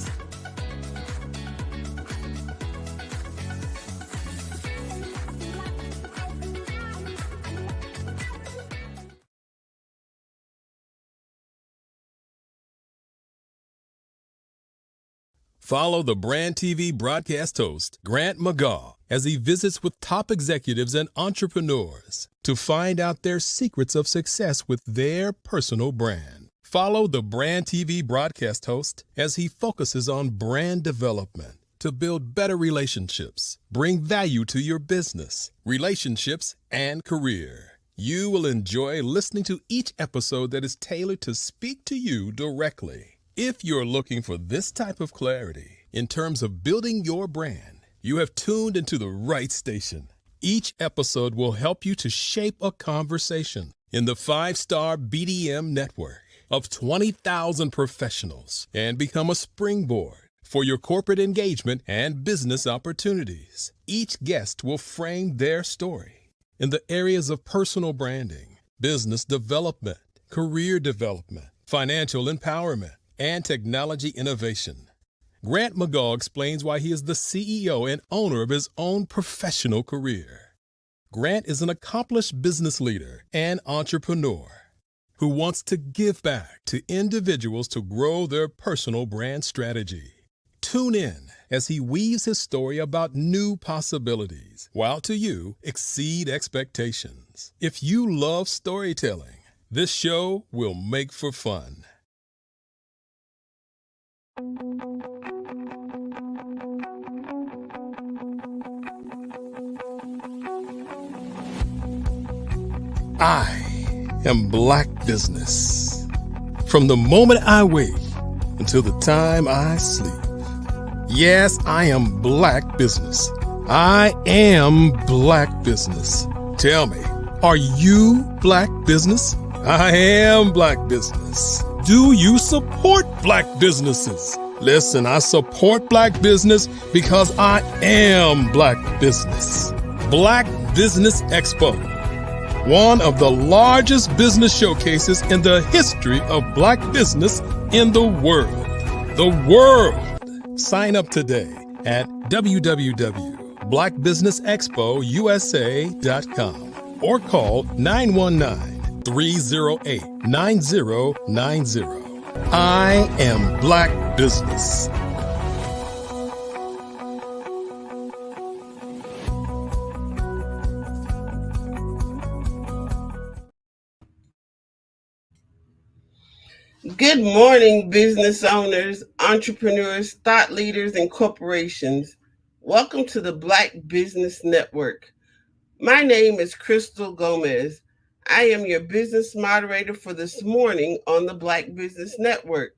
Follow the Brand TV broadcast host, Grant McGaw, as he visits with top executives and entrepreneurs to find out their secrets of success with their personal brand. Follow the Brand TV broadcast host as he focuses on brand development to build better relationships, bring value to your business, relationships, and career. You will enjoy listening to each episode that is tailored to speak to you directly. If you're looking for this type of clarity in terms of building your brand, you have tuned into the right station. Each episode will help you to shape a conversation in the 5-star BDM network of 20,000 professionals and become a springboard for your corporate engagement and business opportunities. Each guest will frame their story in the areas of personal branding, business development, career development, financial empowerment, and technology innovation. Grant McGaw explains why he is the CEO and owner of his own professional career. Grant is an accomplished business leader and entrepreneur who wants to give back to individuals to grow their personal brand strategy. Tune in as he weaves his story about new possibilities, while to you exceed expectations. If you love storytelling, this show will make for fun. I am Black Business. From the moment I wake until the time I sleep. Yes, I am Black Business. I am Black Business. Tell me, are you Black Business? I am Black Business. Do you support Black businesses? Listen, I support Black business because I am Black Business. Black Business Expo, one of the largest business showcases in the history of Black business in the world. The world! Sign up today at www.blackbusinessexpousa.com or call 919-308-9090. I am Black Business. Good morning, business owners, entrepreneurs, thought leaders, and corporations. Welcome to the Black Business Network. My name is Crystal Gomez. I am your business moderator for this morning on the Black Business Network.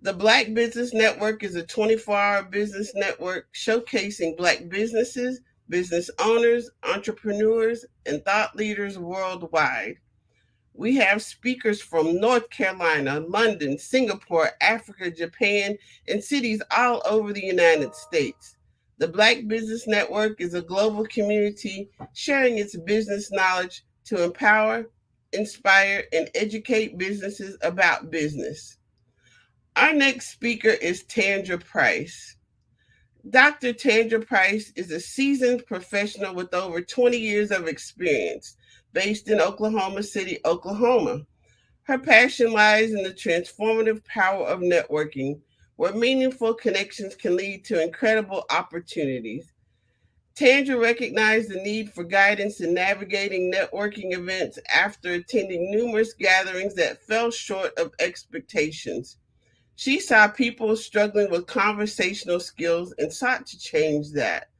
The Black Business Network is a 24-hour business network showcasing Black businesses, business owners, entrepreneurs, and thought leaders worldwide. We have speakers from North Carolina, London, Singapore, Africa, Japan, and cities all over the United States. The Black Business Network is a global community sharing its business knowledge to empower, inspire, and educate businesses about business. Our next speaker is Tandra Price. Dr. Tandra Price is a seasoned professional with over 20 years of experience, based in Oklahoma City, Oklahoma. Her passion lies in the transformative power of networking, where meaningful connections can lead to incredible opportunities. Tandra recognized the need for guidance in navigating networking events after attending numerous gatherings that fell short of expectations. She saw people struggling with conversational skills and sought to change that.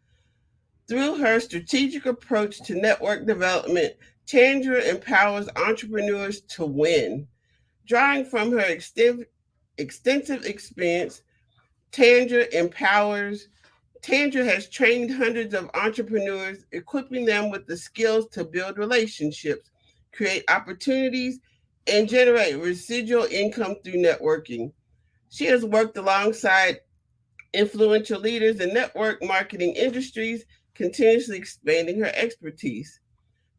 Through her strategic approach to network development, Tandra empowers entrepreneurs to win. Drawing from her extensive experience, Tandra has trained hundreds of entrepreneurs, equipping them with the skills to build relationships, create opportunities, and generate residual income through networking. She has worked alongside influential leaders in network marketing industries, continuously expanding her expertise.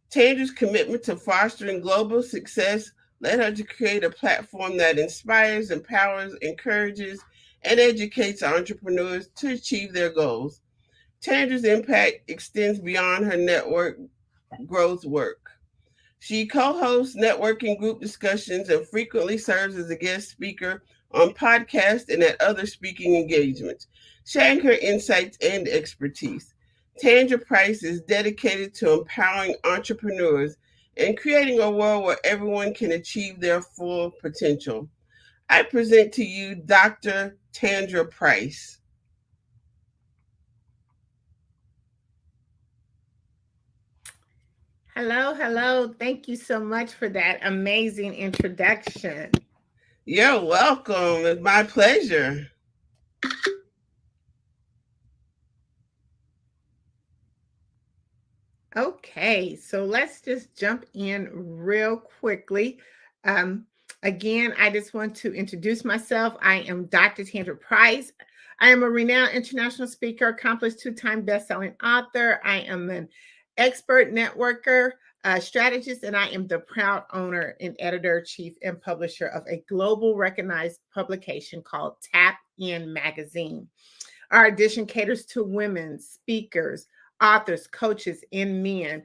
Tandra's commitment to fostering global success led her to create a platform that inspires, empowers, encourages, and educates entrepreneurs to achieve their goals. Tandra's impact extends beyond her network growth work. She co-hosts networking group discussions and frequently serves as a guest speaker on podcasts and at other speaking engagements, sharing her insights and expertise. Tandra Price is dedicated to empowering entrepreneurs and creating a world where everyone can achieve their full potential. I present to you Dr. Tandra Price. Hello. Thank you so much for that amazing introduction. You're welcome. It's my pleasure. Okay, so let's just jump in real quickly. Again, I just want to introduce myself. I am Dr. Tandra Price. I am a renowned international speaker, accomplished two-time best-selling author. I am an expert networker, strategist, and I am the proud owner and editor-chief and publisher of a global recognized publication called Tap In Magazine. Our edition caters to women, speakers, authors, coaches, and men.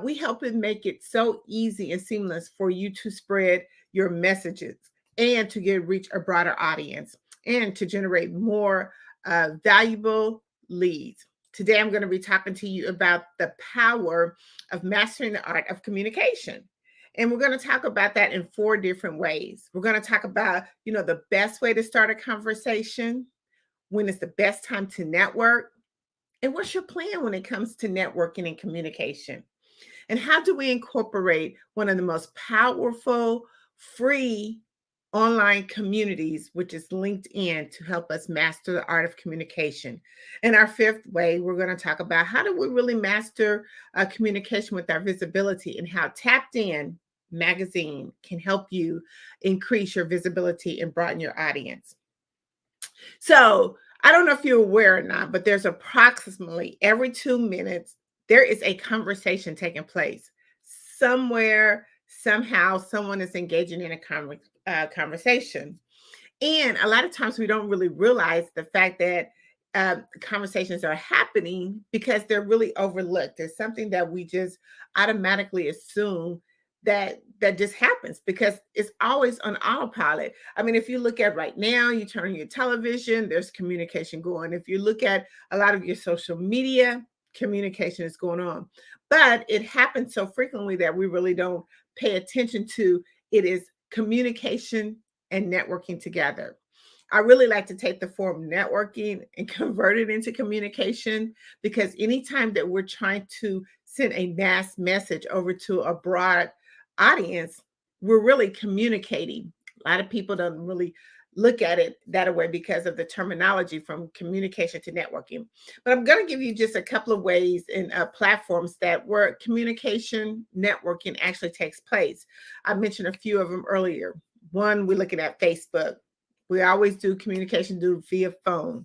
We help them make it so easy and seamless for you to spread your messages and to reach a broader audience and to generate more valuable leads. Today, I'm going to be talking to you about the power of mastering the art of communication. And we're going to talk about that in 4 different ways. We're going to talk about, the best way to start a conversation, when is the best time to network, and what's your plan when it comes to networking and communication? And how do we incorporate one of the most powerful, free online communities, which is LinkedIn, to help us master the art of communication? And our 5th way, we're going to talk about how do we really master communication with our visibility, and how Tapped In Magazine can help you increase your visibility and broaden your audience. So I don't know if you're aware or not, but there's approximately every 2 minutes, there is a conversation taking place. Somewhere, somehow, someone is engaging in a conversation. And a lot of times we don't really realize the fact that conversations are happening because they're really overlooked. There's something that we just automatically assume that just happens because it's always on autopilot. I mean, if you look at right now, you turn on your television, there's communication going. If you look at a lot of your social media, communication is going on. But it happens so frequently that we really don't pay attention to it. Is communication and networking together. I really like to take the form networking and convert it into communication, because anytime that we're trying to send a mass message over to a broad audience, we're really communicating. A lot of people don't really look at it that way because of the terminology from communication to networking. But I'm going to give you just a couple of ways and platforms that where communication networking actually takes place. I mentioned a few of them earlier. One, we're looking at Facebook. We always do communication via phone,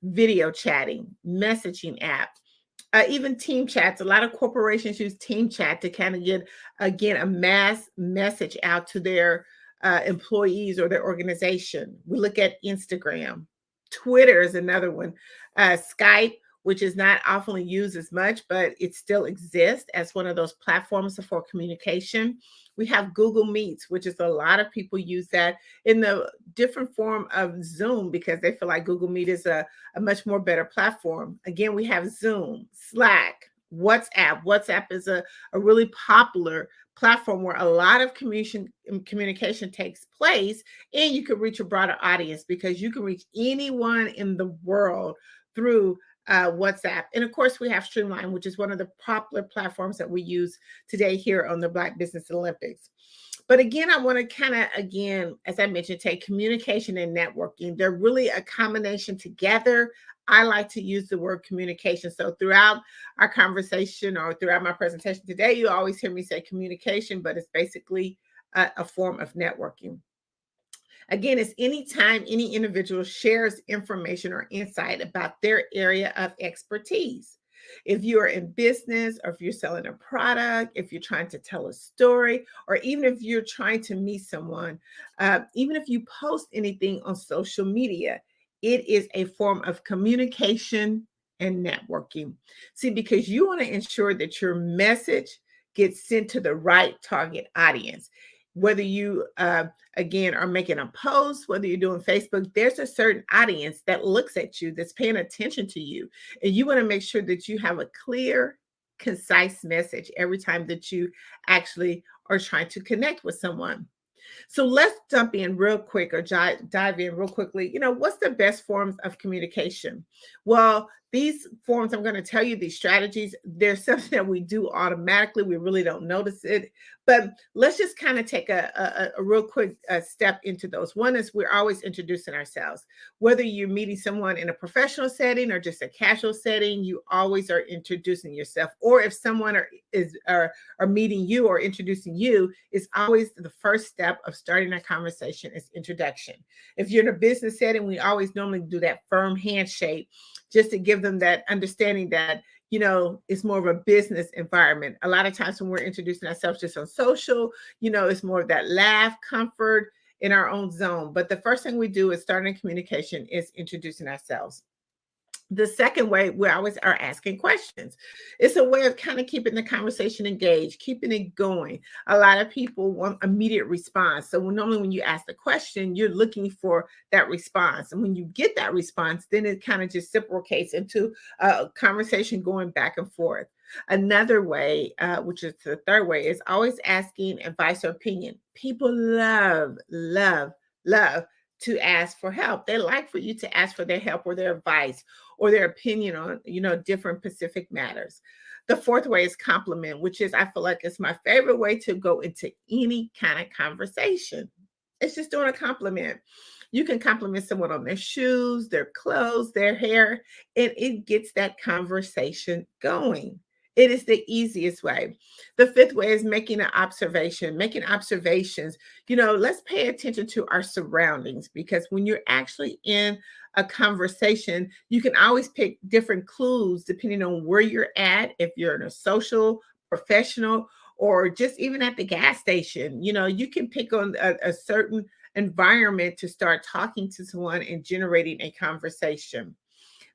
video chatting, messaging app, even team chats. A lot of corporations use team chat to kind of get, again, a mass message out to their employees or their organization. We look at Instagram. Twitter is another one. Skype, which is not often used as much, but it still exists as one of those platforms for communication. We have Google Meets, which is a lot of people use that in the different form of Zoom because they feel like Google Meet is a much more better platform. Again, we have Zoom, Slack, WhatsApp. WhatsApp is a really popular platform where a lot of communication takes place, and you can reach a broader audience because you can reach anyone in the world through WhatsApp. And of course, we have Streamline, which is one of the popular platforms that we use today here on the Black Business Olympics. But again, I want to kind of, again, as I mentioned, take communication and networking. They're really a combination together. I like to use the word communication. So throughout our conversation or throughout my presentation today, you always hear me say communication, but it's basically a form of networking. Again, it's anytime any individual shares information or insight about their area of expertise. If you are in business, or if you're selling a product, if you're trying to tell a story, or even if you're trying to meet someone, even if you post anything on social media, it is a form of communication and networking. See, because you want to ensure that your message gets sent to the right target audience. Whether you, again, are making a post, whether you're doing Facebook, there's a certain audience that looks at you, that's paying attention to you. And you want to make sure that you have a clear, concise message every time that you actually are trying to connect with someone. So let's jump in real quick, or dive in real quickly. You know, what's the best forms of communication? Well, these forms, I'm going to tell you these strategies. There's something that we do automatically. We really don't notice it. But let's just kind of take a real quick step into those. One is we're always introducing ourselves. Whether you're meeting someone in a professional setting or just a casual setting, you always are introducing yourself. Or if someone are meeting you or introducing you, it's always the first step of starting a conversation is introduction. If you're in a business setting, we always normally do that firm handshake just to give them that understanding that, you know, it's more of a business environment. A lot of times when we're introducing ourselves just on social, you know, it's more of that laugh, comfort in our own zone. But the first thing we do is starting communication is introducing ourselves. The second way, we always are asking questions. It's a way of kind of keeping the conversation engaged, keeping it going. A lot of people want immediate response. So normally when you ask the question, you're looking for that response. And when you get that response, then it kind of just reciprocates into a conversation going back and forth. Another way, which is the third way, is always asking advice or opinion. People love to ask for help. They like for you to ask for their help or their advice or their opinion on, you know, different specific matters. The fourth way is compliment, which is, I feel like it's my favorite way to go into any kind of conversation. It's just doing a compliment. You can compliment someone on their shoes, their clothes, their hair, and it gets that conversation going. It is the easiest way. The fifth way is making an observation, making observations. You know, let's pay attention to our surroundings, because when you're actually in a conversation, you can always pick different clues depending on where you're at. If you're in a social, professional, or just even at the gas station, you know, you can pick on a certain environment to start talking to someone and generating a conversation.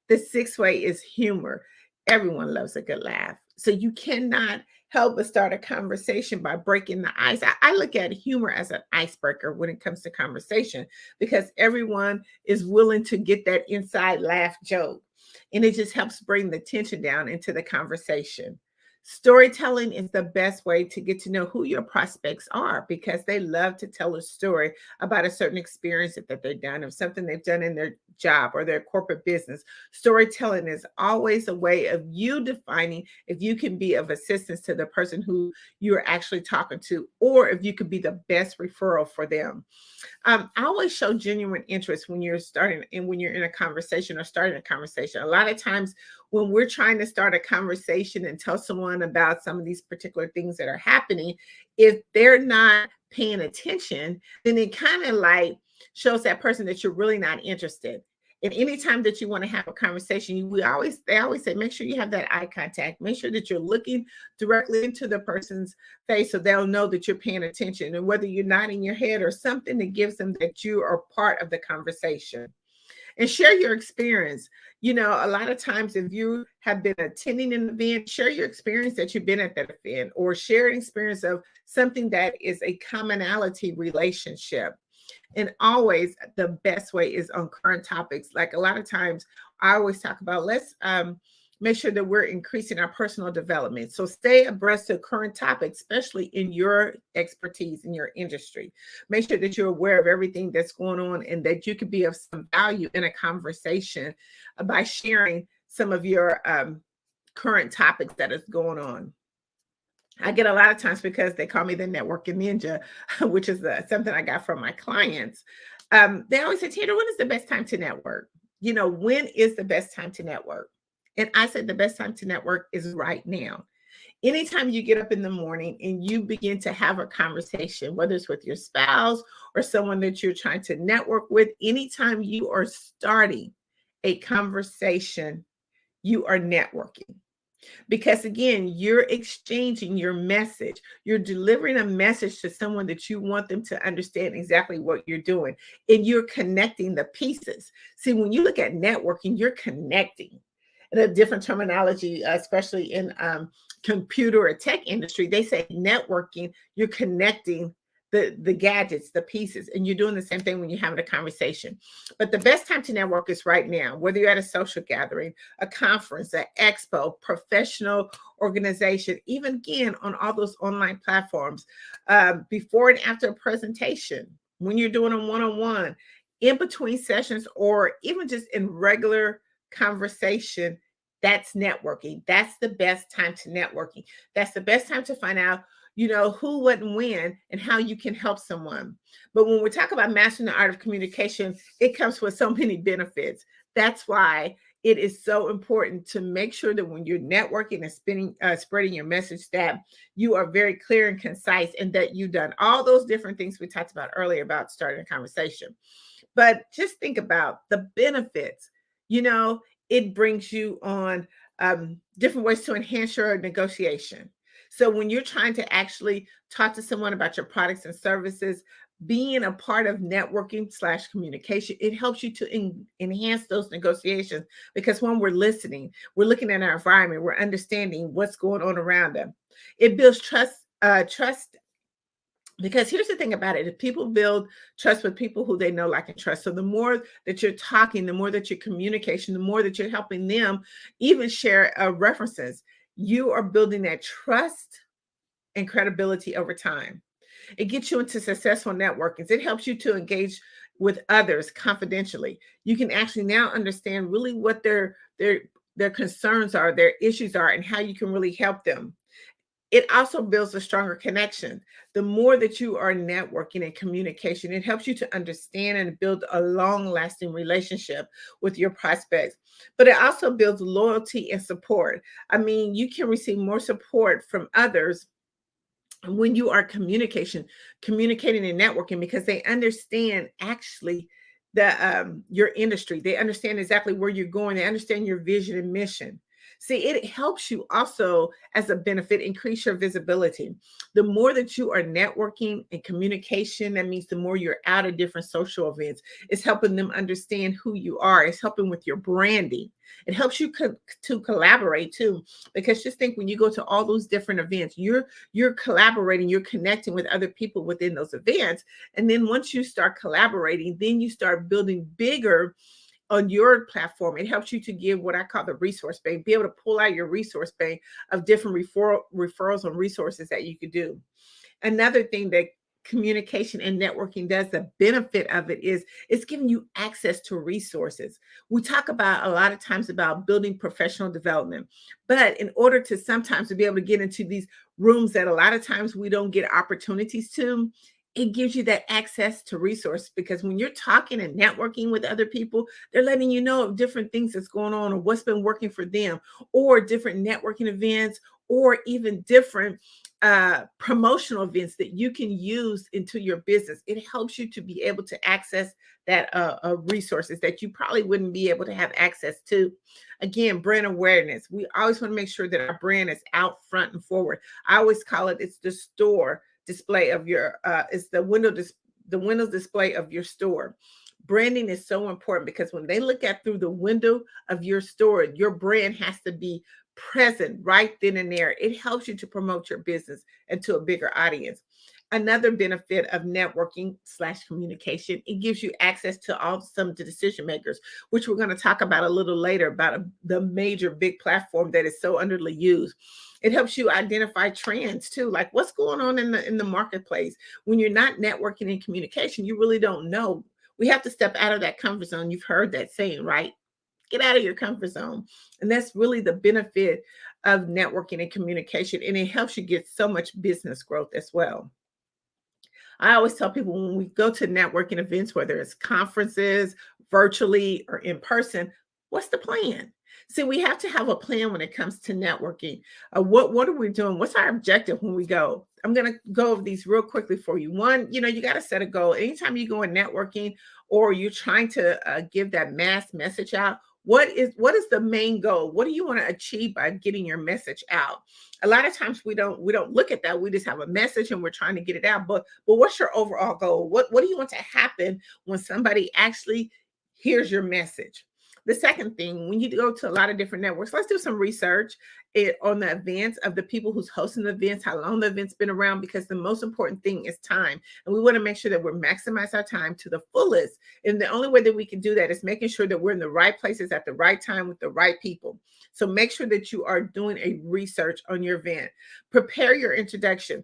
The sixth way is humor. Everyone loves a good laugh. So you cannot help us start a conversation by breaking the ice. I look at humor as an icebreaker when it comes to conversation, because everyone is willing to get that inside laugh joke. And it just helps bring the tension down into the conversation. Storytelling is the best way to get to know who your prospects are, because they love to tell a story about a certain experience that they've done, or something they've done in their job or their corporate business. Storytelling is always a way of you defining if you can be of assistance to the person who you're actually talking to, or if you could be the best referral for them. I always show genuine interest when you're starting and when you're in a conversation or starting a conversation. A lot of times when we're trying to start a conversation and tell someone about some of these particular things that are happening, if they're not paying attention, then it kind of like shows that person that you're really not interested. And anytime that you want to have a conversation, they always say, make sure you have that eye contact. Make sure that you're looking directly into the person's face so they'll know that you're paying attention. And whether you're nodding your head or something that gives them that you are part of the conversation. And share your experience. You know, a lot of times if you have been attending an event, share your experience that you've been at that event, or share an experience of something that is a commonality relationship. And always the best way is on current topics. Like a lot of times I always talk about, let's make sure that we're increasing our personal development. So stay abreast of current topics, especially in your expertise in your industry. Make sure that you're aware of everything that's going on and that you can be of some value in a conversation by sharing some of your current topics that is going on. I get a lot of times, because they call me the networking ninja, which is something I got from my clients. They always say, Taylor, when is the best time to network? You know, when is the best time to network? And I said, the best time to network is right now. Anytime you get up in the morning and you begin to have a conversation, whether it's with your spouse or someone that you're trying to network with, anytime you are starting a conversation, you are networking. Because again, you're exchanging your message. You're delivering a message to someone that you want them to understand exactly what you're doing. And you're connecting the pieces. See, when you look at networking, you're connecting. And a different terminology, especially in computer or tech industry, they say networking, you're connecting the gadgets, the pieces, and you're doing the same thing when you're having a conversation. But the best time to network is right now, whether you're at a social gathering, a conference, an expo, professional organization, even again on all those online platforms, before and after a presentation, when you're doing a one-on-one, in between sessions, or even just in regular conversation. That's networking. That's the best time to networking. That's the best time to find out, you know, who, what, and when, and how you can help someone. But when we talk about mastering the art of communication, it comes with so many benefits. That's why it is so important to make sure that when you're networking and spreading your message, that you are very clear and concise, and that you've done all those different things we talked about earlier about starting a conversation. But just think about the benefits. You know, it brings you on different ways to enhance your negotiation. So when you're trying to actually talk to someone about your products and services, being a part of networking / communication, it helps you to enhance those negotiations, because when we're listening, we're looking at our environment, we're understanding what's going on around them. It builds trust. Because here's the thing about it. If people build trust with people who they know, like, and trust. So the more that you're talking, the more that you're communication, the more that you're helping them even share references, you are building that trust and credibility over time. It gets you into successful networking. It helps you to engage with others confidentially. You can actually now understand really what their concerns are, their issues are, and how you can really help them. It also builds a stronger connection. The more that you are networking and communication, it helps you to understand and build a long-lasting relationship with your prospects. But it also builds loyalty and support. I mean, you can receive more support from others when you are communicating and networking, because they understand actually your industry. They understand exactly where you're going. They understand your vision and mission. See, it helps you also as a benefit increase your visibility. The more that you are networking and communication, that means the more you're out at different social events. It's helping them understand who you are. It's helping with your branding. It helps you to collaborate too, because just think when you go to all those different events, you're collaborating, you're connecting with other people within those events. And then once you start collaborating, then you start building bigger on your platform. It helps you to give what I call the resource bank, be able to pull out your resource bank of different referrals and resources that you could do. Another thing that communication and networking does, the benefit of it is it's giving you access to resources. We talk about a lot of times about building professional development, but in order to sometimes to be able to get into these rooms that a lot of times we don't get opportunities to, it gives you that access to resource, because when you're talking and networking with other people, they're letting you know of different things that's going on or what's been working for them, or different networking events, or even different promotional events that you can use into your business. It helps you to be able to access that resources that you probably wouldn't be able to have access to. Again, brand awareness. We always want to make sure that our brand is out front and forward. I always call it, it's the store display of your it's the window display of your store. Branding is so important because when they look at through the window of your store, your brand has to be present right then and there. It helps you to promote your business and to a bigger audience. Another benefit of networking / communication, it gives you access to some of the decision makers, which we're going to talk about a little later, about the major big platform that is so underused. It helps you identify trends too, like what's going on in the marketplace. When you're not networking and communication, you really don't know. We have to step out of that comfort zone. You've heard that saying, right? Get out of your comfort zone. And that's really the benefit of networking and communication. And it helps you get so much business growth as well. I always tell people when we go to networking events, whether it's conferences, virtually or in person, what's the plan? See, we have to have a plan when it comes to networking. What are we doing? What's our objective when we go? I'm going to go over these real quickly for you. One, you got to set a goal. Anytime you go in networking or you're trying to give that mass message out, what is the main goal? What do you want to achieve by getting your message out? A lot of times we don't look at that. We just have a message and we're trying to get it out. But what's your overall goal? What do you want to happen when somebody actually hears your message? The second thing, when you go to a lot of different networks, let's do some research on the events of the people who's hosting the events, how long the event's been around, because the most important thing is time. And we want to make sure that we're maximize our time to the fullest. And the only way that we can do that is making sure that we're in the right places at the right time with the right people. So make sure that you are doing a research on your event. Prepare your introduction.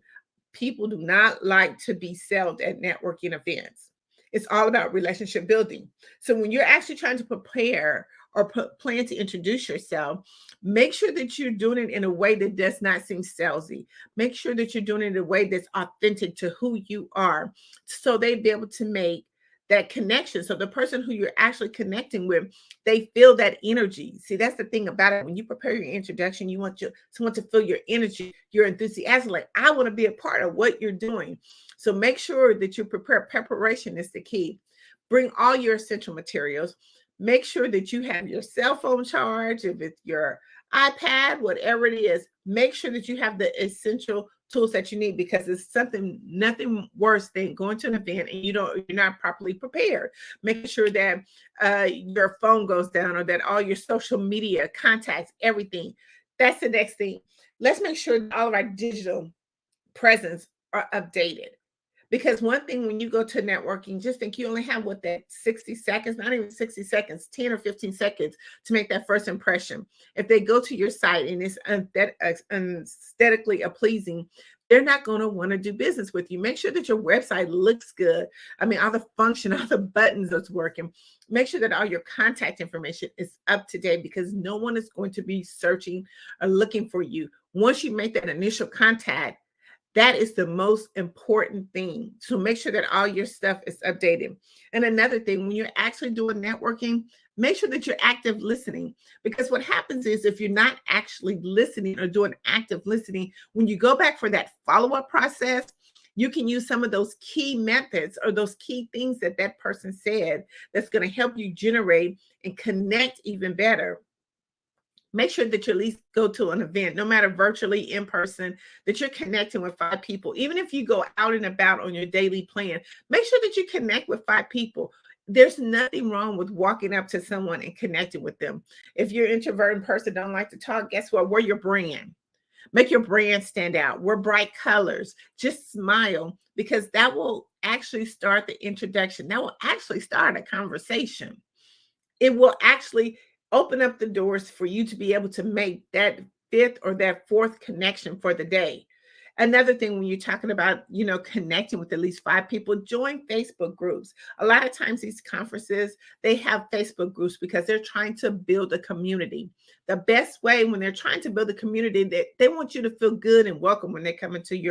People do not like to be sold at networking events. It's all about relationship building. So when you're actually trying to prepare or plan to introduce yourself, make sure that you're doing it in a way that does not seem salesy. Make sure that you're doing it in a way that's authentic to who you are, so they'd be able to make that connection. So the person who you're actually connecting with, they feel that energy. See, that's the thing about it. When you prepare your introduction, you want someone to feel your energy, your enthusiasm, like, I want to be a part of what you're doing. So make sure that you prepare. Preparation is the key. Bring all your essential materials. Make sure that you have your cell phone charged. If it's your iPad, whatever it is, make sure that you have the essential tools that you need, because it's nothing worse than going to an event and you're not properly prepared. Making sure that your phone goes down, or that all your social media contacts, everything. That's the next thing. Let's make sure that all of our digital presence are updated. Because one thing, when you go to networking, just think you only have that 60 seconds, not even 60 seconds, 10 or 15 seconds to make that first impression. If they go to your site and it's aesthetically pleasing, they're not going to want to do business with you. Make sure that your website looks good. I mean, all the function, all the buttons that's working. Make sure that all your contact information is up to date, because no one is going to be searching or looking for you. Once you make that initial contact, that is the most important thing. So make sure that all your stuff is updated. And another thing, when you're actually doing networking, make sure that you're active listening, because what happens is if you're not actually listening or doing active listening, when you go back for that follow-up process, you can use some of those key methods or those key things that person said that's going to help you generate and connect even better Make sure that you at least go to an event, no matter virtually, in person, that you're connecting with 5 people. Even if you go out and about on your daily plan, make sure that you connect with 5 people. There's nothing wrong with walking up to someone and connecting with them. If you're an introverted person, don't like to talk, guess what? We're your brand. Make your brand stand out. Wear bright colors. Just smile, because that will actually start the introduction. That will actually start a conversation. It will actually open up the doors for you to be able to make that 5th or that 4th connection for the day. Another thing, when you're talking about, connecting with at least 5 people, join Facebook groups. A lot of times these conferences, they have Facebook groups because they're trying to build a community. The best way when they're trying to build a community, that they want you to feel good and welcome when they come into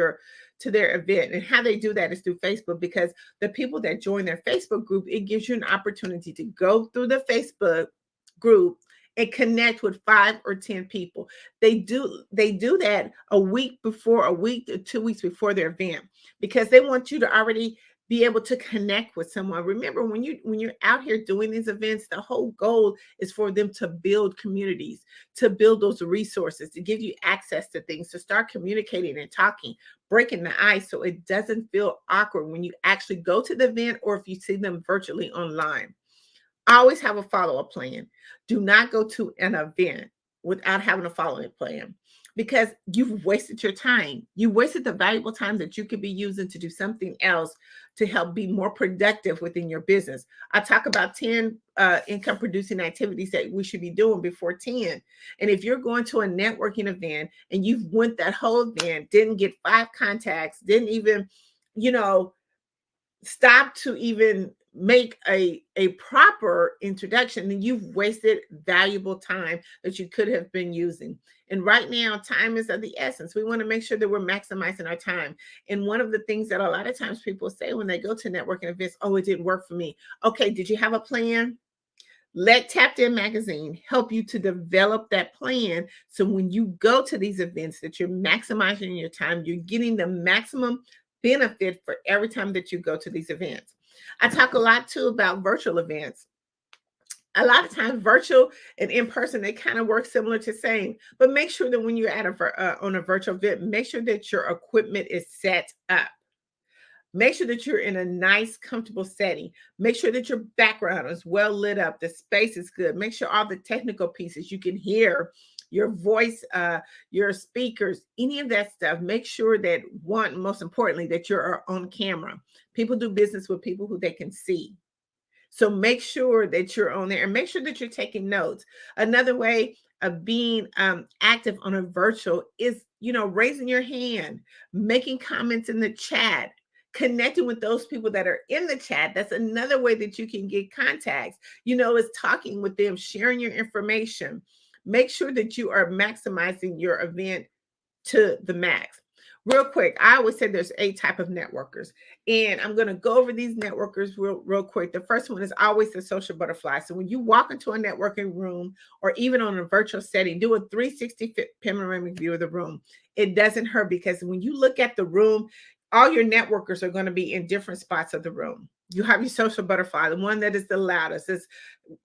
their event. And how they do that is through Facebook, because the people that join their Facebook group, it gives you an opportunity to go through the Facebook group and connect with 5 or 10 people. They do that a week to 2 weeks before their event, because they want you to already be able to connect with someone. Remember, when you're out here doing these events, the whole goal is for them to build communities, to build those resources, to give you access to things, to start communicating and talking, breaking the ice, so it doesn't feel awkward when you actually go to the event or if you see them virtually online. Always have a follow-up plan. Do not go to an event without having a follow-up plan, because you've wasted your time. You wasted the valuable time that you could be using to do something else to help be more productive within your business. I talk about 10 income producing activities that we should be doing before 10. And if you're going to a networking event and you've went that whole event, didn't get 5 contacts, didn't even, stop to even make a proper introduction, then you've wasted valuable time that you could have been using. And right now, time is of the essence. We want to make sure that we're maximizing our time. And one of the things that a lot of times people say when they go to networking events, oh, it didn't work for me. Okay, did you have a plan? Let Tapped In Magazine help you to develop that plan, so when you go to these events, that you're maximizing your time, you're getting the maximum benefit for every time that you go to these events. I talk a lot too about virtual events. A lot of times virtual and in person, they kind of work similar to same, but make sure that when you're at on a virtual event, make sure that your equipment is set up. Make sure that you're in a nice, comfortable setting. Make sure that your background is well lit up. The space is good. Make sure all the technical pieces, you can hear your voice, your speakers, any of that stuff. Make sure that, most importantly, that you're on camera. People do business with people who they can see. So make sure that you're on there, and make sure that you're taking notes. Another way of being active on a virtual is, raising your hand, making comments in the chat, connecting with those people that are in the chat. That's another way that you can get contacts, is talking with them, sharing your information. Make sure that you are maximizing your event to the max. Real quick, I always say there's 8 types of networkers, and I'm going to go over these networkers real quick. The first one is always the social butterfly. So when you walk into a networking room or even on a virtual setting, do a 360 panoramic view of the room. It doesn't hurt, because when you look at the room, all your networkers are going to be in different spots of the room. You have your social butterfly, the one that is the loudest, is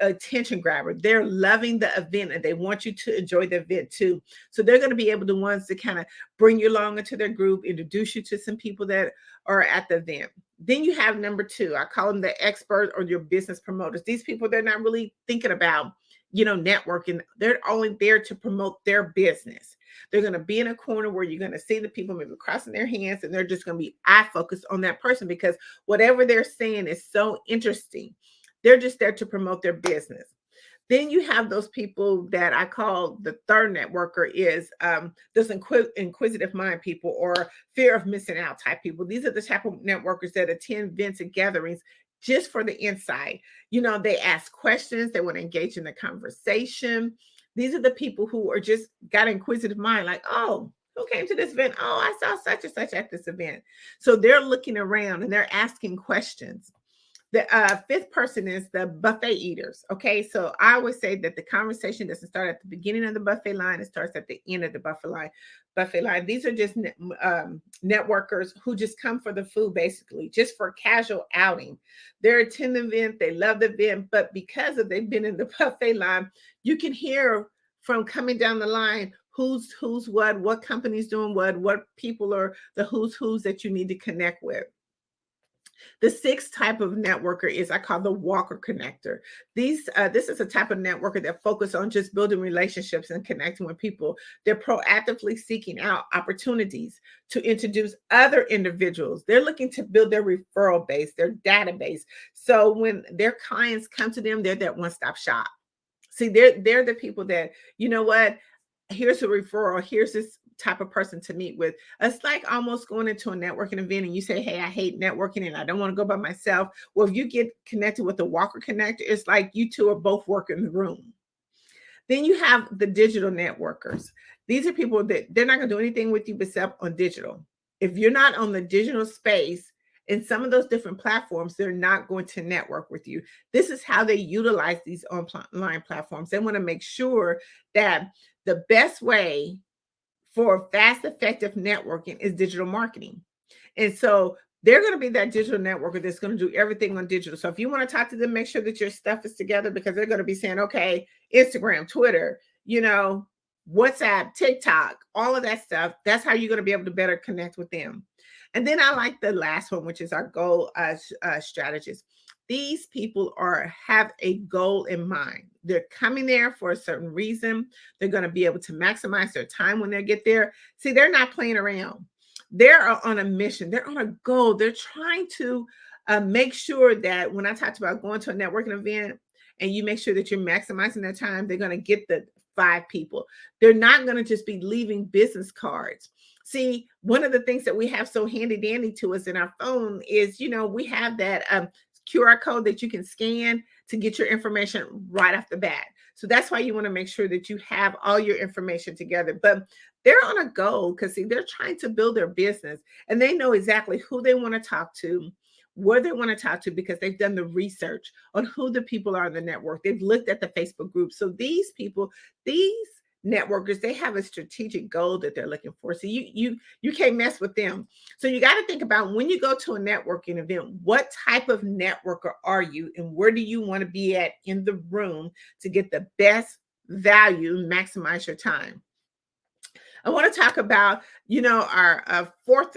attention grabber. They're loving the event and they want you to enjoy the event too. So they're going to be able to ones to kind of bring you along into their group, introduce you to some people that are at the event. Then you have number 2. I call them the expert or your business promoters. These people, they're not really thinking about, networking. They're only there to promote their business. They're going to be in a corner where you're going to see the people maybe crossing their hands, and they're just going to be eye focused on that person, because whatever they're saying is so interesting. They're just there to promote their business. Then you have those people that I call the third networker, is those inquisitive mind people, or fear of missing out type people. These are the type of networkers that attend events and gatherings just for the insight. They ask questions. They want to engage in the conversation. These are the people who are just got an inquisitive mind, like, oh, who came to this event? Oh, I saw such and such at this event. So they're looking around and they're asking questions. The 5th person is the buffet eaters. Okay, so I always say that the conversation doesn't start at the beginning of the buffet line; it starts at the end of the buffet line. These are just networkers who just come for the food, basically, just for casual outing. They're attending the event, they love the event, but because they've been in the buffet line, you can hear from coming down the line, who's what company's doing what people are the who's that you need to connect with. The sixth type of networker is I call the walker connector. This is a type of networker that focus on just building relationships and connecting with people. They're proactively seeking out opportunities to introduce other individuals. They're looking to build their referral base, their database. So when their clients come to them, they're that one-stop shop. See, they're the people that, you know what, here's a referral, here's this type of person to meet with. It's like almost going into a networking event and you say, hey, I hate networking and I don't want to go by myself. Well, if you get connected with the walker connector, it's like you two are both working the room. Then you have the digital networkers. These are people that they're not going to do anything with you except on digital. If you're not on the digital space, in some of those different platforms, they're not going to network with you. This is how they utilize these online platforms. They want to make sure that the best way for fast, effective networking is digital marketing. And so they're going to be that digital networker that's going to do everything on digital. So if you want to talk to them, make sure that your stuff is together, because they're going to be saying, okay, Instagram, Twitter, WhatsApp, TikTok, all of that stuff. That's how you're going to be able to better connect with them. And then I like the last one, which is our goal strategist. These people have a goal in mind. They're coming there for a certain reason. They're going to be able to maximize their time when they get there. See, they're not playing around. They're on a mission. They're on a goal. They're trying to make sure that when I talked about going to a networking event and you make sure that you're maximizing their time, they're going to get the 5 people. They're not going to just be leaving business cards. See, one of the things that we have so handy dandy to us in our phone is, we have that QR code that you can scan to get your information right off the bat. So that's why you want to make sure that you have all your information together. But they're on a goal because, see, they're trying to build their business and they know exactly who they want to talk to, where they want to talk to, because they've done the research on who the people are in the network. They've looked at the Facebook group. So these people, these networkers, they have a strategic goal that they're looking for. So you can't mess with them. So you got to think about, when you go to a networking event, what type of networker are you and where do you want to be at in the room to get the best value, maximize your time. I want to talk about, our fourth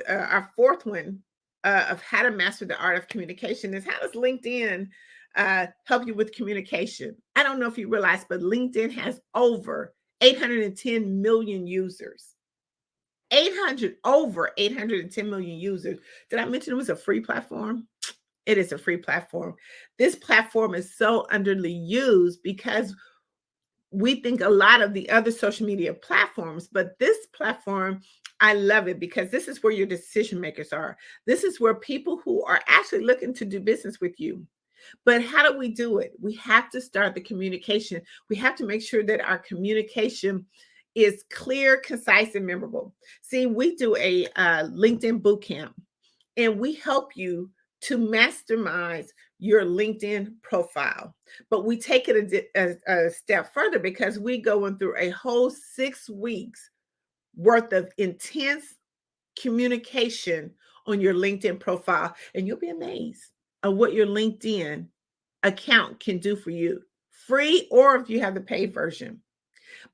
one of how to master the art of communication is, how does LinkedIn help you with communication? I don't know if you realize, but LinkedIn has over 810 million users. Over 810 million users. Did I mention it was a free platform? It is a free platform. This platform is so underused because we think a lot of the other social media platforms, but this platform, I love it because this is where your decision makers are. This is where people who are actually looking to do business with you. But how do we do it? We have to start the communication. We have to make sure that our communication is clear, concise, and memorable. See, we do a LinkedIn bootcamp, and we help you to mastermize your LinkedIn profile. But we take it a step further because we go through a whole 6 weeks worth of intense communication on your LinkedIn profile, and you'll be amazed of what your LinkedIn account can do for you, free or if you have the paid version.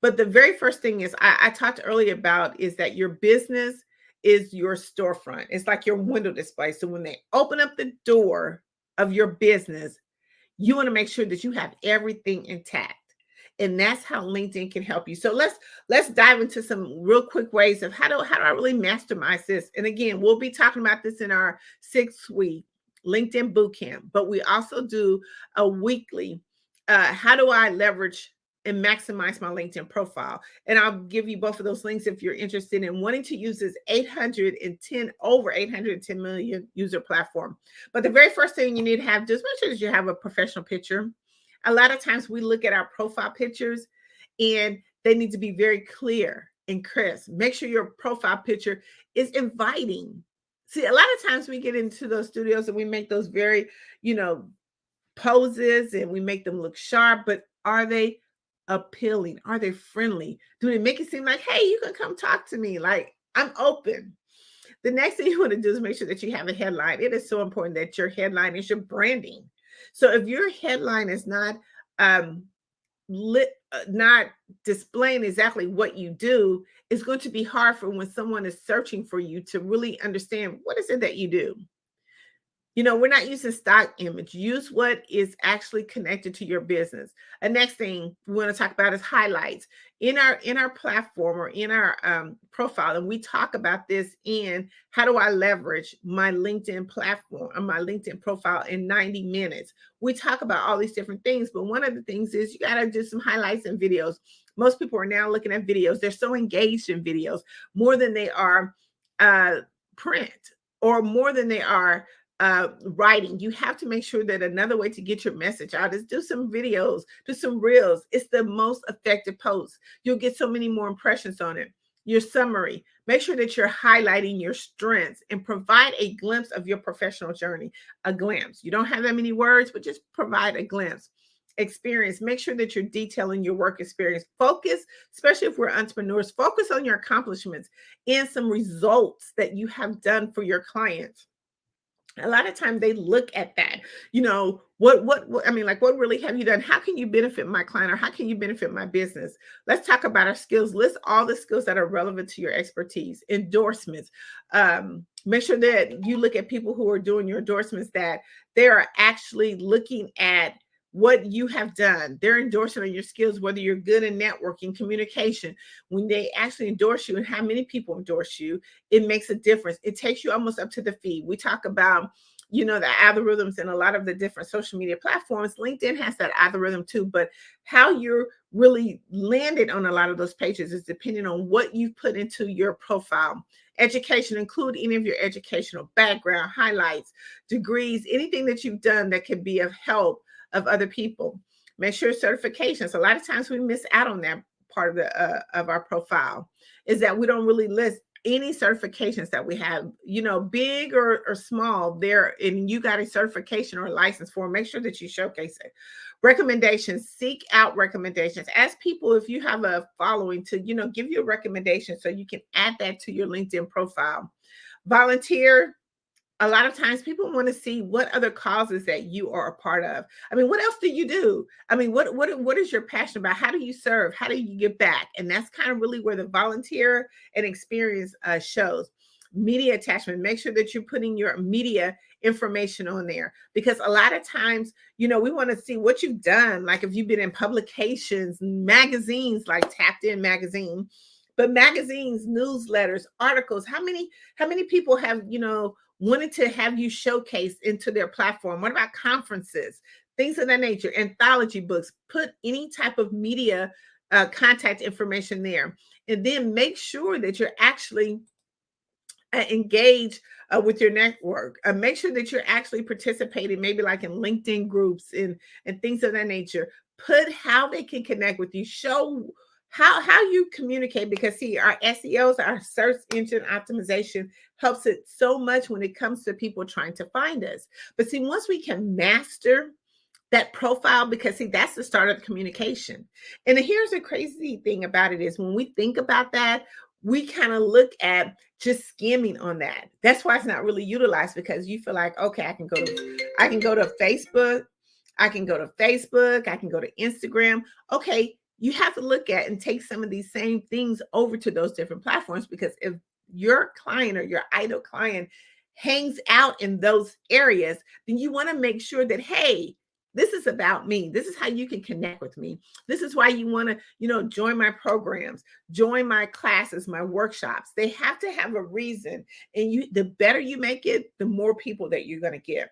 But the very first thing is I talked earlier about is that your business is your storefront. It's like your window display. So when they open up the door of your business, you want to make sure that you have everything intact. And that's how LinkedIn can help you. So let's dive into some real quick ways of how do I really mastermize this. And again, we'll be talking about this in our 6-week LinkedIn bootcamp, but we also do a weekly, how do I leverage and maximize my LinkedIn profile? And I'll give you both of those links if you're interested in wanting to use this over 810 million user platform. But the very first thing you need to have, just make sure that you have a professional picture. A lot of times we look at our profile pictures and they need to be very clear and crisp. Make sure your profile picture is inviting. See, a lot of times we get into those studios and we make those very, poses and we make them look sharp, but are they appealing? Are they friendly? Do they make it seem like, hey, you can come talk to me? Like, I'm open. The next thing you want to do is make sure that you have a headline. It is so important that your headline is your branding. So if your headline is not not displaying exactly what you do, it's going to be hard for when someone is searching for you to really understand what is it that you do. You know, we're not using stock image. Use what is actually connected to your business. The next thing we want to talk about is highlights in our platform or in our profile. And we talk about this in how do I leverage my LinkedIn platform or my LinkedIn profile in 90 minutes. We talk about all these different things, but one of the things is you got to do some highlights and videos. Most people are now looking at videos. They're so engaged in videos more than they are print or more than they are writing. You have to make sure that another way to get your message out is do some videos, do some reels. It's the most effective post. You'll get so many more impressions on it. Your summary, make sure that you're highlighting your strengths and provide a glimpse of your professional journey. A glimpse. You don't have that many words, but just provide a glimpse. Experience, make sure that you're detailing your work experience. Focus, especially if we're entrepreneurs, focus on your accomplishments and some results that you have done for your clients. A lot of times they look at that, you know, what I mean, like, what really have you done? How can you benefit my client, or how can you benefit my business? Let's talk about our skills. List all the skills that are relevant to your expertise. Endorsements. Make sure that you look at people who are doing your endorsements, that they are actually looking at what you have done. They're endorsing on your skills, whether you're good in networking, communication. When they actually endorse you and how many people endorse you, it makes a difference. It takes you almost up to the feed. We talk about, you know, the algorithms and a lot of the different social media platforms. LinkedIn has that algorithm too, but how you're really landed on a lot of those pages is depending on what you put into your profile. Education, include any of your educational background, highlights, degrees, anything that you've done that can be of help of other people. Make sure certifications. A lot of times we miss out on that part of the of our profile, is that we don't really list any certifications that we have, you know, big or small there, and you got a certification or a license for, make sure that you showcase it. Recommendations, seek out recommendations. Ask people, if you have a following, to, you know, give you a recommendation so you can add that to your LinkedIn profile. Volunteer. A lot of times people want to see what other causes that you are a part of. I mean, what else do you do? I mean, what is your passion about? How do you serve? How do you give back? And that's kind of really where the volunteer and experience shows. Media attachment. Make sure that you're putting your media information on there, because a lot of times, you know, we want to see what you've done. Like if you've been in publications, magazines, like Tapped In magazine, but magazines, newsletters, articles. How many people have, you know, wanted to have you showcased into their platform? What about conferences, things of that nature, anthology books? Put any type of media contact information there, and then make sure that you're actually engaged with your network. Make sure that you're actually participating, maybe like in LinkedIn groups and things of that nature. Put how they can connect with you. Show how you communicate, because see, our SEOs, our search engine optimization, helps it so much when it comes to people trying to find us. But see, once we can master that profile, because see, that's the start of the communication. And here's the crazy thing about it is, when we think about that, we kind of look at just skimming on that. That's why it's not really utilized, because you feel like, okay, I can go to Facebook, I can go to Instagram. Okay, you have to look at and take some of these same things over to those different platforms, because if your client or your ideal client hangs out in those areas, then you want to make sure that, hey, this is about me. This is how you can connect with me. This is why you want to, you know, join my programs, join my classes, my workshops. They have to have a reason. And the better you make it, the more people that you're going to get.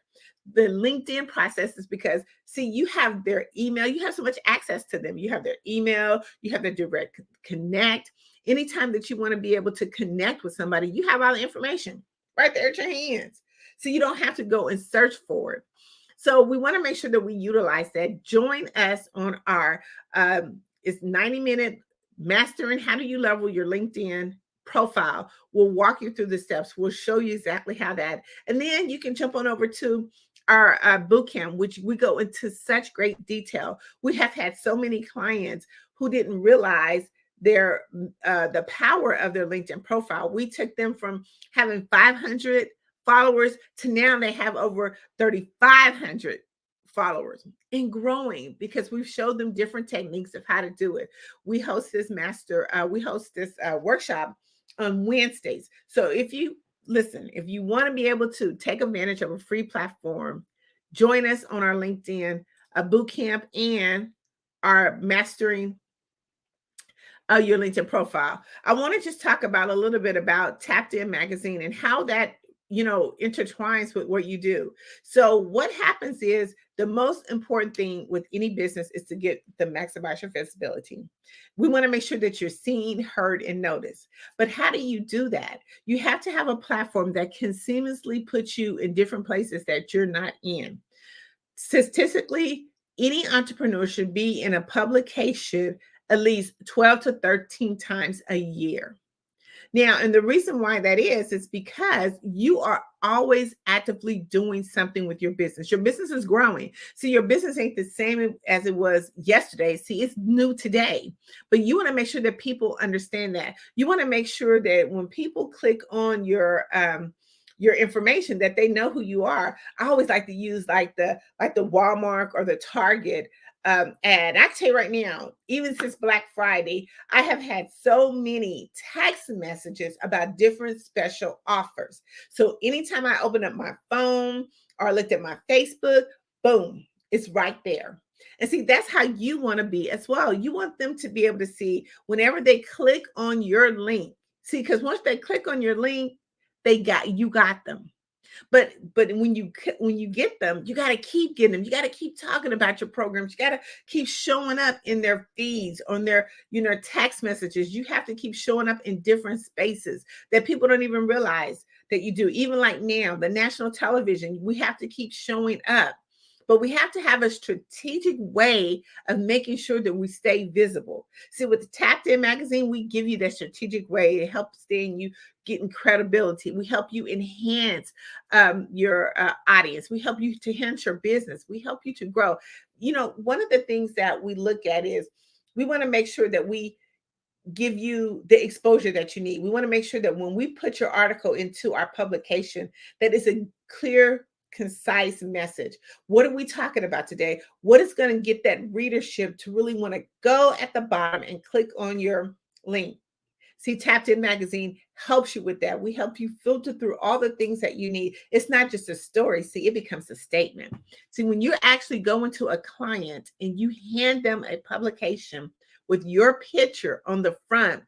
The LinkedIn process is because, see, you have their email. You have so much access to them. You have their email. You have their direct connect. Anytime that you want to be able to connect with somebody, you have all the information right there at your hands. So you don't have to go and search for it. So we want to make sure that we utilize that. Join us on our it's 90-minute mastering how do you level your LinkedIn profile. We'll walk you through the steps. We'll show you exactly how that. And then you can jump on over to our bootcamp, which we go into such great detail. We have had so many clients who didn't realize their the power of their LinkedIn profile. We took them from having 500 followers to now they have over 3,500 followers and growing because we've showed them different techniques of how to do it. We host this workshop on Wednesdays. So if you want to be able to take advantage of a free platform, join us on our LinkedIn boot camp and our mastering your LinkedIn profile. I want to just talk about a little bit about Tapped In Magazine and how that intertwines with what you do. So what happens is the most important thing with any business is to maximize your visibility. We want to make sure that you're seen, heard, and noticed. But how do you do that? You have to have a platform that can seamlessly put you in different places that you're not in. Statistically, any entrepreneur should be in a publication at least 12 to 13 times a year. Now, and the reason why that is because you are always actively doing something with your business. Your business is growing. So your business ain't the same as it was yesterday. See, it's new today. But you want to make sure that people understand that. You want to make sure that when people click on your information, that they know who you are. I always like to use like the Walmart or the Target ad. I can tell you right now, even since Black Friday, I have had so many text messages about different special offers. So anytime I open up my phone or looked at my Facebook, boom, it's right there. And see, that's how you want to be as well. You want them to be able to see whenever they click on your link. See, because once they click on your link, you got them. But when you get them, you got to keep getting them. You got to keep talking about your programs. You got to keep showing up in their feeds, on their text messages. You have to keep showing up in different spaces that people don't even realize that you do. Even like now, the national television, we have to keep showing up. But we have to have a strategic way of making sure that we stay visible. See, with the Tapped In Magazine, we give you that strategic way to help stay in you getting credibility. We help you enhance your audience. We help you to enhance your business. We help you to grow. One of the things that we look at is we want to make sure that we give you the exposure that you need. We want to make sure that when we put your article into our publication, that it's a clear, concise message. What are we talking about today? What is going to get that readership to really want to go at the bottom and click on your link? See, Tapped In Magazine helps you with that. We help you filter through all the things that you need. It's not just a story. See, it becomes a statement. See, when you actually go into a client and you hand them a publication with your picture on the front,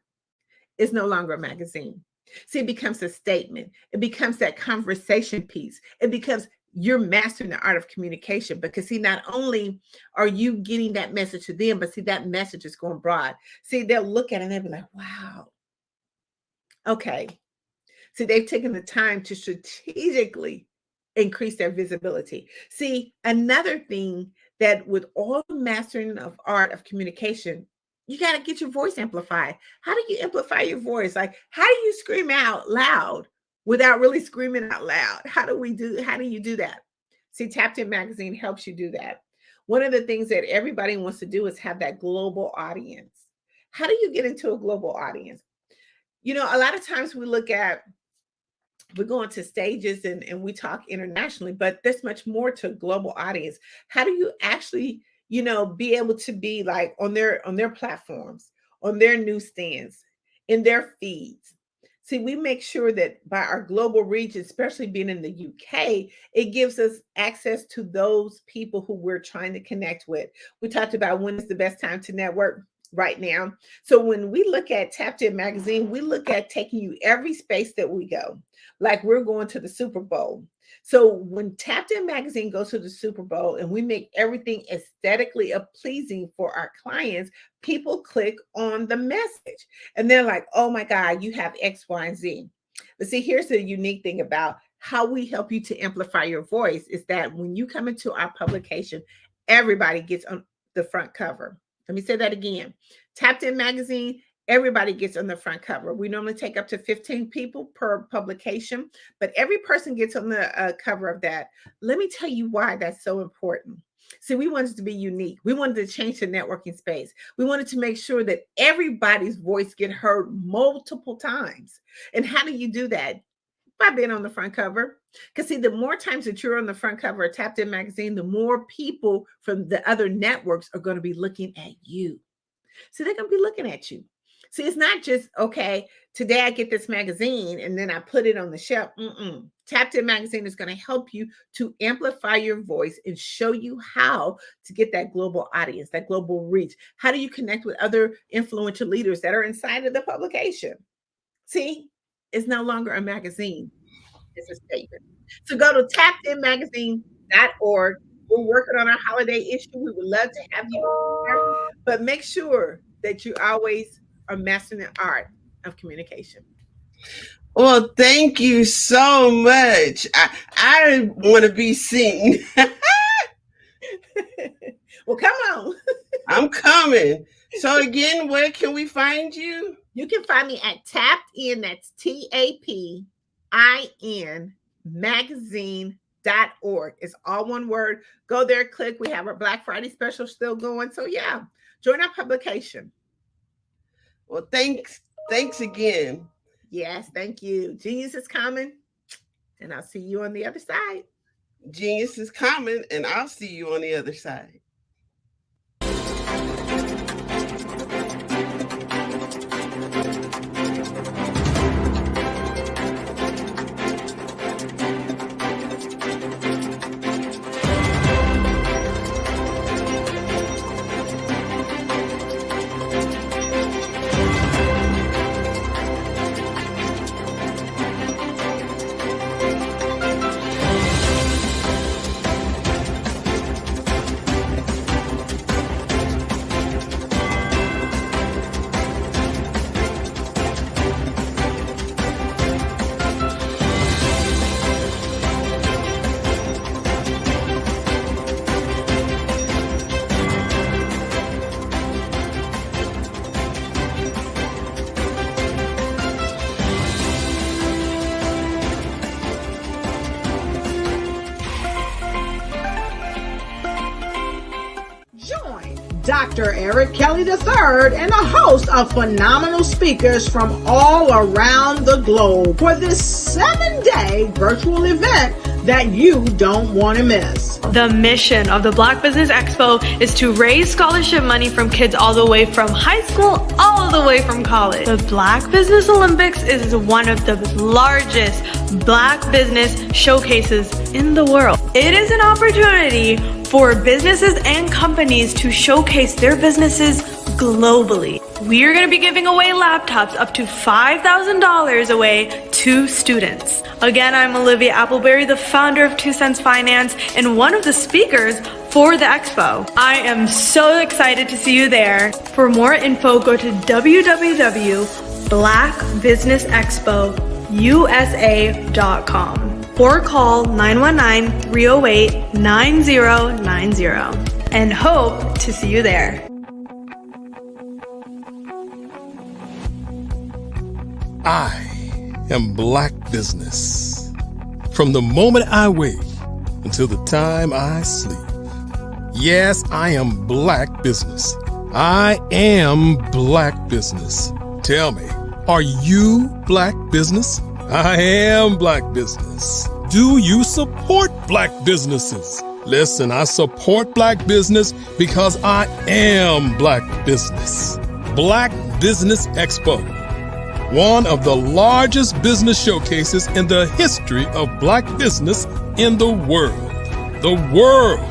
it's no longer a magazine. See, it becomes a statement. It becomes that conversation piece. It becomes you're mastering the art of communication because see, not only are you getting that message to them, but see, that message is going broad. See, they'll look at it and they'll be like, wow. Okay. See, they've taken the time to strategically increase their visibility. See, another thing that with all the mastering of art of communication, you got to get your voice amplified. How do you amplify your voice? Like, how do you scream out loud without really screaming out loud? How do you do that? See, Tapped In Magazine helps you do that. One of the things that everybody wants to do is have that global audience. How do you get into a global audience? A lot of times we go into stages and we talk internationally, but there's much more to a global audience. How do you actually be able to be like on their platforms, on their newsstands, in their feeds? See, we make sure that by our global reach, especially being in the UK, it gives us access to those people who we're trying to connect with. We talked about when is the best time to network. Right now. So when we look at Tapped In Magazine, we look at taking you every space that we go, like we're going to the Super Bowl. So when Tapped In Magazine goes to the Super Bowl and we make everything aesthetically pleasing for our clients, people click on the message and they're like, oh my God, you have X, Y, and Z. But see, here's the unique thing about how we help you to amplify your voice is that when you come into our publication, everybody gets on the front cover. Let me say that again. Tapped In Magazine, everybody gets on the front cover. We normally take up to 15 people per publication, but every person gets on the cover of that. Let me tell you why that's so important. See, we wanted to be unique. We wanted to change the networking space. We wanted to make sure that everybody's voice get heard multiple times. And how do you do that? By being on the front cover. Because see, the more times that you're on the front cover of Tapped In magazine, the more people from the other networks are going to be looking at you. So they're going to be looking at you. See, it's not just, okay, today I get this magazine and then I put it on the shelf. Tapped In magazine is going to help you to amplify your voice and show you how to get that global audience, that global reach. How do you connect with other influential leaders that are inside of the publication? See, it's no longer a magazine. It's a statement. So go to tappedinmagazine.org. We're working on our holiday issue. We would love to have you there, but make sure that you always are mastering the art of communication. Well, thank you so much. I want to be seen. Well, come on. I'm coming. So again, where can we find you? You can find me at Tapped In, that's TAPIN magazine.org. It's all one word. Go there, click. We have our Black Friday special still going. So yeah, join our publication. Well, thanks again. Yes, thank you. Genius is coming, and I'll see you on the other side. Genius is coming, and I'll see you on the other side. Dr. Eric Kelly III and a host of phenomenal speakers from all around the globe for this 7-day virtual event that you don't want to miss. The mission of the Black Business Expo is to raise scholarship money from kids all the way from high school, all the way from college. The Black Business Olympics is one of the largest Black business showcases in the world. It is an opportunity for businesses and companies to showcase their businesses globally. We are going to be giving away laptops up to $5,000 away to students. Again, I'm Olivia Appleberry, the founder of 2 Cents Finance and one of the speakers for the expo. I am so excited to see you there. For more info, go to www.blackbusinessexpousa.com or call 919-308-9090 and hope to see you there. I am Black Business. From the moment I wake until the time I sleep. Yes, I am Black Business. I am Black Business. Tell me, are you Black Business? I am Black Business. Do you support Black businesses? Listen, I support Black business because I am Black Business. Black Business Expo, one of the largest business showcases in the history of Black business in the world. The world.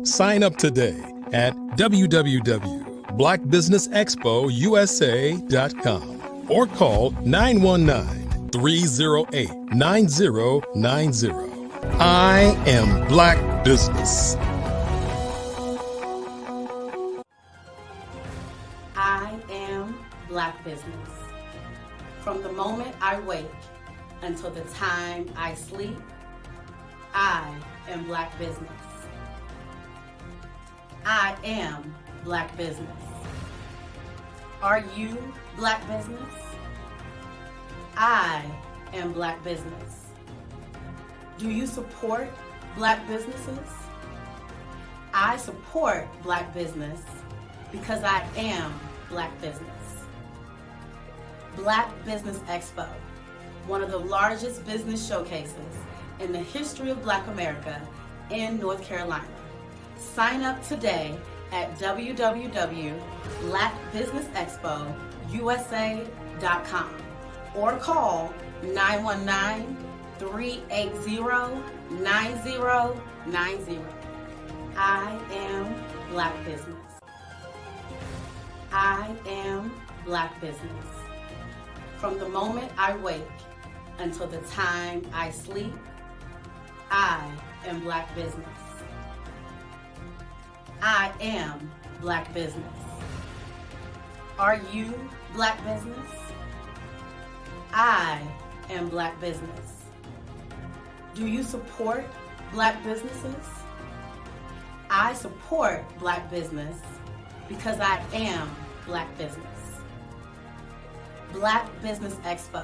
Sign up today at www.blackbusinessexpousa.com or call 919-308-9090. I am Black Business. I am Black Business. From the moment I wake until the time I sleep, I am Black Business. I am Black Business. Are you Black Business? I am Black Business. Do you support Black businesses? I support Black business because I am Black business. Black Business Expo, one of the largest business showcases in the history of Black America in North Carolina. Sign up today at www.blackbusinessexpousa.com or call 919-380-9090. I am Black Business. I am Black Business. From the moment I wake until the time I sleep, I am Black Business. I am Black Business. Are you Black Business? I am Black Business. Do you support Black businesses? I support Black business because I am Black Business. Black Business Expo,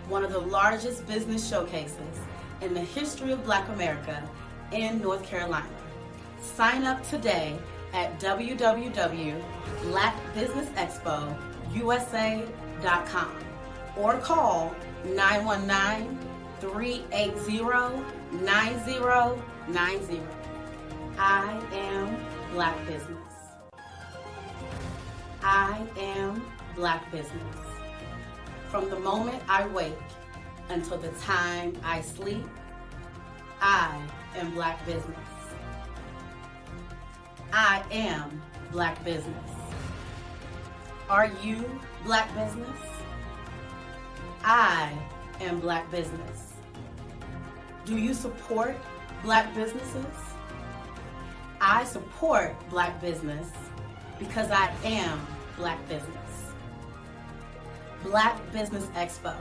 one of the largest business showcases in the history of Black America in North Carolina. Sign up today at www.blackbusinessexpousa.com or call 919-380-9090. I am Black Business. I am Black Business. From the moment I wake until the time I sleep, I am Black Business. I am Black Business. Are you Black Business? I am Black Business. Do you support Black businesses? I support Black business because I am Black Business. Black Business Expo,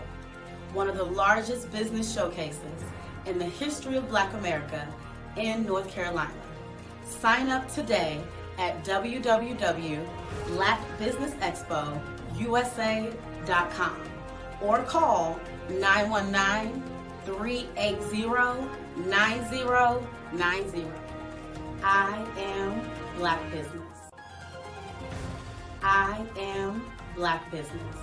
one of the largest business showcases in the history of Black America in North Carolina. Sign up today at www.blackbusinessexpousa.com or call 919-380-9090. I am Black Business. I am Black Business.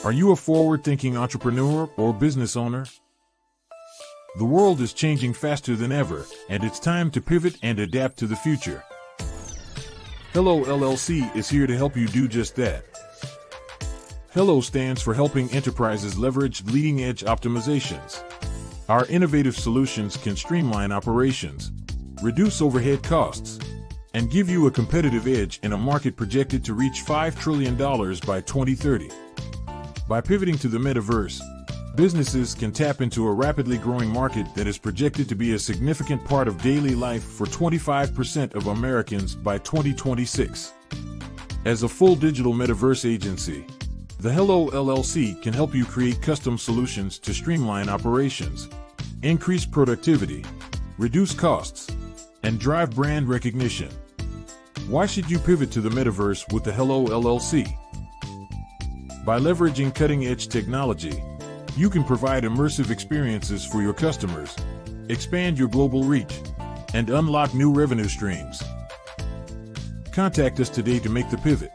Are you a forward-thinking entrepreneur or business owner? The world is changing faster than ever, and it's time to pivot and adapt to the future. Hello LLC is here to help you do just that. Hello stands for helping enterprises leverage leading-edge optimizations. Our innovative solutions can streamline operations, reduce overhead costs, and give you a competitive edge in a market projected to reach $5 trillion by 2030. By pivoting to the metaverse, businesses can tap into a rapidly growing market that is projected to be a significant part of daily life for 25% of Americans by 2026. As a full digital metaverse agency, the Hello LLC can help you create custom solutions to streamline operations, increase productivity, reduce costs, and drive brand recognition. Why should you pivot to the metaverse with the Hello LLC? By leveraging cutting-edge technology, you can provide immersive experiences for your customers, expand your global reach, and unlock new revenue streams. Contact us today to make the pivot.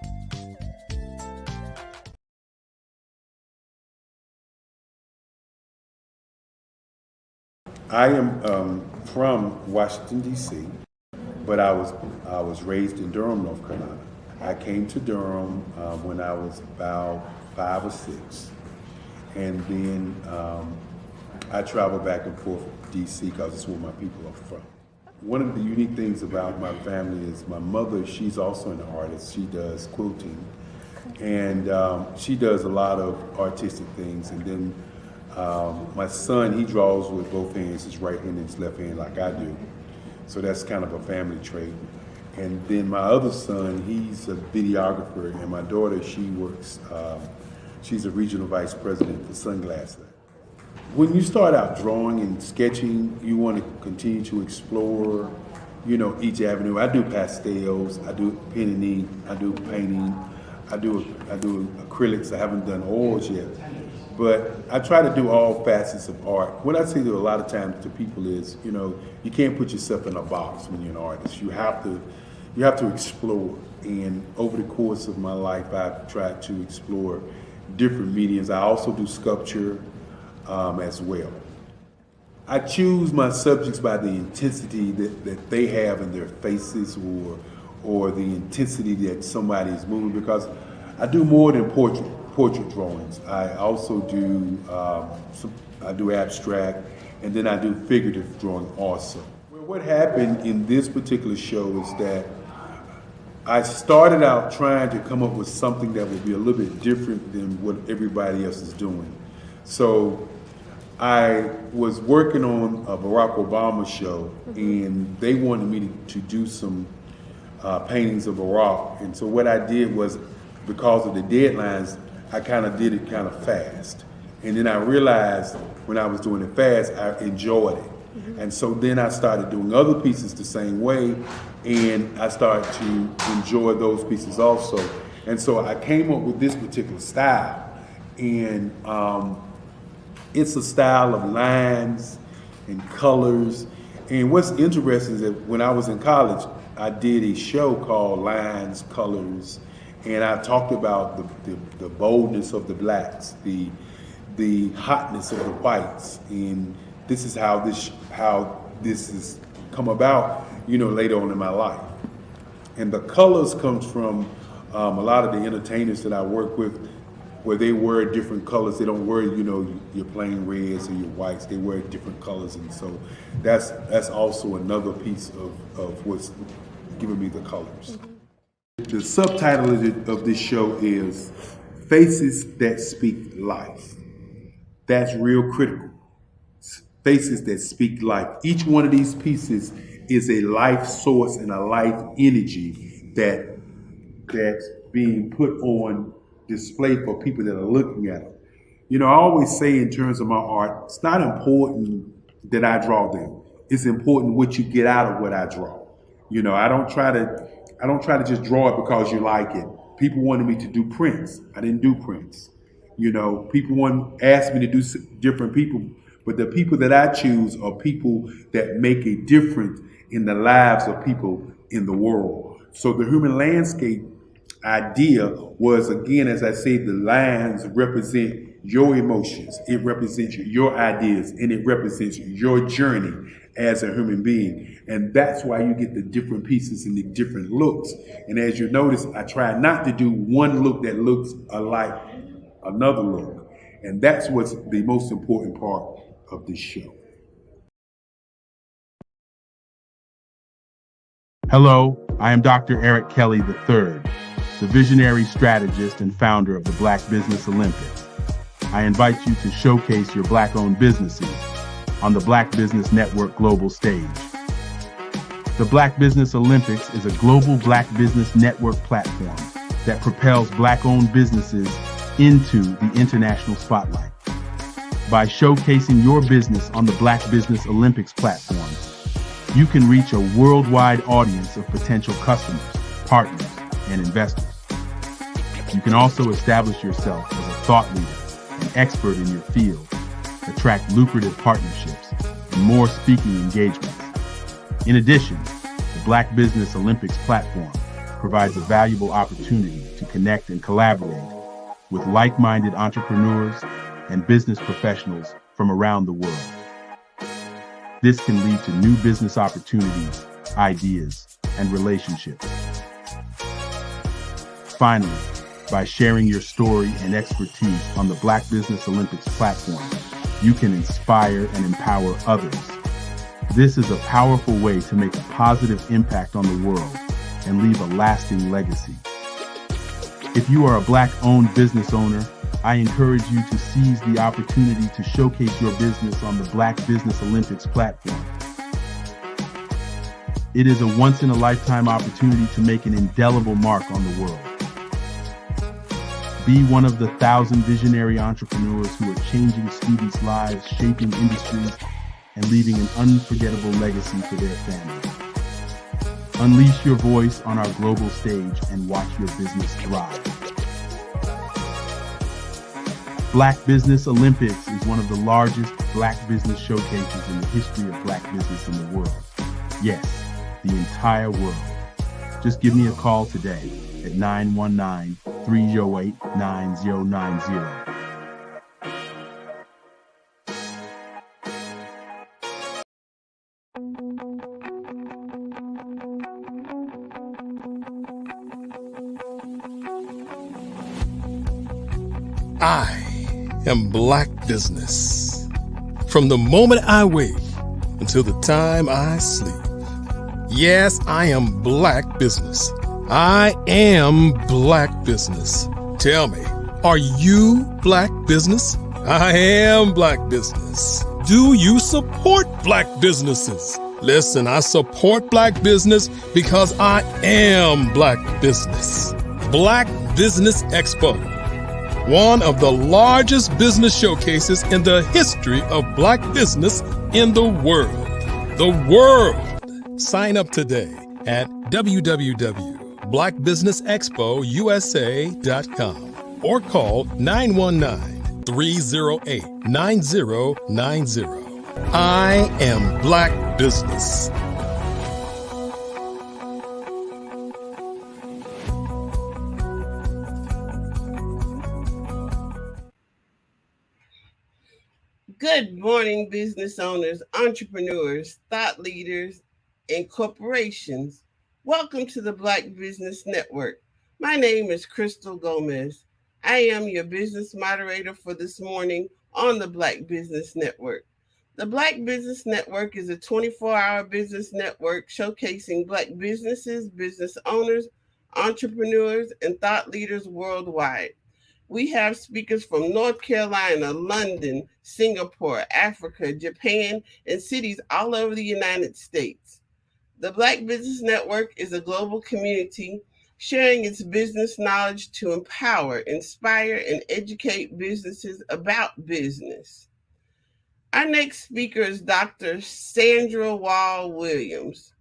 I am from Washington, D.C., but I was raised in Durham, North Carolina. I came to Durham when I was about 5 or 6. And then I travel back and forth to D.C. because it's where my people are from. One of the unique things about my family is my mother, she's also an artist. She does quilting. And she does a lot of artistic things. And then my son, he draws with both hands, his right hand and his left hand like I do. So that's kind of a family trait. And then my other son, he's a videographer. And my daughter, she works, she's a regional vice president for Sunglass Lab. When you start out drawing and sketching, you want to continue to explore, you know, each avenue. I do pastels, I do pen and ink, I do painting, I do acrylics. I haven't done oils yet, but I try to do all facets of art. What I say to a lot of times to people is, you know, you can't put yourself in a box when you're an artist. You have to explore. And over the course of my life, I've tried to explore different mediums. I also do sculpture as well. I choose my subjects by the intensity that they have in their faces or the intensity that somebody is moving, because I do more than portrait drawings. I also do I do abstract, and then I do figurative drawing also. Well, what happened in this particular show is that I started out trying to come up with something that would be a little bit different than what everybody else is doing. So I was working on a Barack Obama show, and they wanted me to do some paintings of Barack. And so what I did was, because of the deadlines, I kind of did it kind of fast. And then I realized when I was doing it fast, I enjoyed it. And so then I started doing other pieces the same way, and I started to enjoy those pieces also. And so I came up with this particular style, and it's a style of lines and colors. And what's interesting is that when I was in college, I did a show called Lines, Colors, and I talked about the boldness of the blacks, the hotness of the whites, and this is how this has come about, later on in my life. And the colors comes from a lot of the entertainers that I work with, where they wear different colors. They don't wear, your plain reds or your whites. They wear different colors, and so that's also another piece of what's giving me the colors. The subtitle of this show is Faces That Speak Life. That's real critical. Faces that speak life. Each one of these pieces is a life source and a life energy that's being put on display for people that are looking at them. I always say in terms of my art, it's not important that I draw them. It's important what you get out of what I draw. I don't try to just draw it because you like it. People wanted me to do prints. I didn't do prints. People asked me to do different people, but the people that I choose are people that make a difference in the lives of people in the world. So the human landscape idea was, again, as I say, the lines represent your emotions, it represents your ideas, and it represents your journey as a human being. And that's why you get the different pieces and the different looks. And as you notice, I try not to do one look that looks alike another look. And that's what's the most important part of this show. Hello, I am Dr. Eric Kelly III, the visionary strategist and founder of the Black Business Olympics. I invite you to showcase your Black-owned businesses on the Black Business Network global stage. The Black Business Olympics is a global Black Business Network platform that propels Black-owned businesses into the international spotlight. By showcasing your business on the Black Business Olympics platform, you can reach a worldwide audience of potential customers, partners, and investors. You can also establish yourself as a thought leader and expert in your field, attract lucrative partnerships, and more speaking engagements. In addition, the Black Business Olympics platform provides a valuable opportunity to connect and collaborate with like-minded entrepreneurs and business professionals from around the world. This can lead to new business opportunities, ideas, and relationships. Finally, by sharing your story and expertise on the Black Business Olympics platform, you can inspire and empower others. This is a powerful way to make a positive impact on the world and leave a lasting legacy. If you are a Black-owned business owner, I encourage you to seize the opportunity to showcase your business on the Black Business Olympics platform. It is a once-in-a-lifetime opportunity to make an indelible mark on the world. Be one of the 1,000 visionary entrepreneurs who are changing students' lives, shaping industries, and leaving an unforgettable legacy for their families. Unleash your voice on our global stage and watch your business thrive. Black Business Olympics is one of the largest Black business showcases in the history of Black business in the world. Yes, the entire world. Just give me a call today at 919-308-9090. I am Black Business. From the moment I wake until the time I sleep. Yes, I am Black Business. I am Black Business. Tell me, are you Black Business? I am Black Business. Do you support Black businesses? Listen, I support Black business because I am Black Business. Black Business Expo, one of the largest business showcases in the history of Black business in the world. The world! Sign up today at www.blackbusinessexpousa.com or call 919-308-9090. I am Black Business. Good morning, business owners, entrepreneurs, thought leaders, and corporations. Welcome to the Black Business Network. My name is Crystal Gomez. I am your business moderator for this morning on the Black Business Network. The Black Business Network is a 24-hour business network showcasing Black businesses, business owners, entrepreneurs, and thought leaders worldwide. We have speakers from North Carolina, London, Singapore, Africa, Japan, and cities all over the United States. The Black Business Network is a global community sharing its business knowledge to empower, inspire, and educate businesses about business. Our next speaker is Dr. Sandra Wall Williams.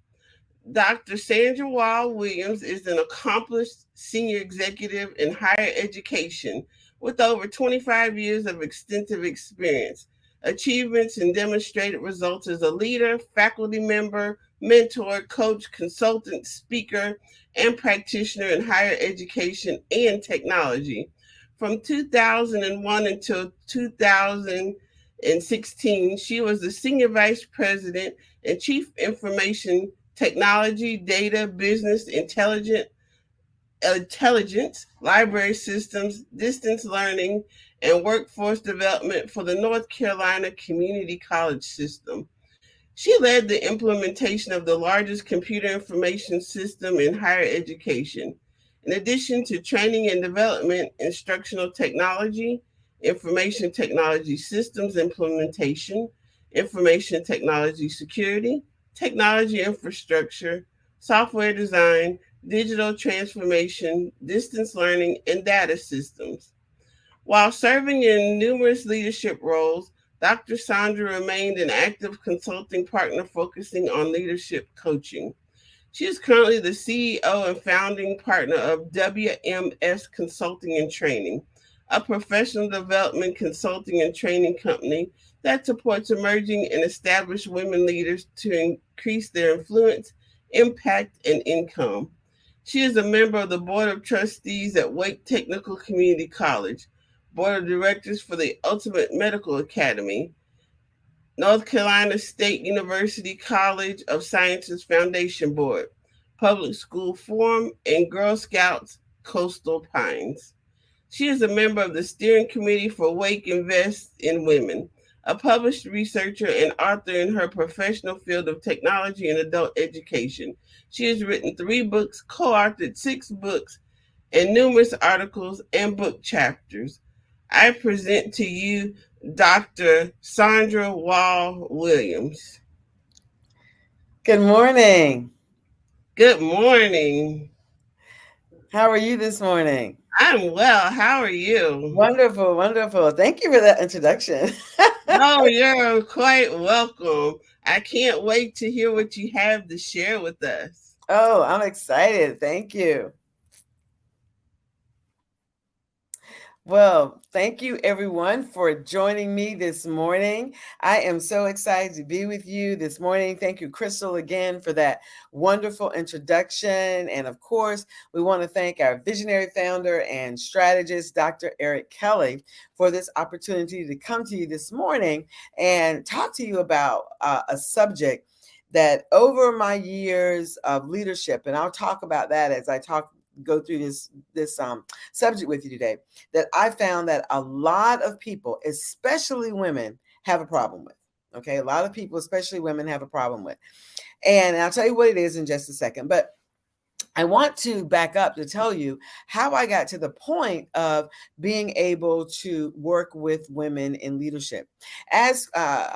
Dr. Sandra Wall Williams is an accomplished senior executive in higher education with over 25 years of extensive experience, achievements, and demonstrated results as a leader, faculty member, mentor, coach, consultant, speaker, and practitioner in higher education and technology. From 2001 until 2016, she was the Senior Vice President and Chief Information Technology, Data, Business Intelligence, Library Systems, Distance Learning, and Workforce Development for the North Carolina Community College System. She led the implementation of the largest computer information system in higher education. In addition to training and development, instructional technology, information technology systems implementation, information technology security, technology infrastructure, software design, digital transformation, distance learning, and data systems. While serving in numerous leadership roles, Dr. Sandra remained an active consulting partner focusing on leadership coaching. She is currently the CEO and founding partner of WMS Consulting and Training, a professional development consulting and training company that supports emerging and established women leaders to increase their influence, impact, and income. She is a member of the Board of Trustees at Wake Technical Community College, Board of Directors for the Ultimate Medical Academy, North Carolina State University College of Sciences Foundation Board, Public School Forum, and Girl Scouts Coastal Pines. She is a member of the steering committee for Wake Invest in Women, a published researcher and author in her professional field of technology and adult education. She has written 3 books, co-authored 6 books, and numerous articles and book chapters. I present to you Dr. Sandra Wall Williams. Good morning. Good morning. How are you this morning? I'm well. How are you? Wonderful, wonderful. Thank you for that introduction. Oh, you're quite welcome. I can't wait to hear what you have to share with us. Oh, I'm excited. Thank you. Well, thank you everyone for joining me this morning. I am so excited to be with you this morning. Thank you, Crystal, again for that wonderful introduction. And of course, we want to thank our visionary founder and strategist, Dr. Eric Kelly, for this opportunity to come to you this morning and talk to you about a subject that over my years of leadership, and I'll talk about that as I talk go through this subject with you today that I found that a lot of people, especially women, have a problem with. Okay, a lot of people, especially women, have a problem with. And I'll tell you what it is in just a second. But I want to back up to tell you how I got to the point of being able to work with women in leadership. As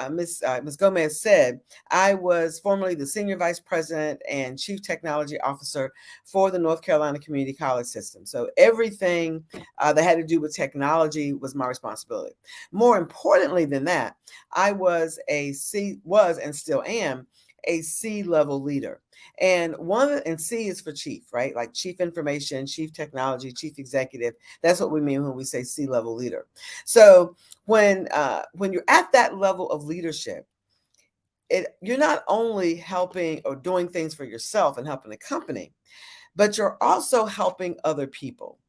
Ms. Gomez said, I was formerly the Senior Vice President and Chief Technology Officer for the North Carolina Community College System. So everything that had to do with technology was my responsibility. More importantly than that, I was and still am a C-level leader. And C is for chief, right? Like chief information, chief technology, chief executive. That's what we mean when we say C-level leader. So when you're at that level of leadership, you're not only helping or doing things for yourself and helping the company, but you're also helping other people.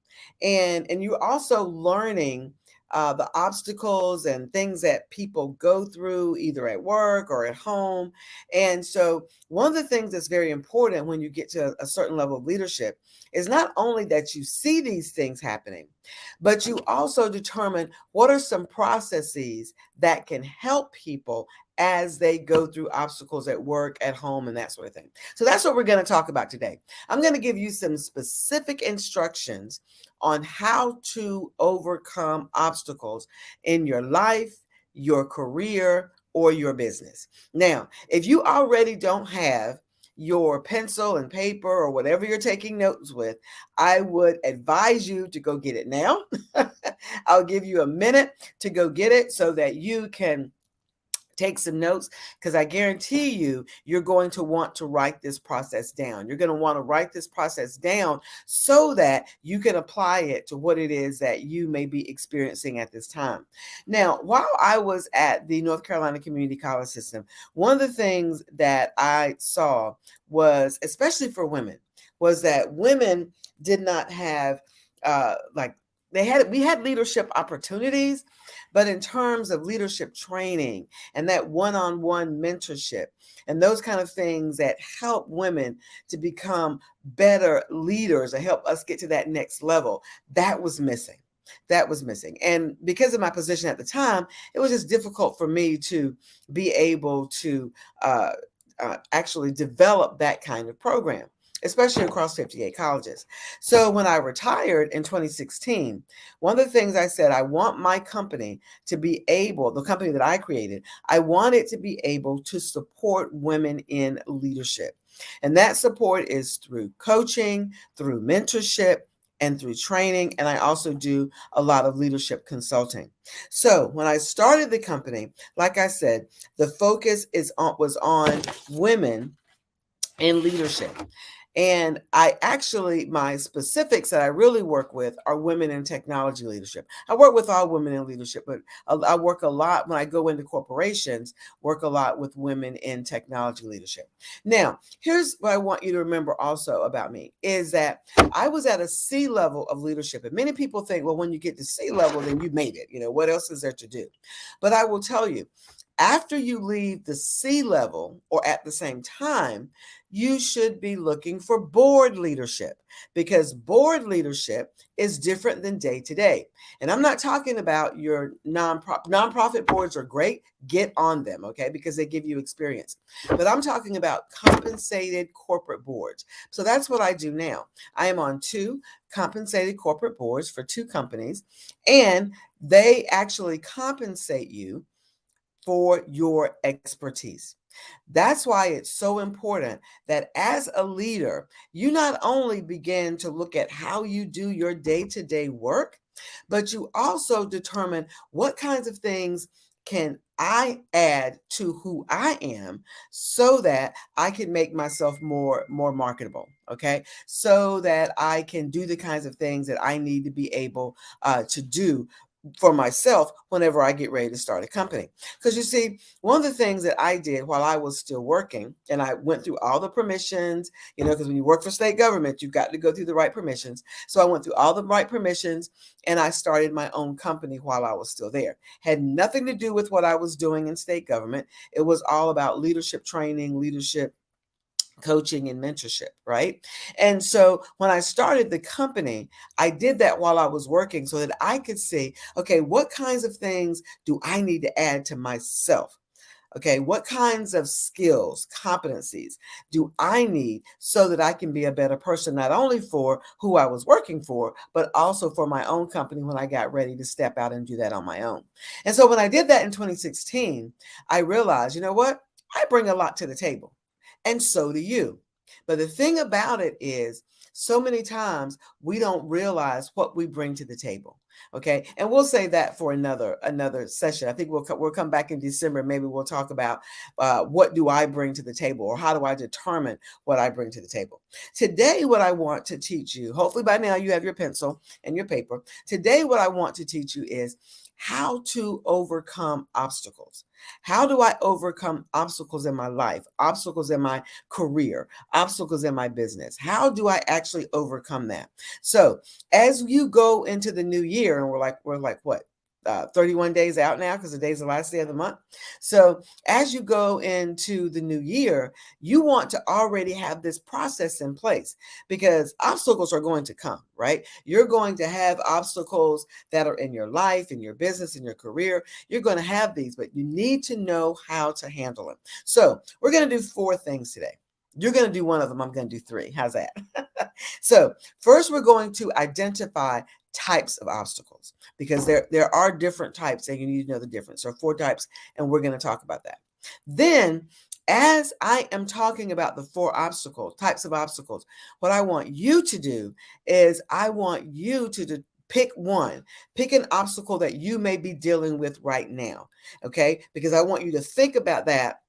And you're also learning the obstacles and things that people go through either at work or at home. And so one of the things that's very important when you get to a certain level of leadership is not only that you see these things happening, but you also determine what are some processes that can help people as they go through obstacles at work, at home, and that sort of thing. So that's what we're going to talk about today. I'm going to give you some specific instructions on how to overcome obstacles in your life, your career, or your business. Now, if you already don't have your pencil and paper or whatever you're taking notes with, I would advise you to go get it now. I'll give you a minute to go get it so that you can take some notes, because I guarantee you're going to want to write this process down. You're going to want to write this process down so that you can apply it to what it is that you may be experiencing at this time. Now, while I was at the North Carolina Community College System, one of the things that I saw was, especially for women, was that women did not have we had leadership opportunities, but in terms of leadership training and that one-on-one mentorship and those kind of things that help women to become better leaders and help us get to that next level, that was missing. That was missing. And because of my position at the time, it was just difficult for me to be able to actually develop that kind of program, especially across 58 colleges. So when I retired in 2016, one of the things I said, I want my company to be able, the company that I created, I want it to be able to support women in leadership. And that support is through coaching, through mentorship, and through training. And I also do a lot of leadership consulting. So when I started the company, like I said, the focus was on women in leadership. And my specifics that I really work with are women in technology leadership. I work with all women in leadership, but I work a lot when I go into corporations, work a lot with women in technology leadership. Now, here's what I want you to remember also about me is that I was at a C level of leadership. And many people think, well, when you get to C level, then you made it. What else is there to do? But I will tell you, after you leave the C level or at the same time, you should be looking for board leadership, because board leadership is different than day to day. And I'm not talking about your nonprofit boards are great. Get on them, okay, because they give you experience. But I'm talking about compensated corporate boards. So that's what I do now. I am on 2 compensated corporate boards for 2 companies, and they actually compensate you for your expertise. That's why it's so important that as a leader, you not only begin to look at how you do your day-to-day work, but you also determine what kinds of things can I add to who I am so that I can make myself more marketable, okay? So that I can do the kinds of things that I need to be able to do for myself whenever I get ready to start a company. Because you see, one of the things that I did while I was still working, and I went through all the permissions, because when you work for state government, you've got to go through the right permissions. So I went through all the right permissions and I started my own company while I was still there. Had nothing to do with what I was doing in state government. It was all about leadership training, leadership coaching and mentorship, right? And so when I started the company, I did that while I was working so that I could see, okay, what kinds of things do I need to add to myself? Okay, what kinds of skills, competencies do I need so that I can be a better person, not only for who I was working for, but also for my own company when I got ready to step out and do that on my own. And so when I did that in 2016, I realized, you know what? I bring a lot to the table, and so do you. But the thing about it is, so many times we don't realize what we bring to the table. Okay, and we'll say that for another session. I think we'll come back in December. Maybe we'll talk about what do I bring to the table, or how do I determine what I bring to the table. Today, what I want to teach you, hopefully by now you have your pencil and your paper. Today, what I want to teach you is how to overcome obstacles. How do I overcome obstacles in my life, obstacles in my career, obstacles in my business? How do I actually overcome that? So as you go into the new year, and we're like what? 31 days out now, because today's the last day of the month. So as you go into the new year, you want to already have this process in place, because obstacles are going to come, right? You're going to have obstacles that are in your life, in your business, in your career. You're going to have these, but you need to know how to handle them. So we're going to do 4 things today. You're going to do one of them. I'm going to do 3. How's that? So first, we're going to identify types of obstacles, because there are different types and you need to know the difference. There are 4 types, and we're going to talk about that. Then, as I am talking about the 4 types of obstacles, what I want you to do is I want you to pick one. Pick an obstacle that you may be dealing with right now, okay? Because I want you to think about that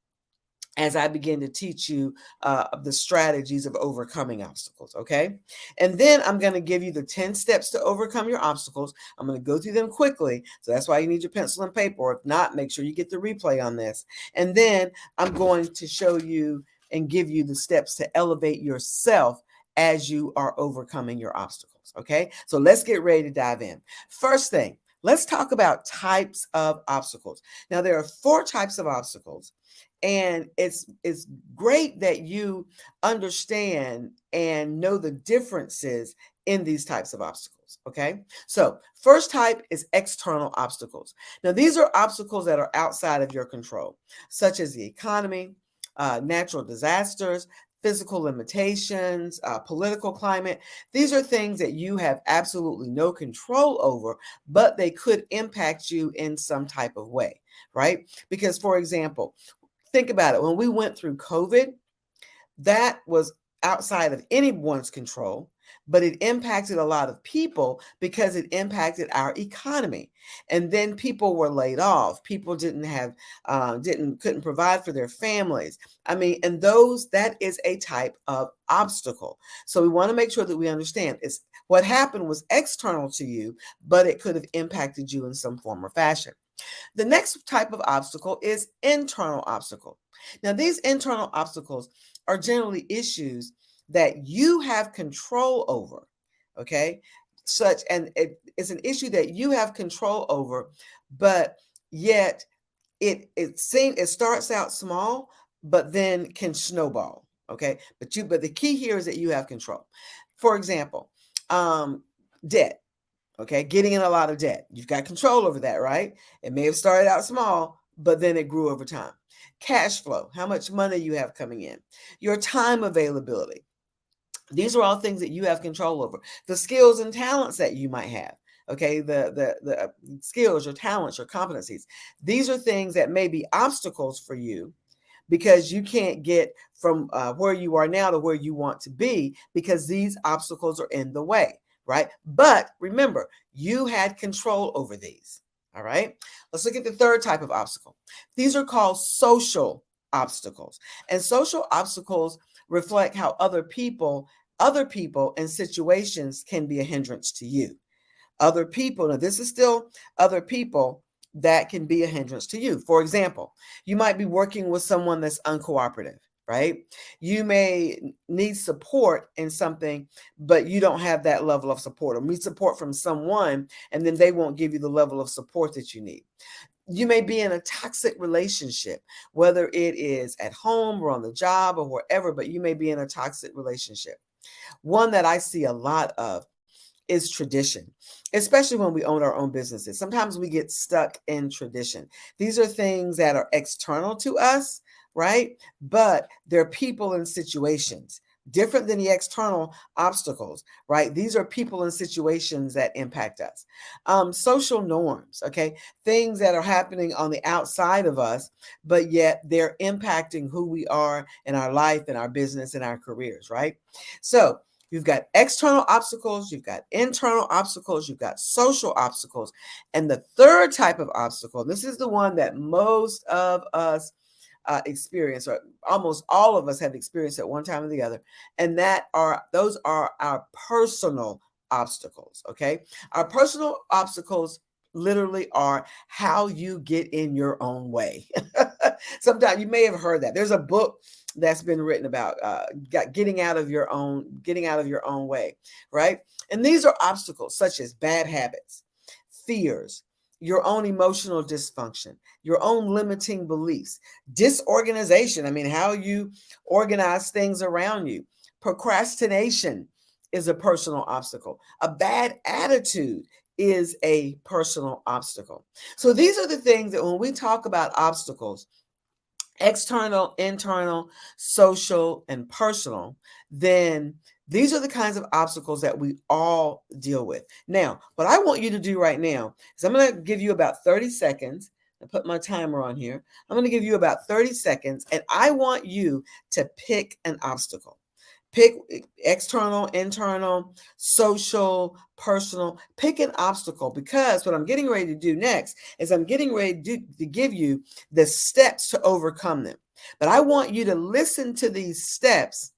as I begin to teach you the strategies of overcoming obstacles, okay? And then I'm going to give you the 10 steps to overcome your obstacles. I'm going to go through them quickly, so that's why you need your pencil and paper. Or if not, make sure you get the replay on this. And then I'm going to show you and give you the steps to elevate yourself as you are overcoming your obstacles, okay? So let's get ready to dive in. First thing, let's talk about types of obstacles. Now, there are 4 types of obstacles. And it's great that you understand and know the differences in these types of obstacles, okay? So first type is external obstacles. Now, these are obstacles that are outside of your control, such as the economy, natural disasters, physical limitations, political climate. These are things that you have absolutely no control over, but they could impact you in some type of way, right? Because, for example, think about it. When we went through COVID, that was outside of anyone's control, but it impacted a lot of people because it impacted our economy. And then people were laid off. People couldn't provide for their families. I mean, and that is a type of obstacle. So we want to make sure that we understand what happened was external to you, but it could have impacted you in some form or fashion. The next type of obstacle is internal obstacle. Now, these internal obstacles are generally issues that you have control over, okay? It's an issue that you have control over, but yet it starts out small, but then can snowball, okay? But the key here is that you have control. For example, debt. Okay, getting in a lot of debt. You've got control over that, right? It may have started out small, but then it grew over time. Cash flow, how much money you have coming in. Your time availability. These are all things that you have control over. The skills and talents that you might have. Okay, the skills, your talents, your competencies. These are things that may be obstacles for you, because you can't get from where you are now to where you want to be, because these obstacles are in the way. Right? But remember, you had control over these. All right. Let's look at the third type of obstacle. These are called social obstacles. And social obstacles reflect how other people and situations can be a hindrance to you. Other people, now this is still other people that can be a hindrance to you. For example, you might be working with someone that's uncooperative. Right? You may need support in something, but you don't have that level of support, or need support from someone, and then they won't give you the level of support that you need. You may be in a toxic relationship, whether it is at home or on the job or wherever, but you may be in a toxic relationship. One that I see a lot of is tradition, especially when we own our own businesses. Sometimes we get stuck in tradition. These are things that are external to us, right? But they're people and situations different than the external obstacles, right? These are people and situations that impact us. Social norms, okay? Things that are happening on the outside of us, but yet they're impacting who we are in our life, in our business, in our careers, right? So you've got external obstacles, you've got internal obstacles, you've got social obstacles. And the third type of obstacle, this is the one that most of us experience, or almost all of us have experienced at one time or the other, and those are our personal obstacles. Okay, our personal obstacles literally are how you get in your own way. Sometimes you may have heard that there's a book that's been written about getting out of your own way, right? And these are obstacles such as bad habits, fears, your own emotional dysfunction, your own limiting beliefs, disorganization. I mean, how you organize things around you. Procrastination is a personal obstacle. A bad attitude is a personal obstacle. So these are the things that when we talk about obstacles, external, internal, social, and personal, then these are the kinds of obstacles that we all deal with. Now, what I want you to do right now is I'm going to give you about 30 seconds. I put my timer on here. I'm going to give you about 30 seconds, and I want you to pick an obstacle. Pick external, internal, social, personal. Pick an obstacle, because what I'm getting ready to do next is I'm getting ready to give you the steps to overcome them. But I want you to listen to these steps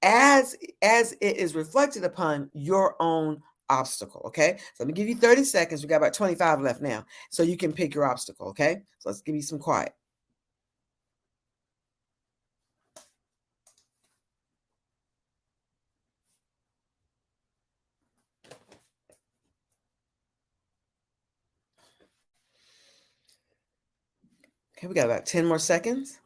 as it is reflected upon your own obstacle. Okay, so let me give you 30 seconds. We got about 25 left now, so you can pick your obstacle. Okay, so let's give you some quiet. Okay, we got about 10 more seconds.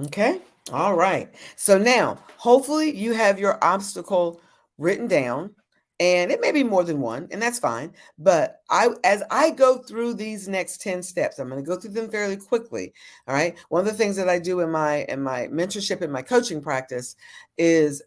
Okay. All right. So now, hopefully you have your obstacle written down, and it may be more than one, and that's fine. But as I go through these next 10 steps, I'm going to go through them fairly quickly. All right. One of the things that I do in my mentorship and my coaching practice is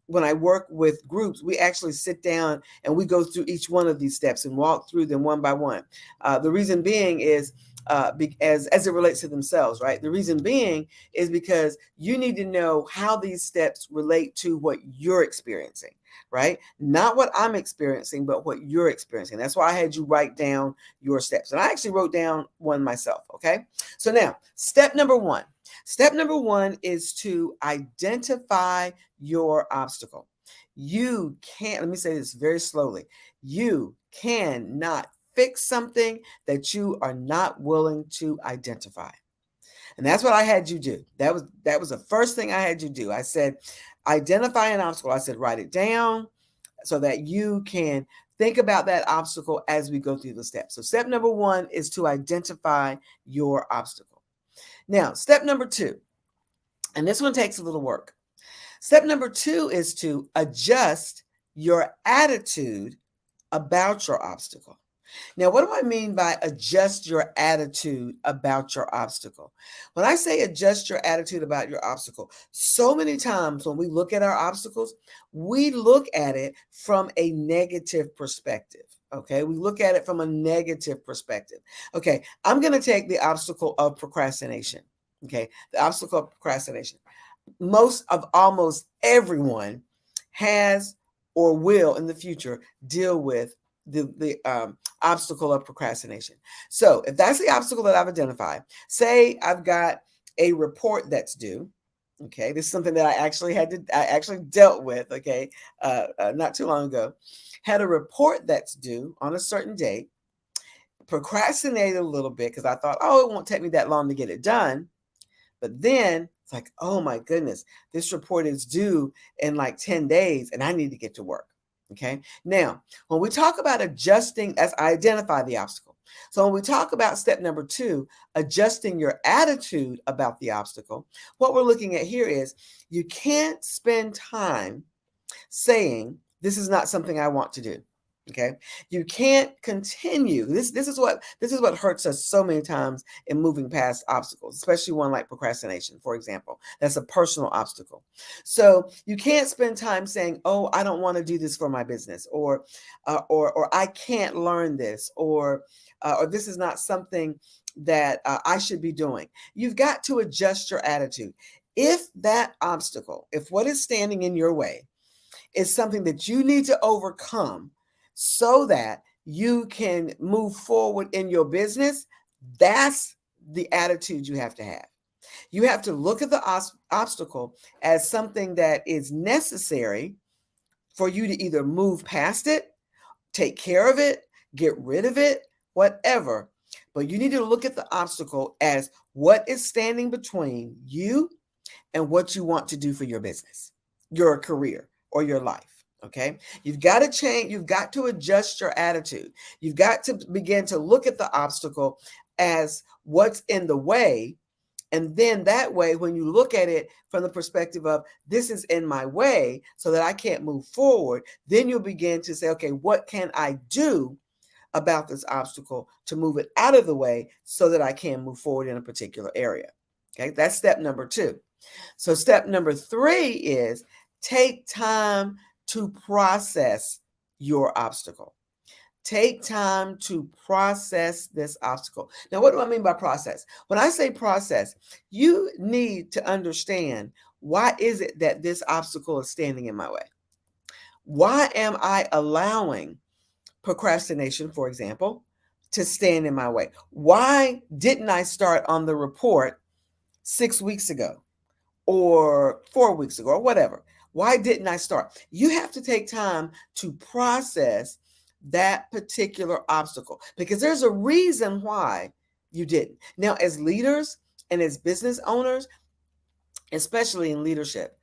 when I work with groups, we actually sit down and we go through each one of these steps and walk through them one by one. The reason being is as it relates to themselves, right? The reason being is because you need to know how these steps relate to what you're experiencing, right? Not what I'm experiencing, but what you're experiencing. That's why I had you write down your steps. And I actually wrote down one myself, okay? So now, step number one. Step number one is to identify your obstacle. You can't, let me say this very slowly. You cannot fix something that you are not willing to identify. And that's what I had you do. That was the first thing I had you do. I said, identify an obstacle. I said, write it down so that you can think about that obstacle as we go through the steps. So step number one is to identify your obstacle. Now, step number two, and this one takes a little work. Step number two is to adjust your attitude about your obstacle. Now, what do I mean by adjust your attitude about your obstacle? When I say adjust your attitude about your obstacle, so many times when we look at our obstacles, we look at it from a negative perspective. Okay, we look at it from a negative perspective. Okay, I'm going to take the obstacle of procrastination. Okay, the obstacle of procrastination. Almost everyone has or will in the future deal with the obstacle of procrastination. So if that's the obstacle that I've identified, say I've got a report that's due. Okay, this is something that I actually dealt with. Okay, not too long ago, had a report that's due on a certain date. Procrastinated a little bit because I thought, oh, it won't take me that long to get it done. But then It's like, oh my goodness, this report is due in like 10 days and I need to get to work. Okay. Now, when we talk about adjusting, as I identify the obstacle. So when we talk about step number 2, adjusting your attitude about the obstacle, what we're looking at here is you can't spend time saying, this is not something I want to do. Okay. You can't continue. This is what hurts us so many times in moving past obstacles, especially one like procrastination, for example. That's a personal obstacle. So you can't spend time saying, oh, I don't want to do this for my business, or I can't learn this, or this is not something that I should be doing. You've got to adjust your attitude. If that obstacle, if what is standing in your way is something that you need to overcome so that you can move forward in your business, that's the attitude you have to have. You have to look at the obstacle as something that is necessary for you to either move past it, take care of it, get rid of it, whatever. But you need to look at the obstacle as what is standing between you and what you want to do for your business, your career, or your life. Okay. You've got to change. You've got to adjust your attitude. You've got to begin to look at the obstacle as what's in the way. And then that way, when you look at it from the perspective of this is in my way so that I can't move forward, then you'll begin to say, okay, what can I do about this obstacle to move it out of the way so that I can move forward in a particular area? Okay. That's step number 2. So step number 3 is take time to process your obstacle. Take time to process this obstacle. Now, what do I mean by process? When I say process, you need to understand, why is it that this obstacle is standing in my way? Why am I allowing procrastination, for example, to stand in my way? Why didn't I start on the report 6 weeks ago or 4 weeks ago or whatever? Why didn't I start? You have to take time to process that particular obstacle because there's a reason why you didn't. Now, as leaders and as business owners, especially in leadership,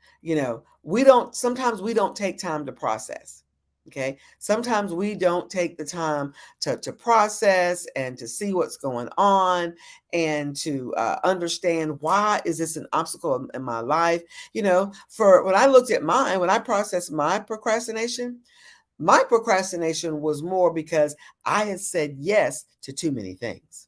sometimes we don't take time to process. Okay. Sometimes we don't take the time to process and to see what's going on and to understand, why is this an obstacle in my life? For when I looked at when I processed my procrastination was more because I had said yes to too many things.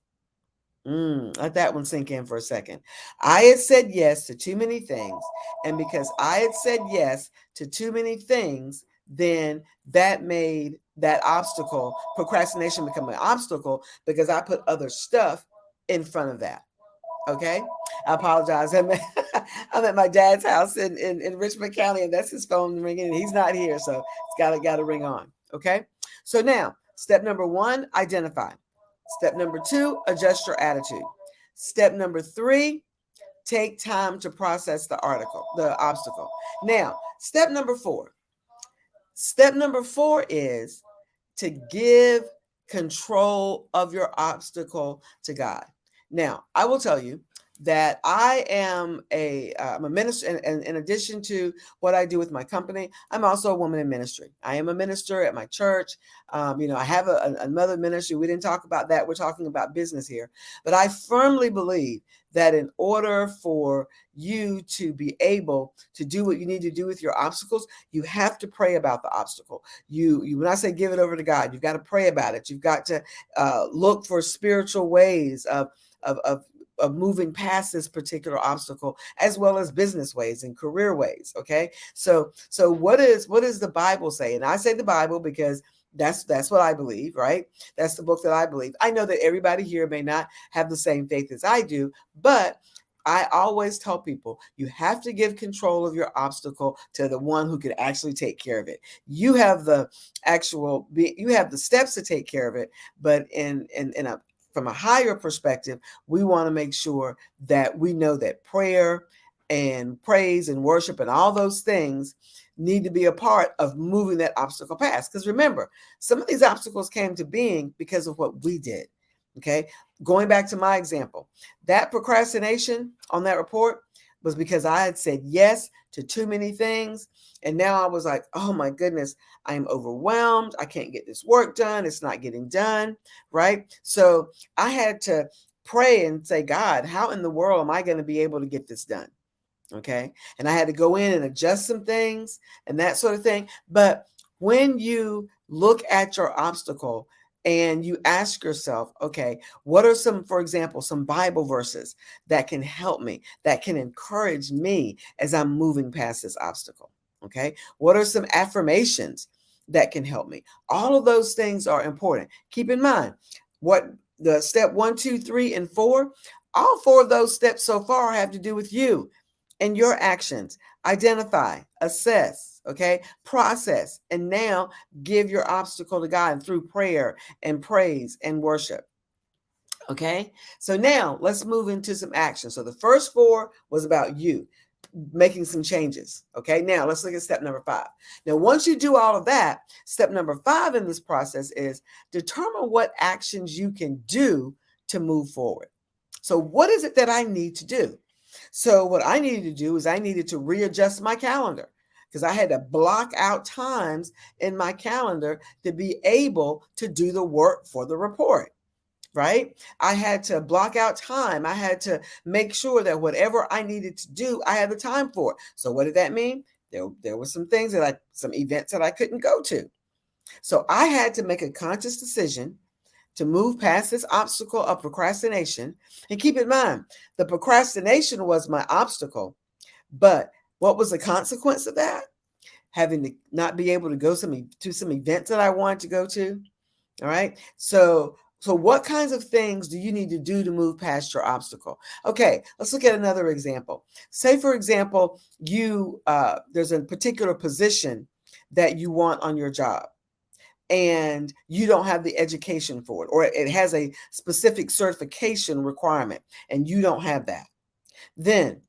Let that one sink in for a second. I had said yes to too many things. And because I had said yes to too many things, then that made that obstacle, procrastination, become an obstacle because I put other stuff in front of that. Okay. I apologize. I'm at my dad's house in Richmond County, and that's his phone ringing, and he's not here. So it's got to ring on. Okay. So now step number 1, identify. Step number 2, adjust your attitude. Step number 3, take time to process the obstacle. Now, step number 4. Step number 4 is to give control of your obstacle to God. Now, I will tell you that I am I'm a minister, and in addition to what I do with my company, I'm also a woman in ministry. I am a minister at my church. I have another ministry. We didn't talk about that. We're talking about business here. But I firmly believe that in order for you to be able to do what you need to do with your obstacles, you have to pray about the obstacle. When I say give it over to God, you've got to pray about it. You've got to look for spiritual ways of moving past this particular obstacle, as well as business ways and career ways. Okay. So what does the Bible say? And I say the Bible because that's what I believe, right? That's the book that I believe. I know that everybody here may not have the same faith as I do, but I always tell people you have to give control of your obstacle to the one who can actually take care of it. You have the steps to take care of it, but from a higher perspective, we want to make sure that we know that prayer and praise and worship and all those things need to be a part of moving that obstacle past. Because remember, some of these obstacles came to being because of what we did. Okay. Going back to my example, that procrastination on that report, was because I had said yes to too many things. And now I was like, oh my goodness, I am overwhelmed. I can't get this work done. It's not getting done, right? So I had to pray and say, God, how in the world am I going to be able to get this done? Okay. And I had to go in and adjust some things and that sort of thing. But when you look at your obstacle and you ask yourself, okay, what are some, for example, some Bible verses that can help me, that can encourage me as I'm moving past this obstacle? Okay. What are some affirmations that can help me? All of those things are important. Keep in mind what the step 1, 2, 3, and 4, all 4 of those steps so far have to do with you and your actions. Identify, assess, okay, process, and now give your obstacle to God through prayer and praise and worship. Okay, so now let's move into some action. So the first 4 was about you making some changes. Okay, now let's look at step number 5. Now, once you do all of that, step number 5 in this process is determine what actions you can do to move forward. So what is it that I need to do? So what I needed to do is I needed to readjust my calendar because I had to block out times in my calendar to be able to do the work for the report, right? I had to block out time. I had to make sure that whatever I needed to do, I had the time for. So what did that mean? There were some things some events that I couldn't go to. So I had to make a conscious decision to move past this obstacle of procrastination. And keep in mind, the procrastination was my obstacle. But what was the consequence of that? Having to not be able to go to some events that I wanted to go to. All right. So what kinds of things do you need to do to move past your obstacle? Okay, let's look at another example. Say, for example, there's a particular position that you want on your job, and you don't have the education for it, or it has a specific certification requirement and you don't have that. Then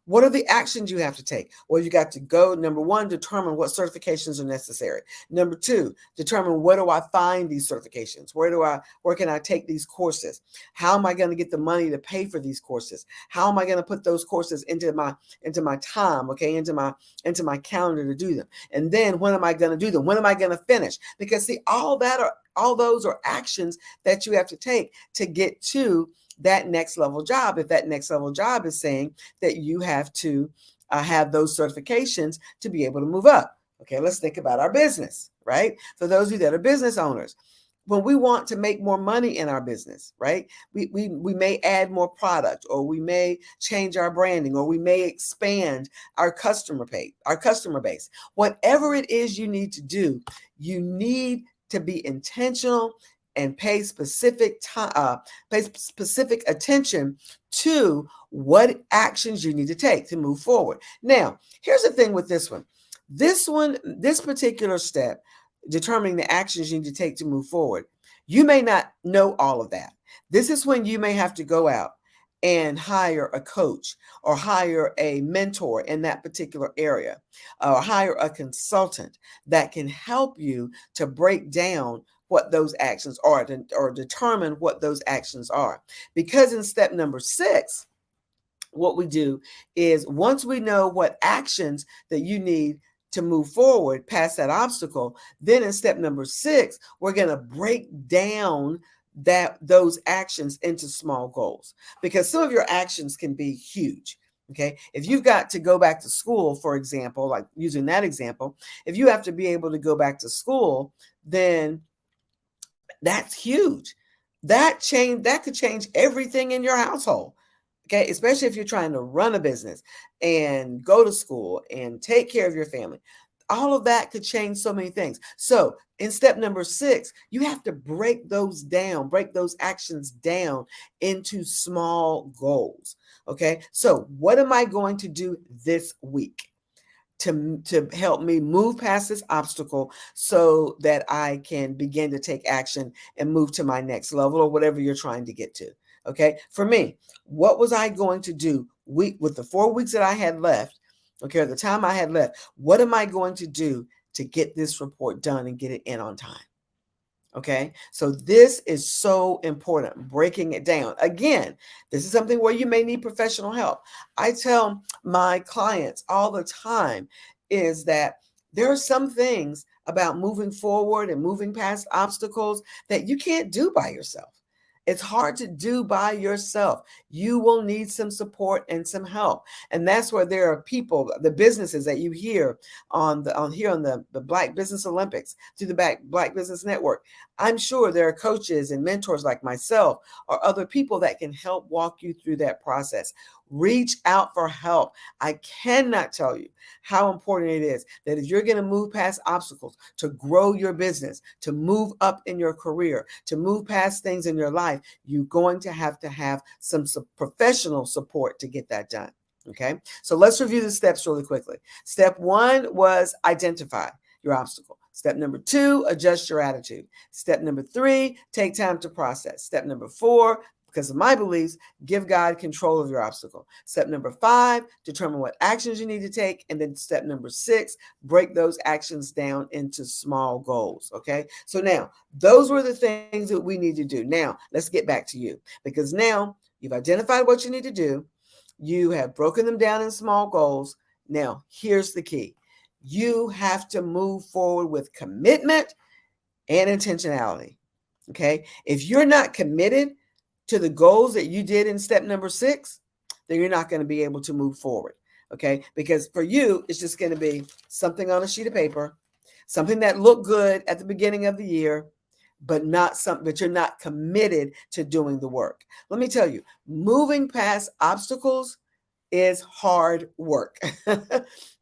what are the actions you have to take? Well, you got to go, number 1, determine what certifications are necessary. Number 2, determine where do I find these certifications? Where can I take these courses? How am I going to get the money to pay for these courses? How am I going to put those courses into my time, okay, into my calendar to do them? And then when am I going to do them? When am I going to finish? Because see, all those are actions that you have to take to get to that next level job. If that next level job is saying that you have to have those certifications to be able to move up. Okay, let's think about our business, right? For those of you that are business owners, when we want to make more money in our business, right? We may add more product, or we may change our branding, or we may expand our customer base. Whatever it is you need to do, you need to be intentional and pay specific attention to what actions you need to take to move forward. Now, here's the thing with this one. This particular step, determining the actions you need to take to move forward, you may not know all of that. This is when you may have to go out and hire a coach or hire a mentor in that particular area, or hire a consultant that can help you to break down what those actions are, or determine what those actions are. Because in step number 6, what we do is, once we know what actions that you need to move forward past that obstacle, then in step number 6, we're going to break down those actions into small goals, because some of your actions can be huge. Okay, if you've got to go back to school, for example, like using that example, if you have to be able to go back to school, then that's huge. That could change everything in your household. Okay, especially if you're trying to run a business and go to school and take care of your family. All of that could change so many things. So in step number 6, you have to break those actions down into small goals. Okay, so what am I going to do this week to help me move past this obstacle so that I can begin to take action and move to my next level, or whatever you're trying to get to? Okay, for me, what was I going to do with the 4 weeks that I had left? Okay, at the time I had left, what am I going to do to get this report done and get it in on time? Okay, so this is so important, breaking it down. Again, this is something where you may need professional help. I tell my clients all the time is that there are some things about moving forward and moving past obstacles that you can't do by yourself. It's hard to do by yourself. You will need some support and some help. And that's where there are people, the businesses that you hear on the Black Business Olympics, through the Black Business Network. I'm sure there are coaches and mentors like myself or other people that can help walk you through that process. Reach out for help. I cannot tell you how important it is that if you're going to move past obstacles, to grow your business, to move up in your career, to move past things in your life, you're going to have some professional support to get that done. Okay, so let's review the steps really quickly. Step 1 was identify your obstacle. Step number 2, adjust your attitude. Step number 3, take time to process. Step number 4, because of my beliefs, give God control of your obstacle. Step number 5, determine what actions you need to take. And then step number 6, break those actions down into small goals. Okay, so now those were the things that we need to do. Now let's get back to you, because now you've identified what you need to do. You have broken them down in small goals. Now, here's the key. You have to move forward with commitment and intentionality. Okay. If you're not committed to the goals that you did in step number 6, then you're not going to be able to move forward. Okay. Because for you, it's just going to be something on a sheet of paper, something that looked good at the beginning of the year, but not something that you're not committed to doing the work. Let me tell you, moving past obstacles is hard work.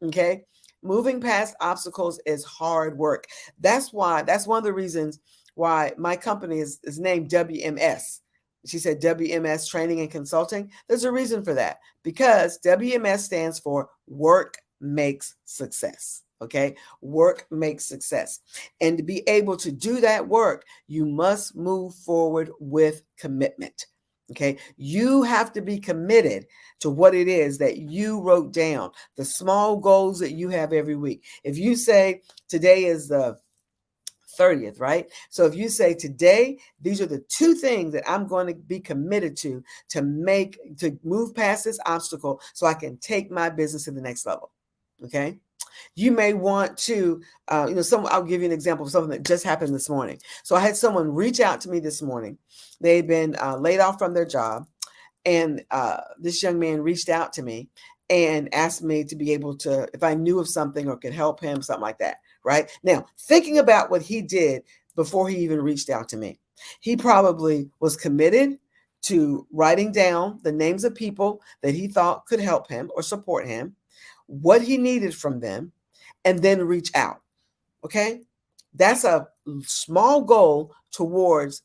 Okay. Moving past obstacles is hard work. That's one of the reasons why my company is named WMS. She said WMS Training and Consulting. There's a reason for that, because WMS stands for Work Makes Success. Okay, work makes success. And to be able to do that work, you must move forward with commitment. Okay, you have to be committed to what it is that you wrote down, the small goals that you have every week. If you say today is the 30th, right? So if you say today, these are the 2 things that I'm going to be committed to move past this obstacle so I can take my business to the next level. Okay. You may want to, I'll give you an example of something that just happened this morning. So I had someone reach out to me this morning. They'd been laid off from their job. And this young man reached out to me and asked me to be able to, if I knew of something or could help him, something like that. Right now, thinking about what he did before he even reached out to me, he probably was committed to writing down the names of people that he thought could help him or support him, what he needed from them, and then reach out. Okay. That's a small goal towards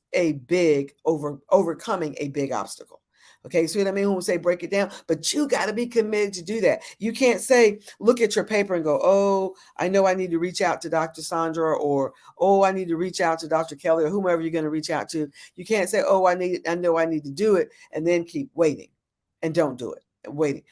overcoming a big obstacle. Okay, see what I mean? When we say break it down, but you got to be committed to do that. You can't say, look at your paper and go, oh, I know I need to reach out to Dr. Sandra, or, oh, I need to reach out to Dr. Kelly, or whomever you're going to reach out to. You can't say, oh, I know I need to do it, and then keep waiting and don't do it. Waiting.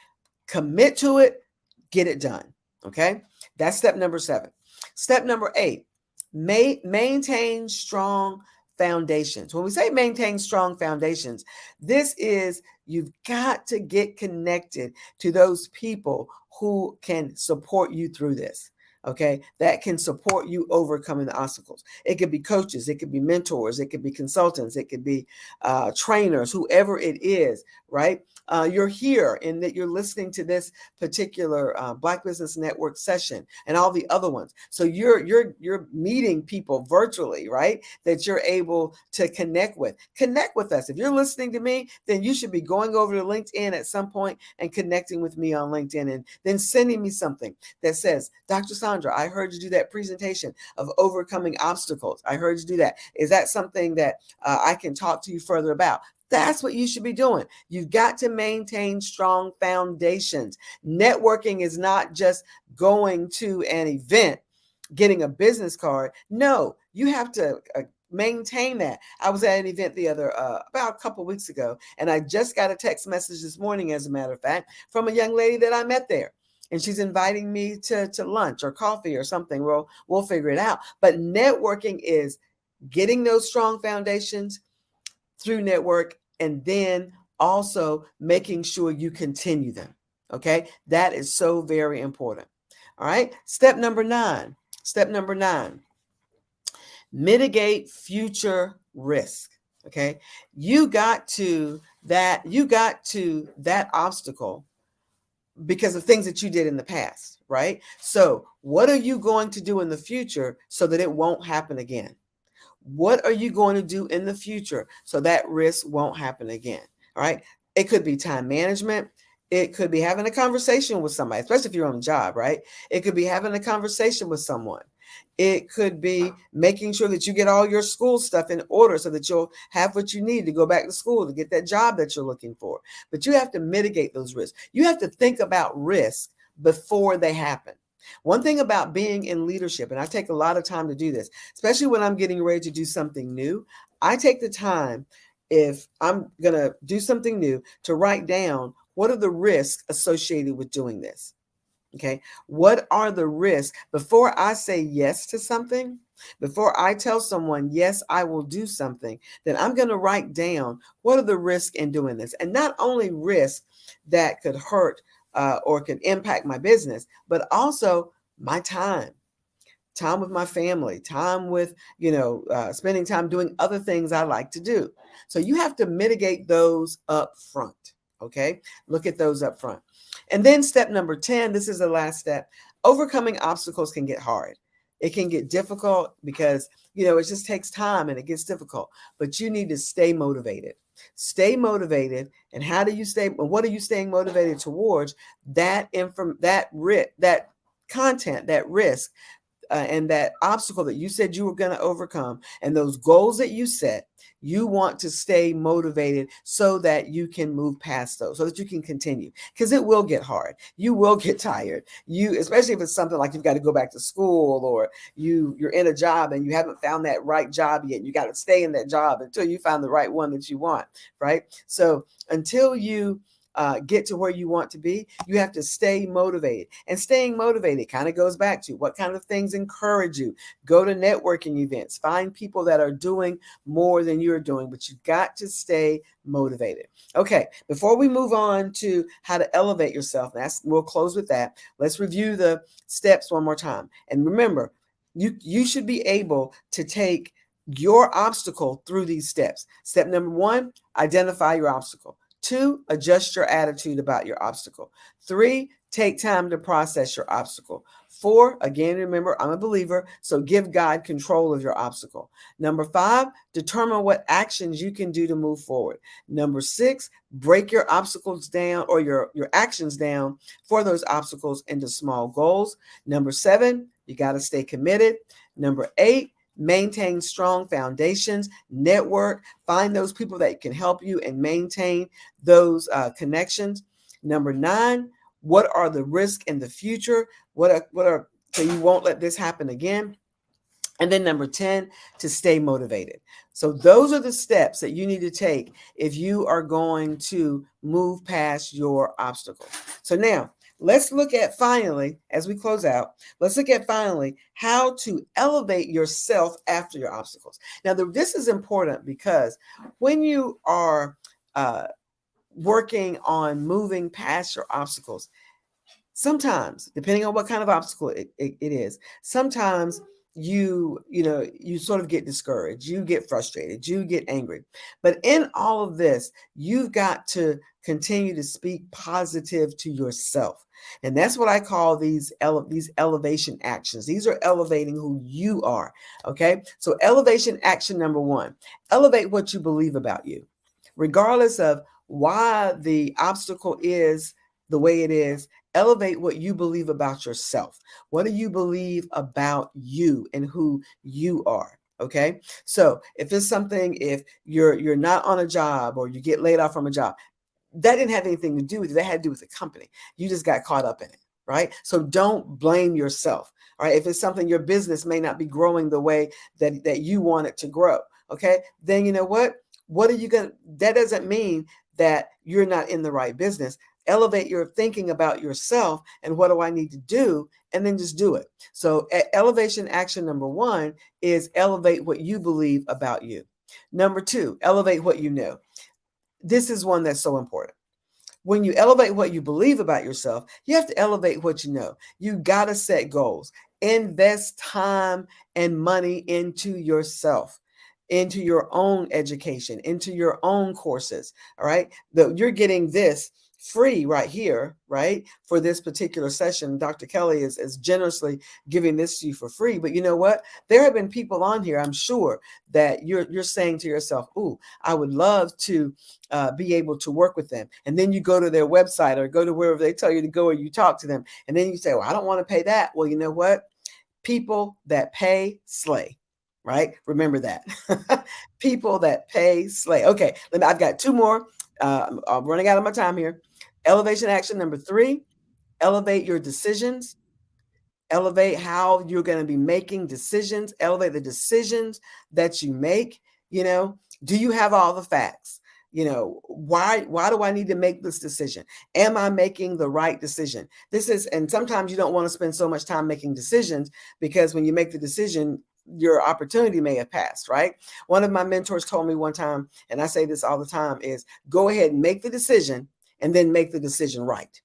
Commit to it, get it done. Okay, that's step number 7. Step number 8, maintain strong foundations. When we say maintain strong foundations, this is you've got to get connected to those people who can support you through this. Okay, that can support you overcoming the obstacles. It could be coaches, it could be mentors, it could be consultants, it could be trainers, whoever it is, right? You're here and that you're listening to this particular Black Business Network session and all the other ones. So you're meeting people virtually, right? That you're able to connect with. Connect with us. If you're listening to me, then you should be going over to LinkedIn at some point and connecting with me on LinkedIn, and then sending me something that says, Dr. Sandra, I heard you do that presentation of overcoming obstacles. I heard you do that. Is that something that I can talk to you further about? That's what you should be doing. You've got to maintain strong foundations. Networking is not just going to an event, getting a business card. No, you have to maintain that. I was at an event about a couple of weeks ago, and I just got a text message this morning, as a matter of fact, from a young lady that I met there. And she's inviting me to lunch or coffee or something. We'll figure it out. But networking is getting those strong foundations through network, and then also making sure you continue them. Okay, that is so very important. All right, step number 9. Step number 9, mitigate future risk. Okay, you got to that obstacle because of things that you did in the past, right? So what are you going to do in the future so that it won't happen again? What are you going to do in the future so that risk won't happen again? All right. It could be time management. It could be having a conversation with somebody, especially if you're on a job, right? It could be having a conversation with someone. It could be making sure that you get all your school stuff in order so that you'll have what you need to go back to school to get that job that you're looking for. But you have to mitigate those risks. You have to think about risk before they happen. One thing about being in leadership, and I take a lot of time to do this, especially when I'm getting ready to do something new, I take the time, if I'm going to do something new, to write down what are the risks associated with doing this. Okay. What are the risks before I say yes to something? Before I tell someone, yes, I will do something, then I'm going to write down what are the risks in doing this. And not only risks that could hurt or could impact my business, but also my time with my family, time with, spending time doing other things I like to do. So you have to mitigate those up front. Okay. Look at those up front. And then step number 10, this is the last step. Overcoming obstacles can get hard. It can get difficult because, it just takes time and it gets difficult, but you need to stay motivated. Stay motivated. And how do you stay? What are you staying motivated towards? That content, that risk, and that obstacle that you said you were going to overcome, and those goals that you set. You want to stay motivated so that you can move past those, so that you can continue, because it will get hard. You will get tired. Especially if it's something like you've got to go back to school, or you're in a job and you haven't found that right job yet. You got to stay in that job until you find the right one that you want, right? So until you get to where you want to be, you have to stay motivated. And staying motivated kind of goes back to what kind of things encourage you. Go to networking events, find people that are doing more than you're doing, but you've got to stay motivated. Okay, before we move on to how to elevate yourself, we'll close with that. Let's review the steps one more time. And remember, you should be able to take your obstacle through these steps. Step number 1, identify your obstacle. 2, adjust your attitude about your obstacle. 3, take time to process your obstacle. 4, again, remember, I'm a believer, so give God control of your obstacle. Number 5, determine what actions you can do to move forward. Number 6, break your obstacles down, or your actions down for those obstacles into small goals. Number 7, you got to stay committed. Number 8, maintain strong foundations, network, find those people that can help you and maintain those connections. Number 9, what are the risks in the future? So you won't let this happen again. And then number 10, to stay motivated. So those are the steps that you need to take if you are going to move past your obstacles. So now, let's look at finally, as we close out, how to elevate yourself after your obstacles. Now, this is important because when you are working on moving past your obstacles, sometimes, depending on what kind of obstacle it is, sometimes you sort of get discouraged, you get frustrated, you get angry. But in all of this, you've got to continue to speak positive to yourself. And that's what I call these elevation actions. These are elevating who you are. Okay. So elevation action number 1, elevate what you believe about you, regardless of why the obstacle is the way it is. Elevate what you believe about yourself. What do you believe about you and who you are? Okay. So if you're not on a job, or you get laid off from a job, that didn't have anything to do with it. That had to do with the company. You just got caught up in it, right? So don't blame yourself. All right. If it's something, your business may not be growing the way that you want it to grow. Okay. Then you know what? That doesn't mean that you're not in the right business. elevate your thinking about yourself and what do I need to do, and then just do it. So elevation action number 1 is elevate what you believe about you. Number 2, elevate what you know. This is one that's so important. When you elevate what you believe about yourself, you have to elevate what you know. You got to set goals. Invest time and money into yourself, into your own education, into your own courses. All right. You're getting this free right here, right? For this particular session, Dr. Kelly is generously giving this to you for free. But you know what? There have been people on here, I'm sure, that you're saying to yourself, "Ooh, I would love to be able to work with them." And then you go to their website or go to wherever they tell you to go, or you talk to them, and then you say, "Well, I don't want to pay that." Well, you know what? People that pay slay. Right? Remember that. People that pay slay. Okay, I've got 2 more. I'm running out of my time here. Elevation action number 3, elevate your decisions. Elevate how you're going to be making decisions. Elevate the decisions that you make. Do you have all the facts? Why do I need to make this decision? Am I making the right decision? And sometimes you don't want to spend so much time making decisions, because when you make the decision, your opportunity may have passed, right? One of my mentors told me one time, and I say this all the time, is go ahead and make the decision and then make the decision right.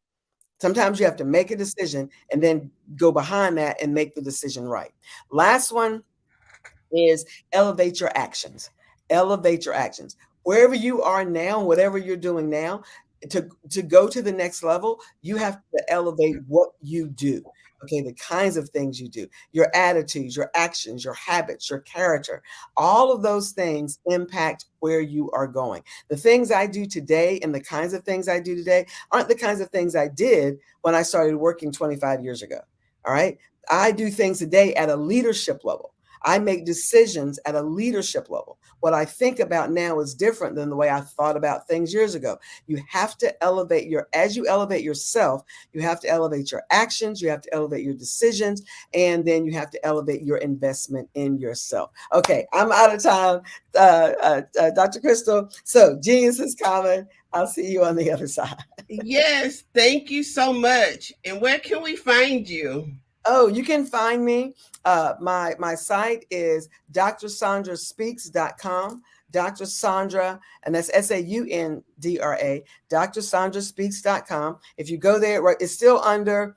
Sometimes you have to make a decision and then go behind that and make the decision right. Last one is elevate your actions. Elevate your actions. Wherever you are now, whatever you're doing now, to go to the next level, you have to elevate what you do. Okay, the kinds of things you do, your attitudes, your actions, your habits, your character, all of those things impact where you are going. The things I do today and the kinds of things I do today aren't the kinds of things I did when I started working 25 years ago. All right. I do things today at a leadership level. I make decisions at a leadership level. What I think about now is different than the way I thought about things years ago. You have to elevate as you elevate yourself, you have to elevate your actions, you have to elevate your decisions, and then you have to elevate your investment in yourself. Okay, I'm out of time, Dr. Crystal. So genius is common. I'll see you on the other side. Yes, thank you so much. And where can we find you? Oh, you can find me. My site is drsandraspeaks.com. Dr. Sandra, and that's SAUNDRA, drsandraspeaks.com. If you go there, right, it's still under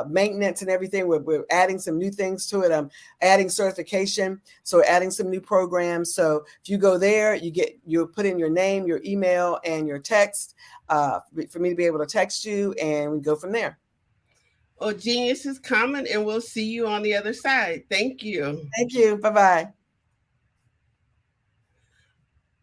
maintenance and everything. We're adding some new things to it. I'm adding certification, so adding some new programs. So if you go there, you put in your name, your email, and your text for me to be able to text you, and we go from there. Well, genius is common, and we'll see you on the other side. Thank you. Thank you. Bye-bye.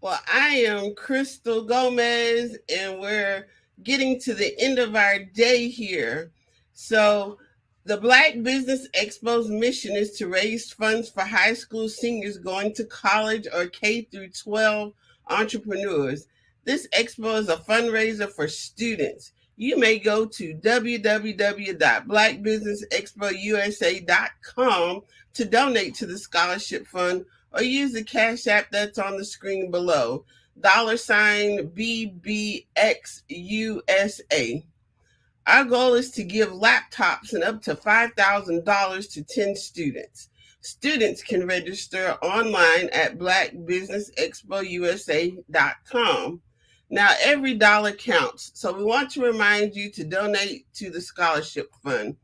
Well, I am Crystal Gomez, and we're getting to the end of our day here. So the Black Business Expo's mission is to raise funds for high school seniors going to college or K through 12 entrepreneurs. This expo is a fundraiser for students. You may go to www.blackbusinessexpousa.com to donate to the scholarship fund, or use the Cash App that's on the screen below, $BBXUSA. Our goal is to give laptops and up to $5,000 to 10 students. Students can register online at blackbusinessexpousa.com. Now, every dollar counts, so we want to remind you to donate to the scholarship fund.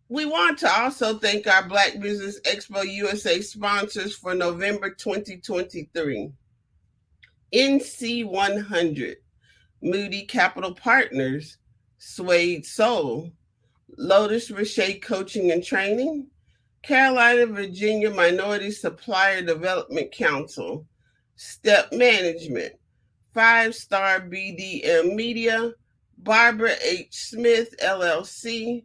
We want to also thank our Black Business Expo USA sponsors for November 2023. NC 100, Moody Capital Partners, Suede Soul, Lotus Richey Coaching and Training, Carolina, Virginia Minority Supplier Development Council, Step Management, 5-Star BDM Media, Barbara H. Smith, LLC,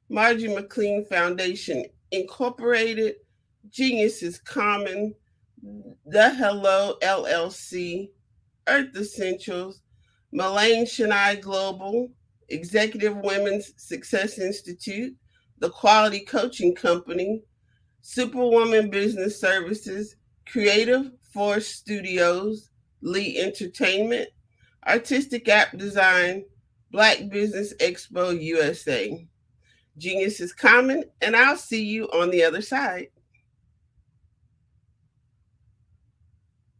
Margie McLean Foundation, Incorporated, Genius is Common, The Hello, LLC, Earth Essentials, Mullane Shania Global, Executive Women's Success Institute, The Quality Coaching Company, Superwoman Business Services, Creative Force Studios, Lee Entertainment, Artistic App Design, Black Business Expo USA. Genius is common, and I'll see you on the other side.